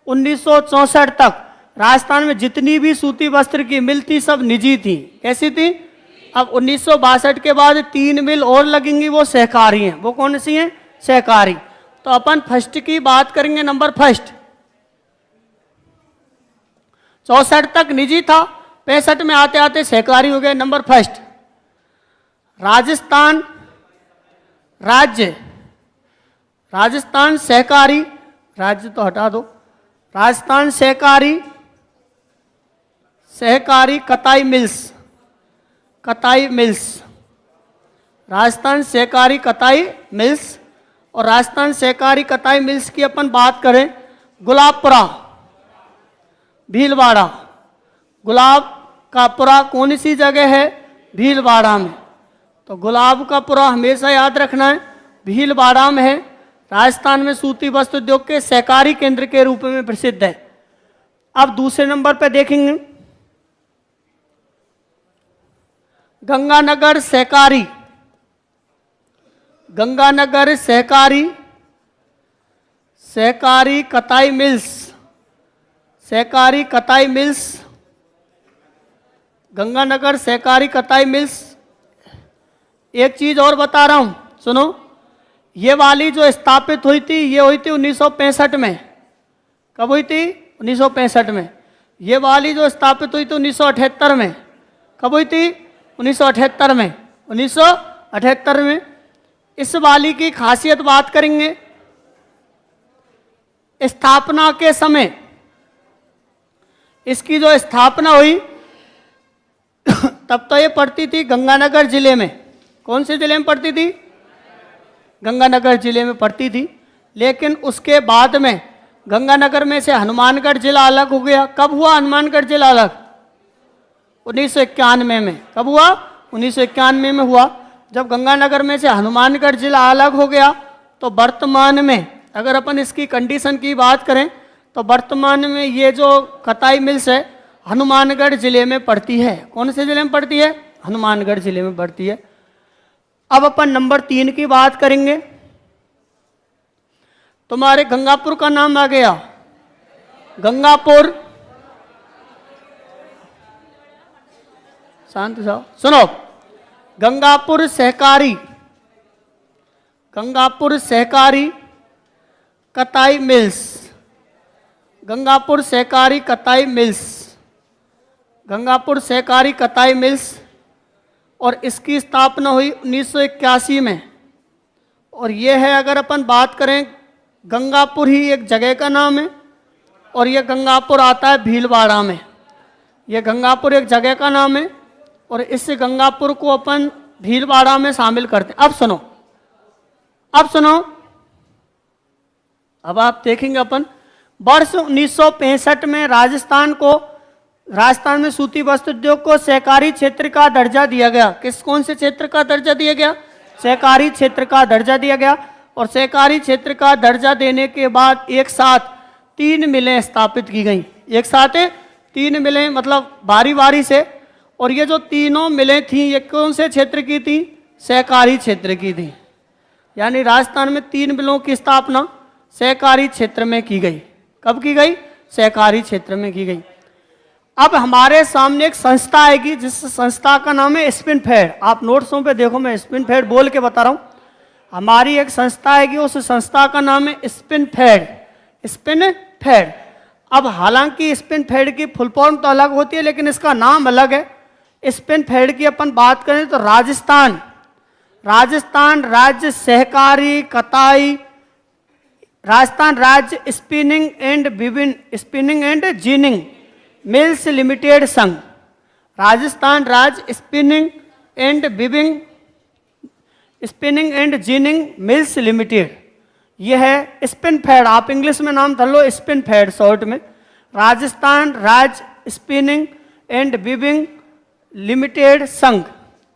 1964 तक राजस्थान में जितनी भी सूती वस्त्र की मिल थी सब निजी थी। कैसी थी? अब 1962 के बाद 3 मिल और लगेंगी, वो सहकारी हैं। वो कौन सी हैं? सहकारी। तो अपन फर्स्ट की बात करेंगे, नंबर फर्स्ट। 64 तक निजी था, 65 में आते आते सहकारी हो गए। नंबर फर्स्ट राजस्थान राज्य, राजस्थान सहकारी, राज्य तो हटा दो, राजस्थान सहकारी, सहकारी कताई मिल्स, कताई मिल्स, राजस्थान सहकारी कताई मिल्स। और राजस्थान सहकारी कताई मिल्स की अपन बात करें, गुलाबपुरा भीलवाड़ा, गुलाब का पुरा कौन सी जगह है? भीलवाड़ा में। तो गुलाब का पुरा हमेशा याद रखना है, भीलवाड़ा में है। राजस्थान में सूती वस्त्र उद्योग के सहकारी केंद्र के रूप में प्रसिद्ध है। अब दूसरे नंबर पर देखेंगे गंगानगर सहकारी, गंगानगर सहकारी, सहकारी कताई मिल्स, सहकारी कताई मिल्स, गंगानगर सहकारी कताई मिल्स। एक चीज और बता रहा हूं, सुनो। ये वाली जो स्थापित हुई थी, ये हुई थी 1965 में। कब हुई थी? 1965 में। ये वाली जो स्थापित हुई थी 1978 में। कब हुई थी? 1978 में। 1978 में। इस वाली की खासियत बात करेंगे स्थापना के समय, इसकी जो स्थापना हुई तब तो ये पड़ती थी गंगानगर जिले में। कौन से जिले में पड़ती थी? गंगानगर जिले में पड़ती थी। लेकिन उसके बाद में गंगानगर में से हनुमानगढ़ जिला अलग हो गया। कब हुआ हनुमानगढ़ जिला अलग? 1991 में। कब हुआ? 1991 में हुआ। जब गंगानगर में से हनुमानगढ़ जिला अलग हो गया तो वर्तमान में अगर अपन इसकी कंडीशन की बात करें तो वर्तमान में ये जो कताई मिल्स है हनुमानगढ़ जिले में पड़ती है। कौन से जिले में पड़ती है? हनुमानगढ़ जिले में पड़ती है। अब अपन नंबर 3 की बात करेंगे। तुम्हारे गंगापुर का नाम आ गया, गंगापुर। शांत जाओ, सुनो। गंगापुर सहकारी, गंगापुर सहकारी कताई मिल्स, गंगापुर सहकारी कताई मिल्स, गंगापुर सहकारी कताई मिल्स। और इसकी स्थापना हुई 1981 में। और ये है, अगर अपन बात करें, गंगापुर ही एक जगह का नाम है और ये गंगापुर आता है भीलवाड़ा में। ये गंगापुर एक जगह का नाम है और इस गंगापुर को अपन भीलवाड़ा में शामिल करते हैं। अब सुनो, अब सुनो, अब आप देखेंगे अपन वर्ष 1965 में राजस्थान में सूती वस्त्र उद्योग को सहकारी क्षेत्र का दर्जा दिया गया। कौन से क्षेत्र का दर्जा दिया गया? सहकारी क्षेत्र का दर्जा दिया गया। और सहकारी क्षेत्र का दर्जा देने के बाद एक साथ 3 मिलें स्थापित की गई। एक साथ 3 मिलें, मतलब बारी बारी से। और ये जो तीनों मिलें थी ये कौन से क्षेत्र की थी? सहकारी क्षेत्र की थी। यानी राजस्थान में 3 मिलों की स्थापना सहकारी क्षेत्र में की गई। कब की गई? सहकारी क्षेत्र में की गई। अब हमारे सामने एक संस्था आएगी जिस संस्था का नाम है स्पिनफेड। आप नोट्सों पे देखो, मैं स्पिनफेड बोल के बता रहा हूँ। हमारी एक संस्था आएगी, उस संस्था का नाम है स्पिनफेड। स्पिनफेड। अब हालांकि स्पिनफेड की फुल फॉर्म तो अलग होती है लेकिन इसका नाम अलग है। स्पिनफेड की अपन बात करें तो राजस्थान राज्य सहकारी कताई, राजस्थान राज्य spinning and ginning mills limited संघ, राजस्थान राज्य spinning and ginning mills limited, यह है स्पिनफेड। आप इंग्लिश में नाम धर लो स्पिनफेड शॉर्ट में। राजस्थान राज्य स्पिनिंग एंड वीविंग लिमिटेड संघ।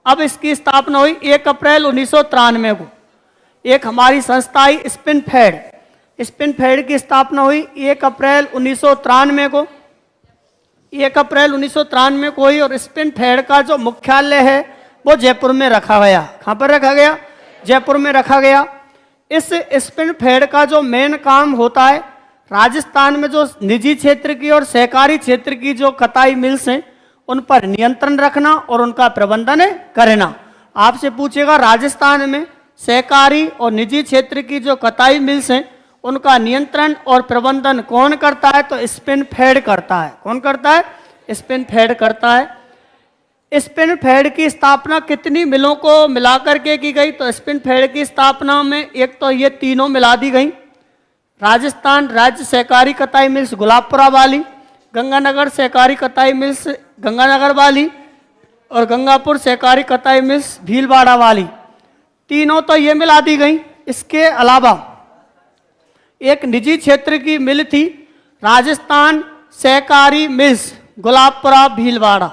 अब इसकी स्थापना हुई 1 अप्रैल 1993 को। एक हमारी संस्था आई स्पिनफेड। स्पिनफेड की स्थापना हुई 1 अप्रैल 1993 को। 1 अप्रैल 1993 को हुई। और स्पिनफेड का जो मुख्यालय है वो जयपुर में रखा गया। कहाँ पर रखा गया? जयपुर में रखा गया। इस स्पिनफेड का जो मेन काम होता है, राजस्थान में जो निजी क्षेत्र की और सहकारी क्षेत्र की जो कताई मिल्स हैं उन पर नियंत्रण रखना और उनका प्रबंधन करना। आपसे पूछेगा राजस्थान में सहकारी और निजी क्षेत्र की जो कताई मिल्स हैं उनका नियंत्रण और प्रबंधन कौन करता है? तो स्पिनफेड करता है। कौन करता है? स्पिनफेड करता है। स्पिनफेड की स्थापना कितनी मिलों को मिलाकर के की गई? तो स्पिनफेड की स्थापना में एक तो ये तीनों मिला दी गई, राजस्थान राज्य सहकारी कताई मिल्स गुलाबपुरा वाली, गंगानगर सहकारी कताई मिल्स गंगानगर वाली और गंगापुर सहकारी कताई मिल्स भीलवाड़ा वाली। तीनों तो ये मिला दी गई। इसके अलावा एक निजी क्षेत्र की मिल थी, राजस्थान सहकारी मिल्स गुलाबपुरा भीलवाड़ा।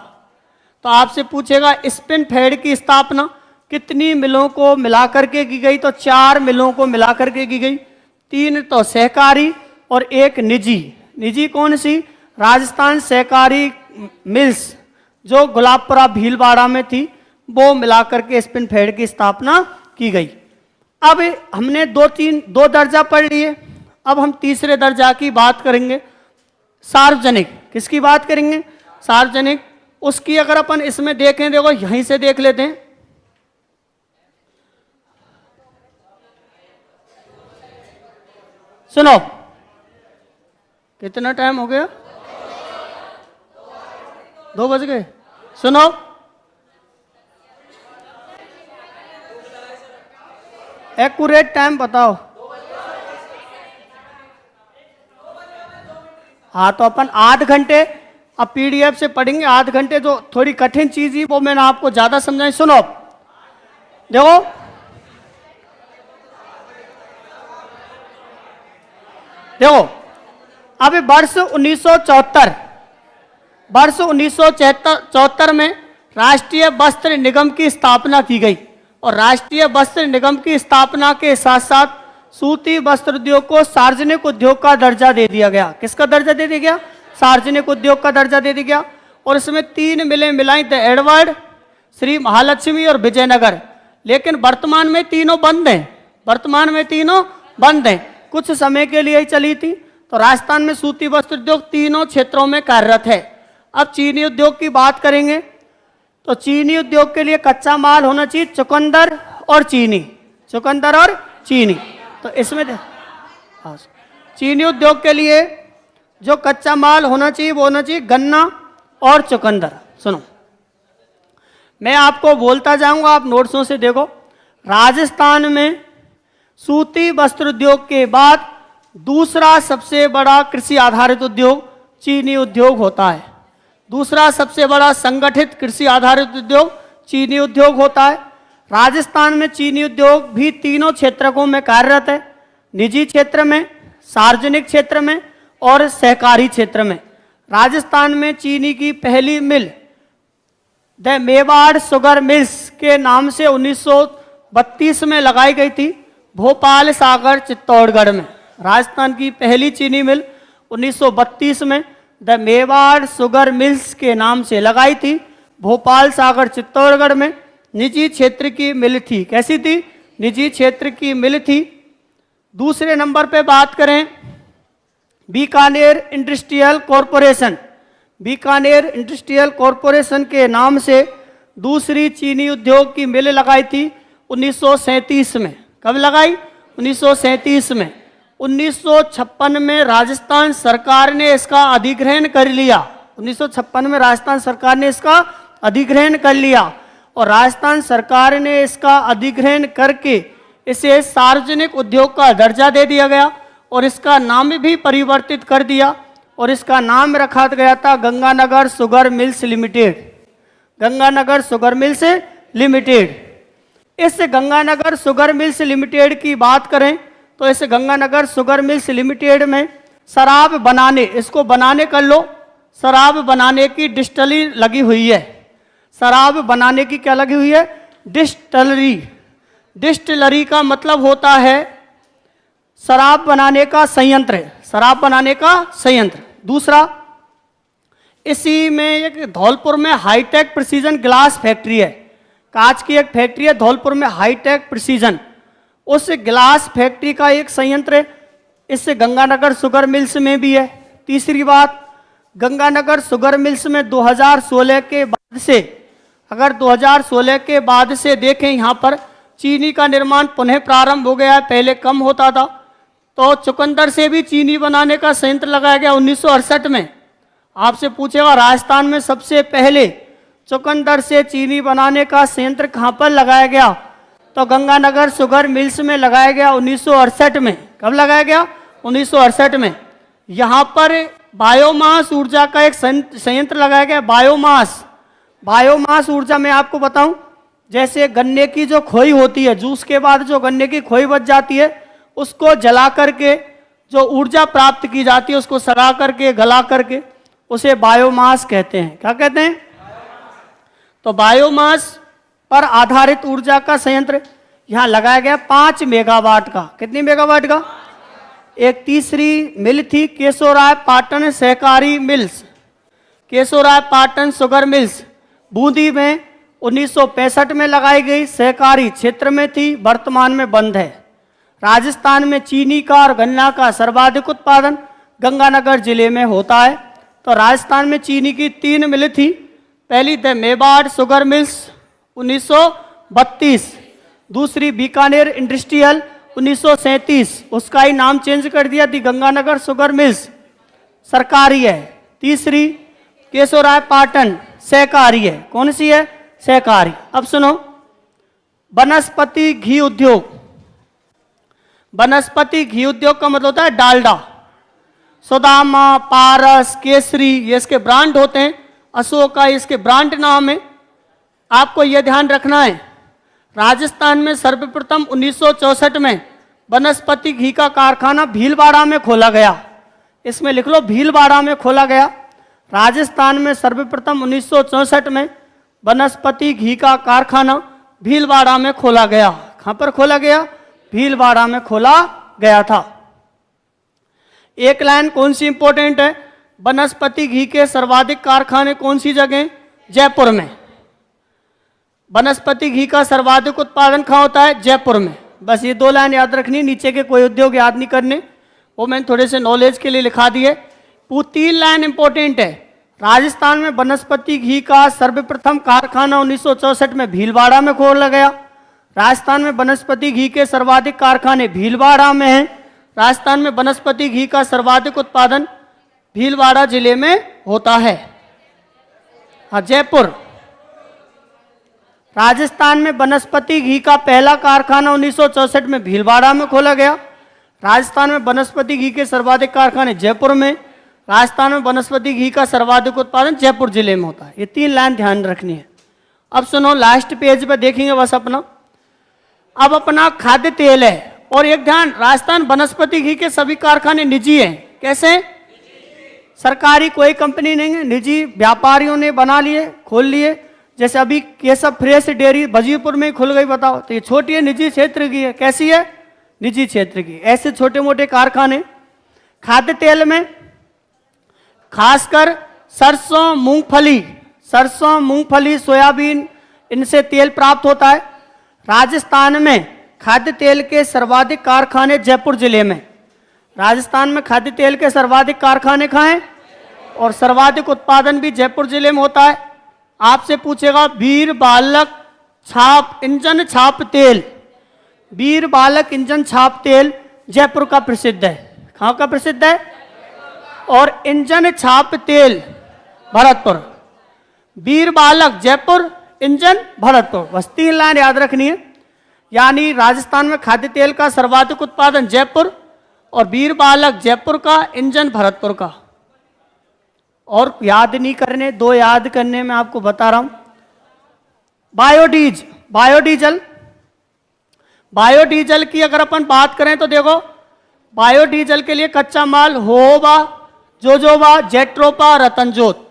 तो आपसे पूछेगा स्पिनफेड की स्थापना कितनी मिलों को मिलाकर के की गई? तो 4 मिलों को मिलाकर के की गई। 3 तो सहकारी और 1 निजी। निजी कौन सी? राजस्थान सहकारी मिल्स जो गुलाबपुरा भीलवाड़ा में थी वो मिलाकर के स्पिनफेड की स्थापना की गई। अब हमने 2 दर्जा पढ़ लिए। अब हम तीसरे दर्जा की बात करेंगे, सार्वजनिक। किसकी बात करेंगे? सार्वजनिक। उसकी अगर अपन इसमें देखें, देखो यहीं से देख लेते हैं। सुनो, कितना टाइम हो गया? 2 बज गए। सुनो, एक्यूरेट टाइम बताओ। हाँ, तो अपन 8 घंटे अब पीडीएफ से पढ़ेंगे। 8 घंटे जो थोड़ी कठिन चीज ही वो मैंने आपको ज्यादा समझाई। सुनो, देखो देखो, अभी वर्ष 1974 में राष्ट्रीय वस्त्र निगम की स्थापना की गई, और राष्ट्रीय वस्त्र निगम की स्थापना के साथ साथ सूती वस्त्र उद्योग को सार्वजनिक उद्योग का दर्जा दे दिया गया। किसका दर्जा दे दिया गया? सार्वजनिक उद्योग का दर्जा दे दिया गया। और इसमें 3 मिलें मिलाई, द एडवर्ड, श्री महालक्ष्मी और विजयनगर। लेकिन वर्तमान में तीनों बंद हैं, वर्तमान में तीनों बंद हैं, कुछ समय के लिए ही चली थी। तो राजस्थान में सूती वस्त्र उद्योग तीनों क्षेत्रों में कार्यरत है। अब चीनी उद्योग की बात करेंगे तो चीनी उद्योग के लिए कच्चा माल होना चाहिए चुकंदर और चीनी, चुकंदर और चीनी। तो इसमें चीनी उद्योग के लिए जो कच्चा माल होना चाहिए वो होना चाहिए गन्ना और चुकंदर। सुनो, मैं आपको बोलता जाऊंगा, आप नोट्सों से देखो। राजस्थान में सूती वस्त्र उद्योग के बाद दूसरा सबसे बड़ा कृषि आधारित उद्योग चीनी उद्योग होता है। दूसरा सबसे बड़ा संगठित कृषि आधारित उद्योग चीनी उद्योग होता है। राजस्थान में चीनी उद्योग भी तीनों क्षेत्रों में कार्यरत है, निजी क्षेत्र में, सार्वजनिक क्षेत्र में और सहकारी क्षेत्र में। राजस्थान में चीनी की पहली mill the Mewar sugar mills के नाम से 1932 में लगाई गई थी, भोपाल, सागर, चित्तौड़गढ़ में। राजस्थान की पहली चीनी मिल 1932 में द मेवाड़ शुगर मिल्स के नाम से लगाई थी, भोपाल, सागर, चित्तौड़गढ़ में। निजी क्षेत्र की मिल थी। कैसी थी? निजी क्षेत्र की मिल थी। दूसरे नंबर पे बात करें Bikaner industrial corporation. Bikaner industrial corporation के नाम से दूसरी चीनी उद्योग की मिल लगाई थी 1937 में। कब लगाई? 1937 में। 1956 में राजस्थान सरकार ने इसका अधिग्रहण कर लिया। 1956 में राजस्थान सरकार ने इसका अधिग्रहण कर लिया, और राजस्थान सरकार ने इसका अधिग्रहण करके इसे सार्वजनिक उद्योग का दर्जा दे दिया गया, और इसका नाम भी परिवर्तित कर दिया, और इसका नाम रखा गया था Ganganagar sugar mills limited. Ganganagar sugar mills limited. इस गंगानगर शुगर मिल्स लिमिटेड की बात करें तो इस गंगानगर शुगर मिल्स लिमिटेड में शराब बनाने, इसको बनाने कर लो, शराब बनाने की डिस्टिलरी लगी हुई है। शराब बनाने की क्या लगी हुई है? डिस्टिलरी। डिस्टिलरी का मतलब होता है शराब बनाने का संयंत्र, शराब बनाने का संयंत्र। दूसरा, इसी में एक धौलपुर में हाईटेक प्रिसीजन ग्लास फैक्ट्री है, कांच की एक फैक्ट्री है धौलपुर में, हाईटेक प्रिसीजन। उस ग्लास फैक्ट्री का एक संयंत्र इस गंगानगर शुगर मिल्स में भी है। तीसरी बात, गंगानगर शुगर मिल्स में 2016 के बाद से, अगर 2016 के बाद से देखें, यहाँ पर चीनी का निर्माण पुनः प्रारंभ हो गया है। पहले कम होता था। तो चुकंदर से भी चीनी बनाने का संयंत्र लगाया गया 1968 में। आपसे पूछेगा राजस्थान में सबसे पहले चुकंदर से चीनी बनाने का संयंत्र कहाँ पर लगाया गया, तो गंगानगर शुगर मिल्स में लगाया गया 1968 में। कब लगाया गया? 1968 में। यहाँ पर बायोमास ऊर्जा का एक संयंत्र लगाया गया। बायोमास, बायोमास ऊर्जा मैं आपको बताऊं, जैसे गन्ने की जो खोई होती है, जूस के बाद जो गन्ने की खोई बच जाती है, उसको जला करके जो ऊर्जा प्राप्त की जाती है, उसको सड़ा करके, गला करके, उसे बायोमास कहते हैं। क्या कहते हैं? तो बायोमास पर आधारित ऊर्जा का संयंत्र यहाँ लगाया गया 5 मेगावाट का। कितनी मेगावाट का? एक तीसरी मिल थी केशोराय पाटन सहकारी mills, Keshorai Patan sugar mills, Bundi में 1965 में लगाई गई, सहकारी क्षेत्र में थी, वर्तमान में बंद है। राजस्थान में चीनी का और गन्ना का सर्वाधिक उत्पादन गंगानगर जिले में होता है। तो राजस्थान में चीनी की 3 मिल थी। पहली द मेवाड़ शुगर मिल्स 1932, दूसरी बीकानेर इंडस्ट्रियल 1937, उसका ही नाम चेंज कर दिया थी गंगानगर शुगर मिल्स, सरकारी है। तीसरी केशोराय पाटन सहकारी है। कौन सी है? सहकारी। अब सुनो, वनस्पति घी उद्योग। वनस्पति घी उद्योग का मतलब होता है डालडा। सुदामा, पारस, केसरी, ये इसके ब्रांड होते हैं। अशोका इसके ब्रांड नाम है। आपको यह ध्यान रखना है, राजस्थान में सर्वप्रथम 1964 में वनस्पति घी का कारखाना भीलवाड़ा में खोला गया। इसमें लिख लो, भीलवाड़ा में खोला गया। राजस्थान में सर्वप्रथम 1964 में वनस्पति घी का कारखाना भीलवाड़ा में खोला गया। कहां पर खोला गया? भीलवाड़ा में खोला गया था। एक लाइन कौन सी इंपॉर्टेंट है? वनस्पति घी के सर्वाधिक कारखाने कौन सी जगह? जयपुर में। वनस्पति घी का सर्वाधिक उत्पादन कहाँ होता है? जयपुर में। बस ये 2 लाइन याद रखनी, नीचे के कोई उद्योग याद नहीं करने, वो मैंने थोड़े से नॉलेज के लिए लिखा दिए। वो 3 लाइन इंपॉर्टेंट है। राजस्थान में वनस्पति घी का सर्वप्रथम कारखाना 1964 में भीलवाड़ा में खोला गया। राजस्थान में वनस्पति घी के सर्वाधिक कारखाने भीलवाड़ा में हैं। राजस्थान में वनस्पति घी का सर्वाधिक उत्पादन भीलवाड़ा जिले में होता है। हाँ, जयपुर। राजस्थान में वनस्पति घी का पहला कारखाना 1964 में भीलवाड़ा में खोला गया। राजस्थान में वनस्पति घी के सर्वाधिक कारखाने जयपुर में। राजस्थान में वनस्पति घी का सर्वाधिक उत्पादन जयपुर जिले में होता है। ये 3 लाइन ध्यान रखनी है। अब सुनो, लास्ट पेज पे देखेंगे बस अपना। अब अपना खाद्य तेल है, और एक ध्यान, राजस्थान वनस्पति घी के सभी कारखाने निजी हैं। कैसे? सरकारी कोई कंपनी नहीं है, निजी व्यापारियों ने बना लिए, खोल लिए। जैसे अभी केशव फ्रेश डेयरी वजीरपुर में खुल गई, बताओ, तो ये छोटी है, निजी क्षेत्र की है। कैसी है? निजी क्षेत्र की। ऐसे छोटे मोटे कारखाने। खाद्य तेल में खासकर सरसों, मूंगफली, सोयाबीन, इनसे तेल प्राप्त होता है। राजस्थान में खाद्य तेल के सर्वाधिक कारखाने जयपुर जिले में। राजस्थान में खाद्य तेल के सर्वाधिक कारखाने कहाँ हैं? और सर्वाधिक उत्पादन भी जयपुर जिले में होता है। आपसे पूछेगा वीर बालक इंजन छाप तेल। वीर बालक इंजन छाप तेल जयपुर का प्रसिद्ध है। कहाँ का प्रसिद्ध है? और इंजन छाप तेल भरतपुर। वीर बालक जयपुर, इंजन भरतपुर। बस 3 लाइन याद रखनी है। यानी राजस्थान में खाद्य तेल का सर्वाधिक उत्पादन जयपुर, और वीर बालक जयपुर का, इंजन भरतपुर का। और याद नहीं करने, 2 याद करने में आपको बता रहा हूं। बायोडीजल की अगर अपन बात करें तो देखो, बायोडीजल के लिए कच्चा माल होबा, जोजोबा, जेट्रोपा, रतनजोत,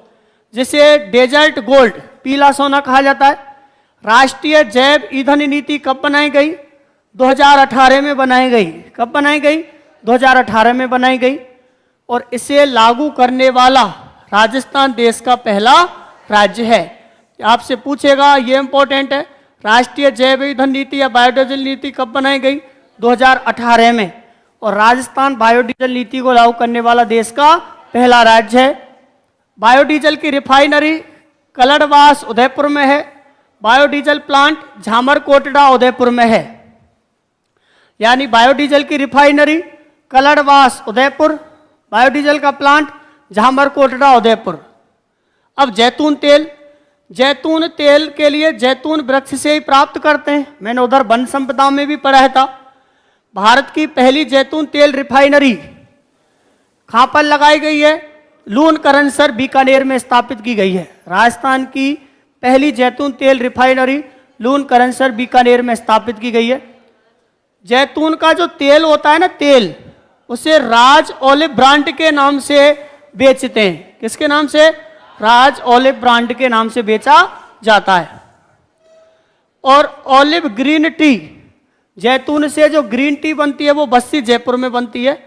जिसे डेजर्ट गोल्ड, पीला सोना कहा जाता है। राष्ट्रीय जैव ईंधन नीति कब बनाई गई? 2018 में बनाई गई। कब बनाई गई? 2018 में बनाई गई। और इसे लागू करने वाला राजस्थान देश का पहला राज्य है। आपसे पूछेगा, ये इंपॉर्टेंट है, राष्ट्रीय जैव ईंधन नीति या बायोडीजल नीति कब बनाई गई? 2018 में। और राजस्थान बायोडीजल नीति को लागू करने वाला देश का पहला राज्य है। बायोडीजल की रिफाइनरी कलड़वास उदयपुर में है। बायोडीजल प्लांट झामरकोटड़ा उदयपुर में है। यानी बायोडीजल की रिफाइनरी कलड़वास उदयपुर, बायोडीजल का प्लांट झामरकोटड़ा उदयपुर। अब जैतून तेल के लिए जैतून वृक्ष से ही प्राप्त करते हैं। मैंने उधर वन संपदा में भी पढ़ा था। भारत की पहली जैतून तेल रिफाइनरी कहाँ पर लगाई गई है? लूणकरणसर बीकानेर में स्थापित की गई है। राजस्थान की पहली जैतून तेल रिफाइनरी लूणकरणसर बीकानेर में स्थापित की गई है। जैतून का जो तेल होता है ना, तेल, उसे राज ऑलिव ब्रांड के नाम से बेचते हैं। किसके नाम से? राज ऑलिव ब्रांड के नाम से बेचा जाता है। और ऑलिव ग्रीन टी, जैतून से जो ग्रीन टी बनती है वो बस्सी जयपुर में बनती है।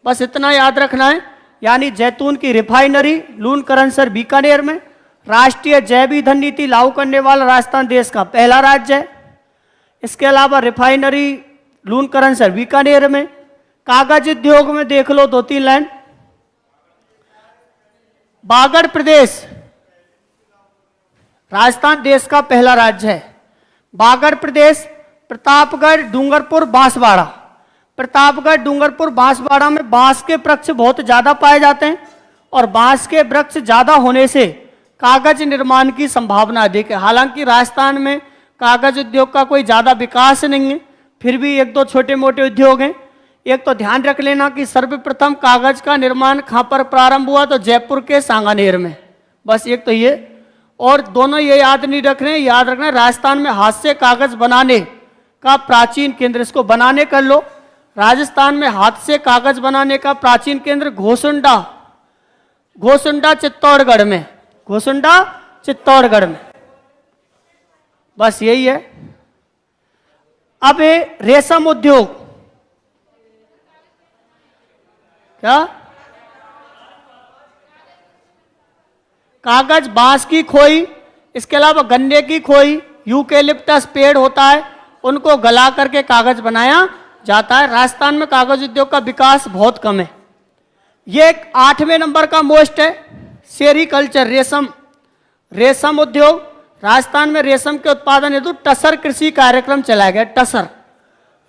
बस इतना याद रखना है। यानी जैतून की रिफाइनरी लूणकरणसर बीकानेर में। राष्ट्रीय जैव ईंधन नीति लागू करने वाला राजस्थान देश का पहला राज्य है। इसके अलावा रिफाइनरी लूणकरणसर बीकानेर में। कागज उद्योग में देख लो 2-3 लाइन। बागड़ प्रदेश राजस्थान देश का पहला राज्य है। बागड़ प्रदेश प्रतापगढ़, डूंगरपुर, बांसवाड़ा। प्रतापगढ़, डूंगरपुर, बांसवाड़ा में बांस के वृक्ष बहुत ज्यादा पाए जाते हैं। और बांस के वृक्ष ज्यादा होने से कागज निर्माण की संभावना अधिक है। हालांकि राजस्थान में कागज उद्योग का कोई ज्यादा विकास नहीं है, फिर भी 1-2 छोटे मोटे उद्योग हैं। एक तो ध्यान रख लेना कि सर्वप्रथम कागज का निर्माण कहाँ पर प्रारंभ हुआ, तो जयपुर के सांगानेर में। बस एक तो ये, और दोनों ये याद नहीं रख रहे, याद रखना राजस्थान में हाथ से कागज बनाने का प्राचीन केंद्र, इसको बनाने कर लो। राजस्थान में हाथ से कागज बनाने का प्राचीन केंद्र घोसुंडा, घोसुंडा चित्तौड़गढ़ में, घोसुंडा चित्तौड़गढ़ में। बस यही है। अब ये रेशम उद्योग, क्या कागज, बांस की खोई, इसके अलावा गन्ने की खोई, यूकेलिप्टस पेड़ होता है, उनको गला करके कागज बनाया जाता है। राजस्थान में कागज उद्योग का विकास बहुत कम है। ये 8वें नंबर का मोस्ट है, सेरीकल्चर, रेशम, रेशम उद्योग। राजस्थान में रेशम के उत्पादन हेतु टसर कृषि कार्यक्रम चलाया गया। टसर,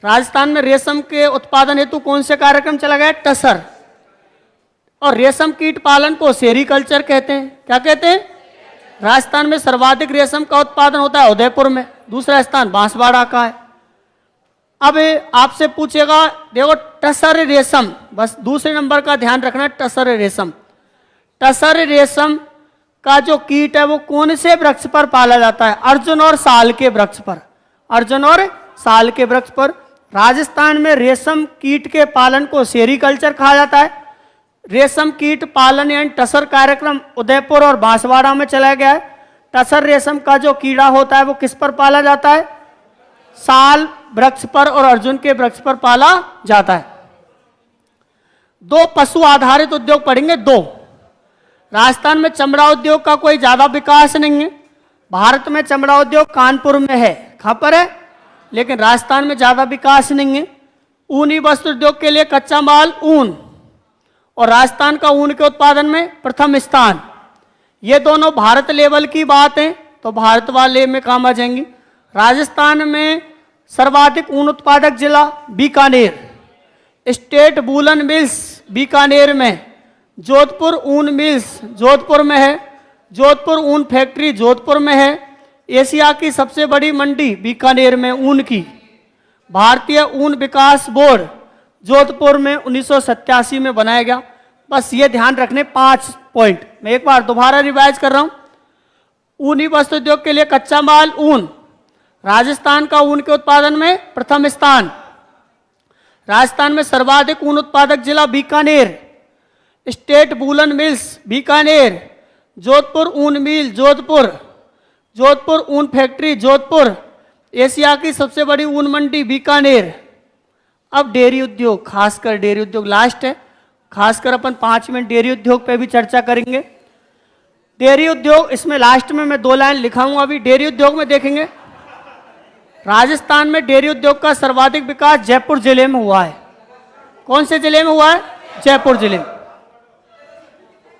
राजस्थान में रेशम के उत्पादन हेतु कौन से कार्यक्रम चला गया? टसर। और रेशम कीट पालन को सेरीकल्चर कहते हैं। क्या कहते हैं? राजस्थान में सर्वाधिक रेशम का उत्पादन होता है उदयपुर में, दूसरा स्थान बांसवाड़ा का है। अब आपसे पूछेगा, देखो टसर रेशम, बस दूसरे नंबर का ध्यान रखना, टसर रेशम। टसर रेशम का जो कीट है वो कौन से वृक्ष पर पाला जाता है? अर्जुन और साल के वृक्ष पर, अर्जुन और साल के वृक्ष पर। राजस्थान में रेशम कीट के पालन को सेरीकल्चर कहा जाता है। रेशम कीट पालन यानी टसर कार्यक्रम उदयपुर और बांसवाड़ा में चलाया गया है। टसर रेशम का जो कीड़ा होता है वो किस पर पाला जाता है? साल वृक्ष पर और अर्जुन के वृक्ष पर पाला जाता है। दो पशु आधारित उद्योग पढ़ेंगे, दो। राजस्थान में चमड़ा उद्योग का कोई ज्यादा विकास नहीं है। भारत में चमड़ा उद्योग कानपुर में है, कहां पर है? लेकिन राजस्थान में ज्यादा विकास नहीं है। ऊनी वस्त्र उद्योग के लिए कच्चा माल ऊन, और राजस्थान का ऊन के उत्पादन में प्रथम स्थान। ये दोनों भारत लेवल की बात है, तो भारत वाले में काम आ जाएंगी। राजस्थान में सर्वाधिक ऊन उत्पादक जिला Bikaner, state woollen mills Bikaner में, जोधपुर ऊन मिल्स जोधपुर में है, जोधपुर ऊन फैक्ट्री जोधपुर में है। एशिया की सबसे बड़ी मंडी बीकानेर में ऊन की। भारतीय ऊन विकास बोर्ड जोधपुर में 1987 में बनाया गया। बस ये ध्यान रखने 5 पॉइंट, मैं एक बार दोबारा रिवाइज कर रहा हूं। ऊनी वस्त्र उद्योग के लिए कच्चा माल ऊन, राजस्थान का ऊन के उत्पादन में प्रथम स्थान। राजस्थान में सर्वाधिक ऊन उत्पादक जिला Bikaner, state woollen mills Bikaner, Jodhpur ऊन मिल जोधपुर, जोधपुर ऊन फैक्ट्री जोधपुर, एशिया की सबसे बड़ी ऊन मंडी बीकानेर। अब डेयरी उद्योग, खासकर डेयरी उद्योग लास्ट है, खासकर अपन 5 मिनट डेयरी उद्योग पे भी चर्चा करेंगे। डेयरी उद्योग, इसमें लास्ट में मैं 2 लाइन लिखाऊंगा। अभी डेयरी उद्योग में देखेंगे, राजस्थान में डेयरी उद्योग का सर्वाधिक विकास जयपुर जिले में हुआ है। कौन से जिले में हुआ है? जयपुर जिले में।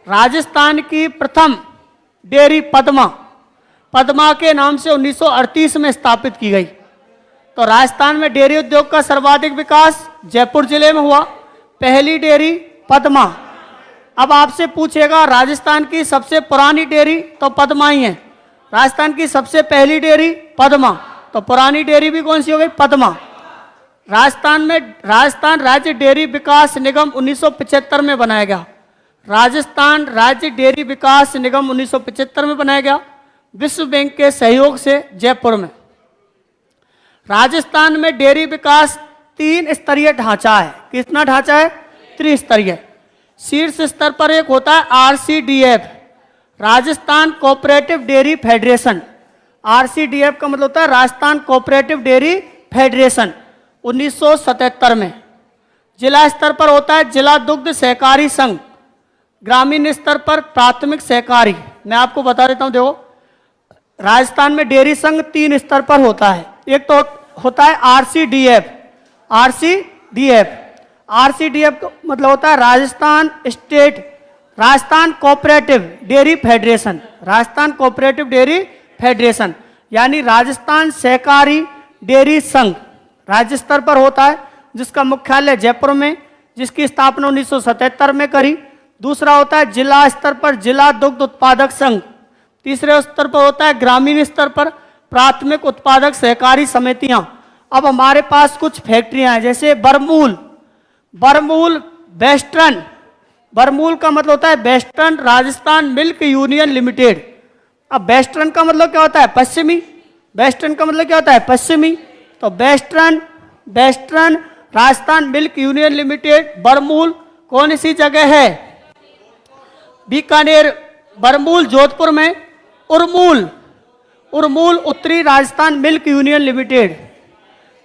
राजस्थान की प्रथम डेयरी पद्मा, पद्मा के नाम से 1938 में स्थापित की गई। तो राजस्थान में डेयरी उद्योग का सर्वाधिक विकास जयपुर जिले में हुआ। पहली डेयरी पद्मा। अब आपसे पूछेगा राजस्थान की सबसे पुरानी डेयरी, तो पद्मा ही है। राजस्थान की सबसे पहली डेयरी पद्मा, तो पुरानी डेयरी भी कौन सी हो गई? पद्मा। राजस्थान में राजस्थान राज्य डेयरी विकास निगम 1975 में बनाया गया। राजस्थान राज्य डेयरी विकास निगम 1975 में बनाया गया, विश्व बैंक के सहयोग से जयपुर में। राजस्थान में डेयरी विकास 3 स्तरीय ढांचा है। कितना ढांचा है? त्रिस्तरीय। शीर्ष स्तर पर एक होता है RCDF, Rajasthan cooperative dairy federation. RCDF का मतलब होता है राजस्थान कोऑपरेटिव डेयरी फेडरेशन, 1977 में। जिला स्तर पर होता है जिला दुग्ध सहकारी संघ। ग्रामीण स्तर पर प्राथमिक सहकारी। मैं आपको बता देता हूं, देखो राजस्थान में डेयरी संघ 3 स्तर पर होता है। एक तो होता है RCDF, RCDF का मतलब होता है Rajasthan cooperative dairy federation, Rajasthan cooperative dairy federation, यानी राजस्थान सहकारी डेयरी संघ राज्य स्तर पर होता है, जिसका मुख्यालय जयपुर में, जिसकी स्थापना 1977 में करी। दूसरा होता है जिला स्तर पर जिला दुग्ध उत्पादक संघ। तीसरे स्तर पर होता है ग्रामीण स्तर पर प्राथमिक उत्पादक सहकारी समितियां। अब हमारे पास कुछ फैक्ट्रियां हैं, जैसे बरमूल, बरमूल वेस्टर्न, बरमूल का मतलब होता है western Rajasthan milk union limited. अब वेस्टर्न का मतलब क्या होता है? पश्चिमी। वेस्टर्न का मतलब क्या होता है? पश्चिमी। तो western, western Rajasthan milk union limited बरमूल कौन सी जगह है? बीकानेर, बरमूल जोधपुर में, उरमूल, उरमूल उत्तरी Rajasthan milk union limited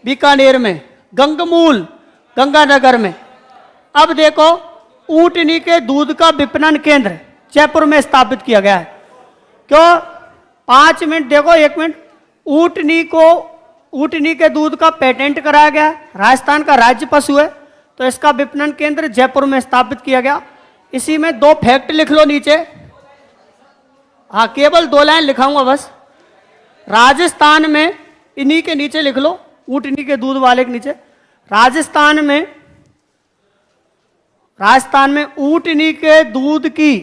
Bikaner में, गंगमूल गंगानगर में। अब देखो, ऊंटनी के दूध का विपणन केंद्र जयपुर में स्थापित किया गया है। क्यों? 5 मिनट देखो, 1 मिनट। ऊंटनी के दूध का पेटेंट कराया गया है, राजस्थान का राज्य पशु है, तो इसका विपणन केंद्र जयपुर में स्थापित किया गया। इसी में 2 फैक्ट लिख लो नीचे। हाँ, केवल 2 लाइन लिखाऊंगा बस। राजस्थान में, इन्हीं के नीचे लिख लो, ऊंटनी के दूध वाले के नीचे। राजस्थान में ऊंटनी के दूध की,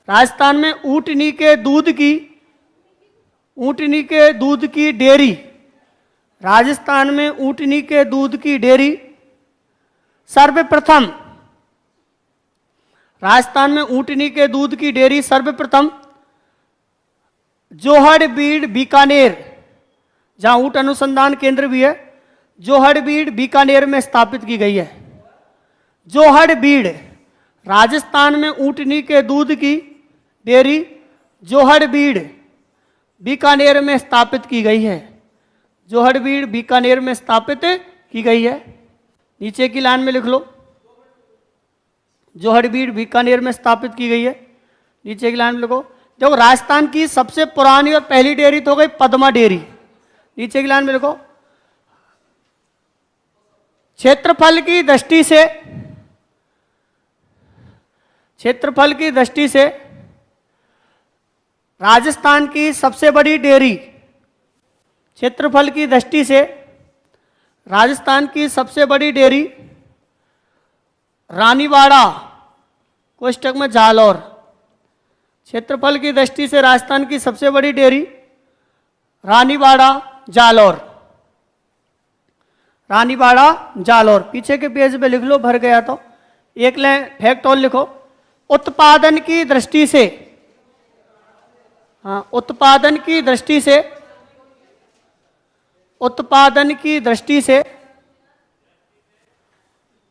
राजस्थान में ऊंटनी के दूध की डेयरी, राजस्थान में ऊंटनी के दूध की डेयरी सर्वप्रथम, राजस्थान में ऊंटनी के दूध की डेयरी सर्वप्रथम जोहड़बीड़ बीकानेर, जहां ऊंट अनुसंधान केंद्र भी है, जोहड़बीड़ बीकानेर में स्थापित की गई है। जोहड़बीड़, राजस्थान में ऊंटनी के दूध की डेयरी जोहड़बीड़ बीकानेर में स्थापित की गई है। जोहड़बीड़ बीकानेर में स्थापित की गई है। नीचे की लाइन में लिख लो, जोहड़बीड़ बीकानेर में स्थापित की गई है। नीचे की लाइन में लिखो। देखो, राजस्थान की सबसे पुरानी और पहली डेयरी तो हो गई पद्मा डेयरी। नीचे की लाइन में लिखो। क्षेत्रफल की दृष्टि से, क्षेत्रफल की दृष्टि से राजस्थान की सबसे बड़ी डेयरी, क्षेत्रफल की दृष्टि से राजस्थान की सबसे बड़ी डेयरी रानीवाड़ा कोष्टक में जालौर। क्षेत्रफल की दृष्टि से राजस्थान की सबसे बड़ी डेयरी रानीवाड़ा जालौर, रानीवाड़ा जालौर। पीछे के पेज पे लिख लो, भर गया तो। एक लाइन फैक्ट और लिखो। उत्पादन की दृष्टि से, हाँ, उत्पादन की दृष्टि से, उत्पादन की दृष्टि से,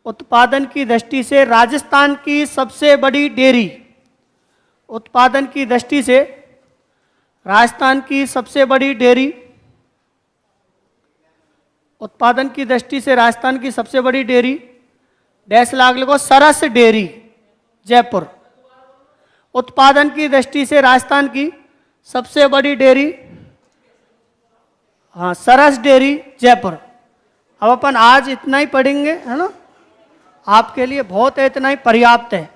उत्पादन की दृष्टि से राजस्थान की सबसे बड़ी डेयरी, उत्पादन की दृष्टि से राजस्थान की सबसे बड़ी डेयरी, उत्पादन की दृष्टि से राजस्थान की सबसे बड़ी डेयरी डैश लाग लिखो, सरस डेयरी जयपुर। उत्पादन की दृष्टि से राजस्थान की सबसे बड़ी डेयरी, हाँ, सरस डेयरी जयपुर। अब अपन आज इतना ही पढ़ेंगे, है ना? आपके लिए बहुत है, इतना ही पर्याप्त है।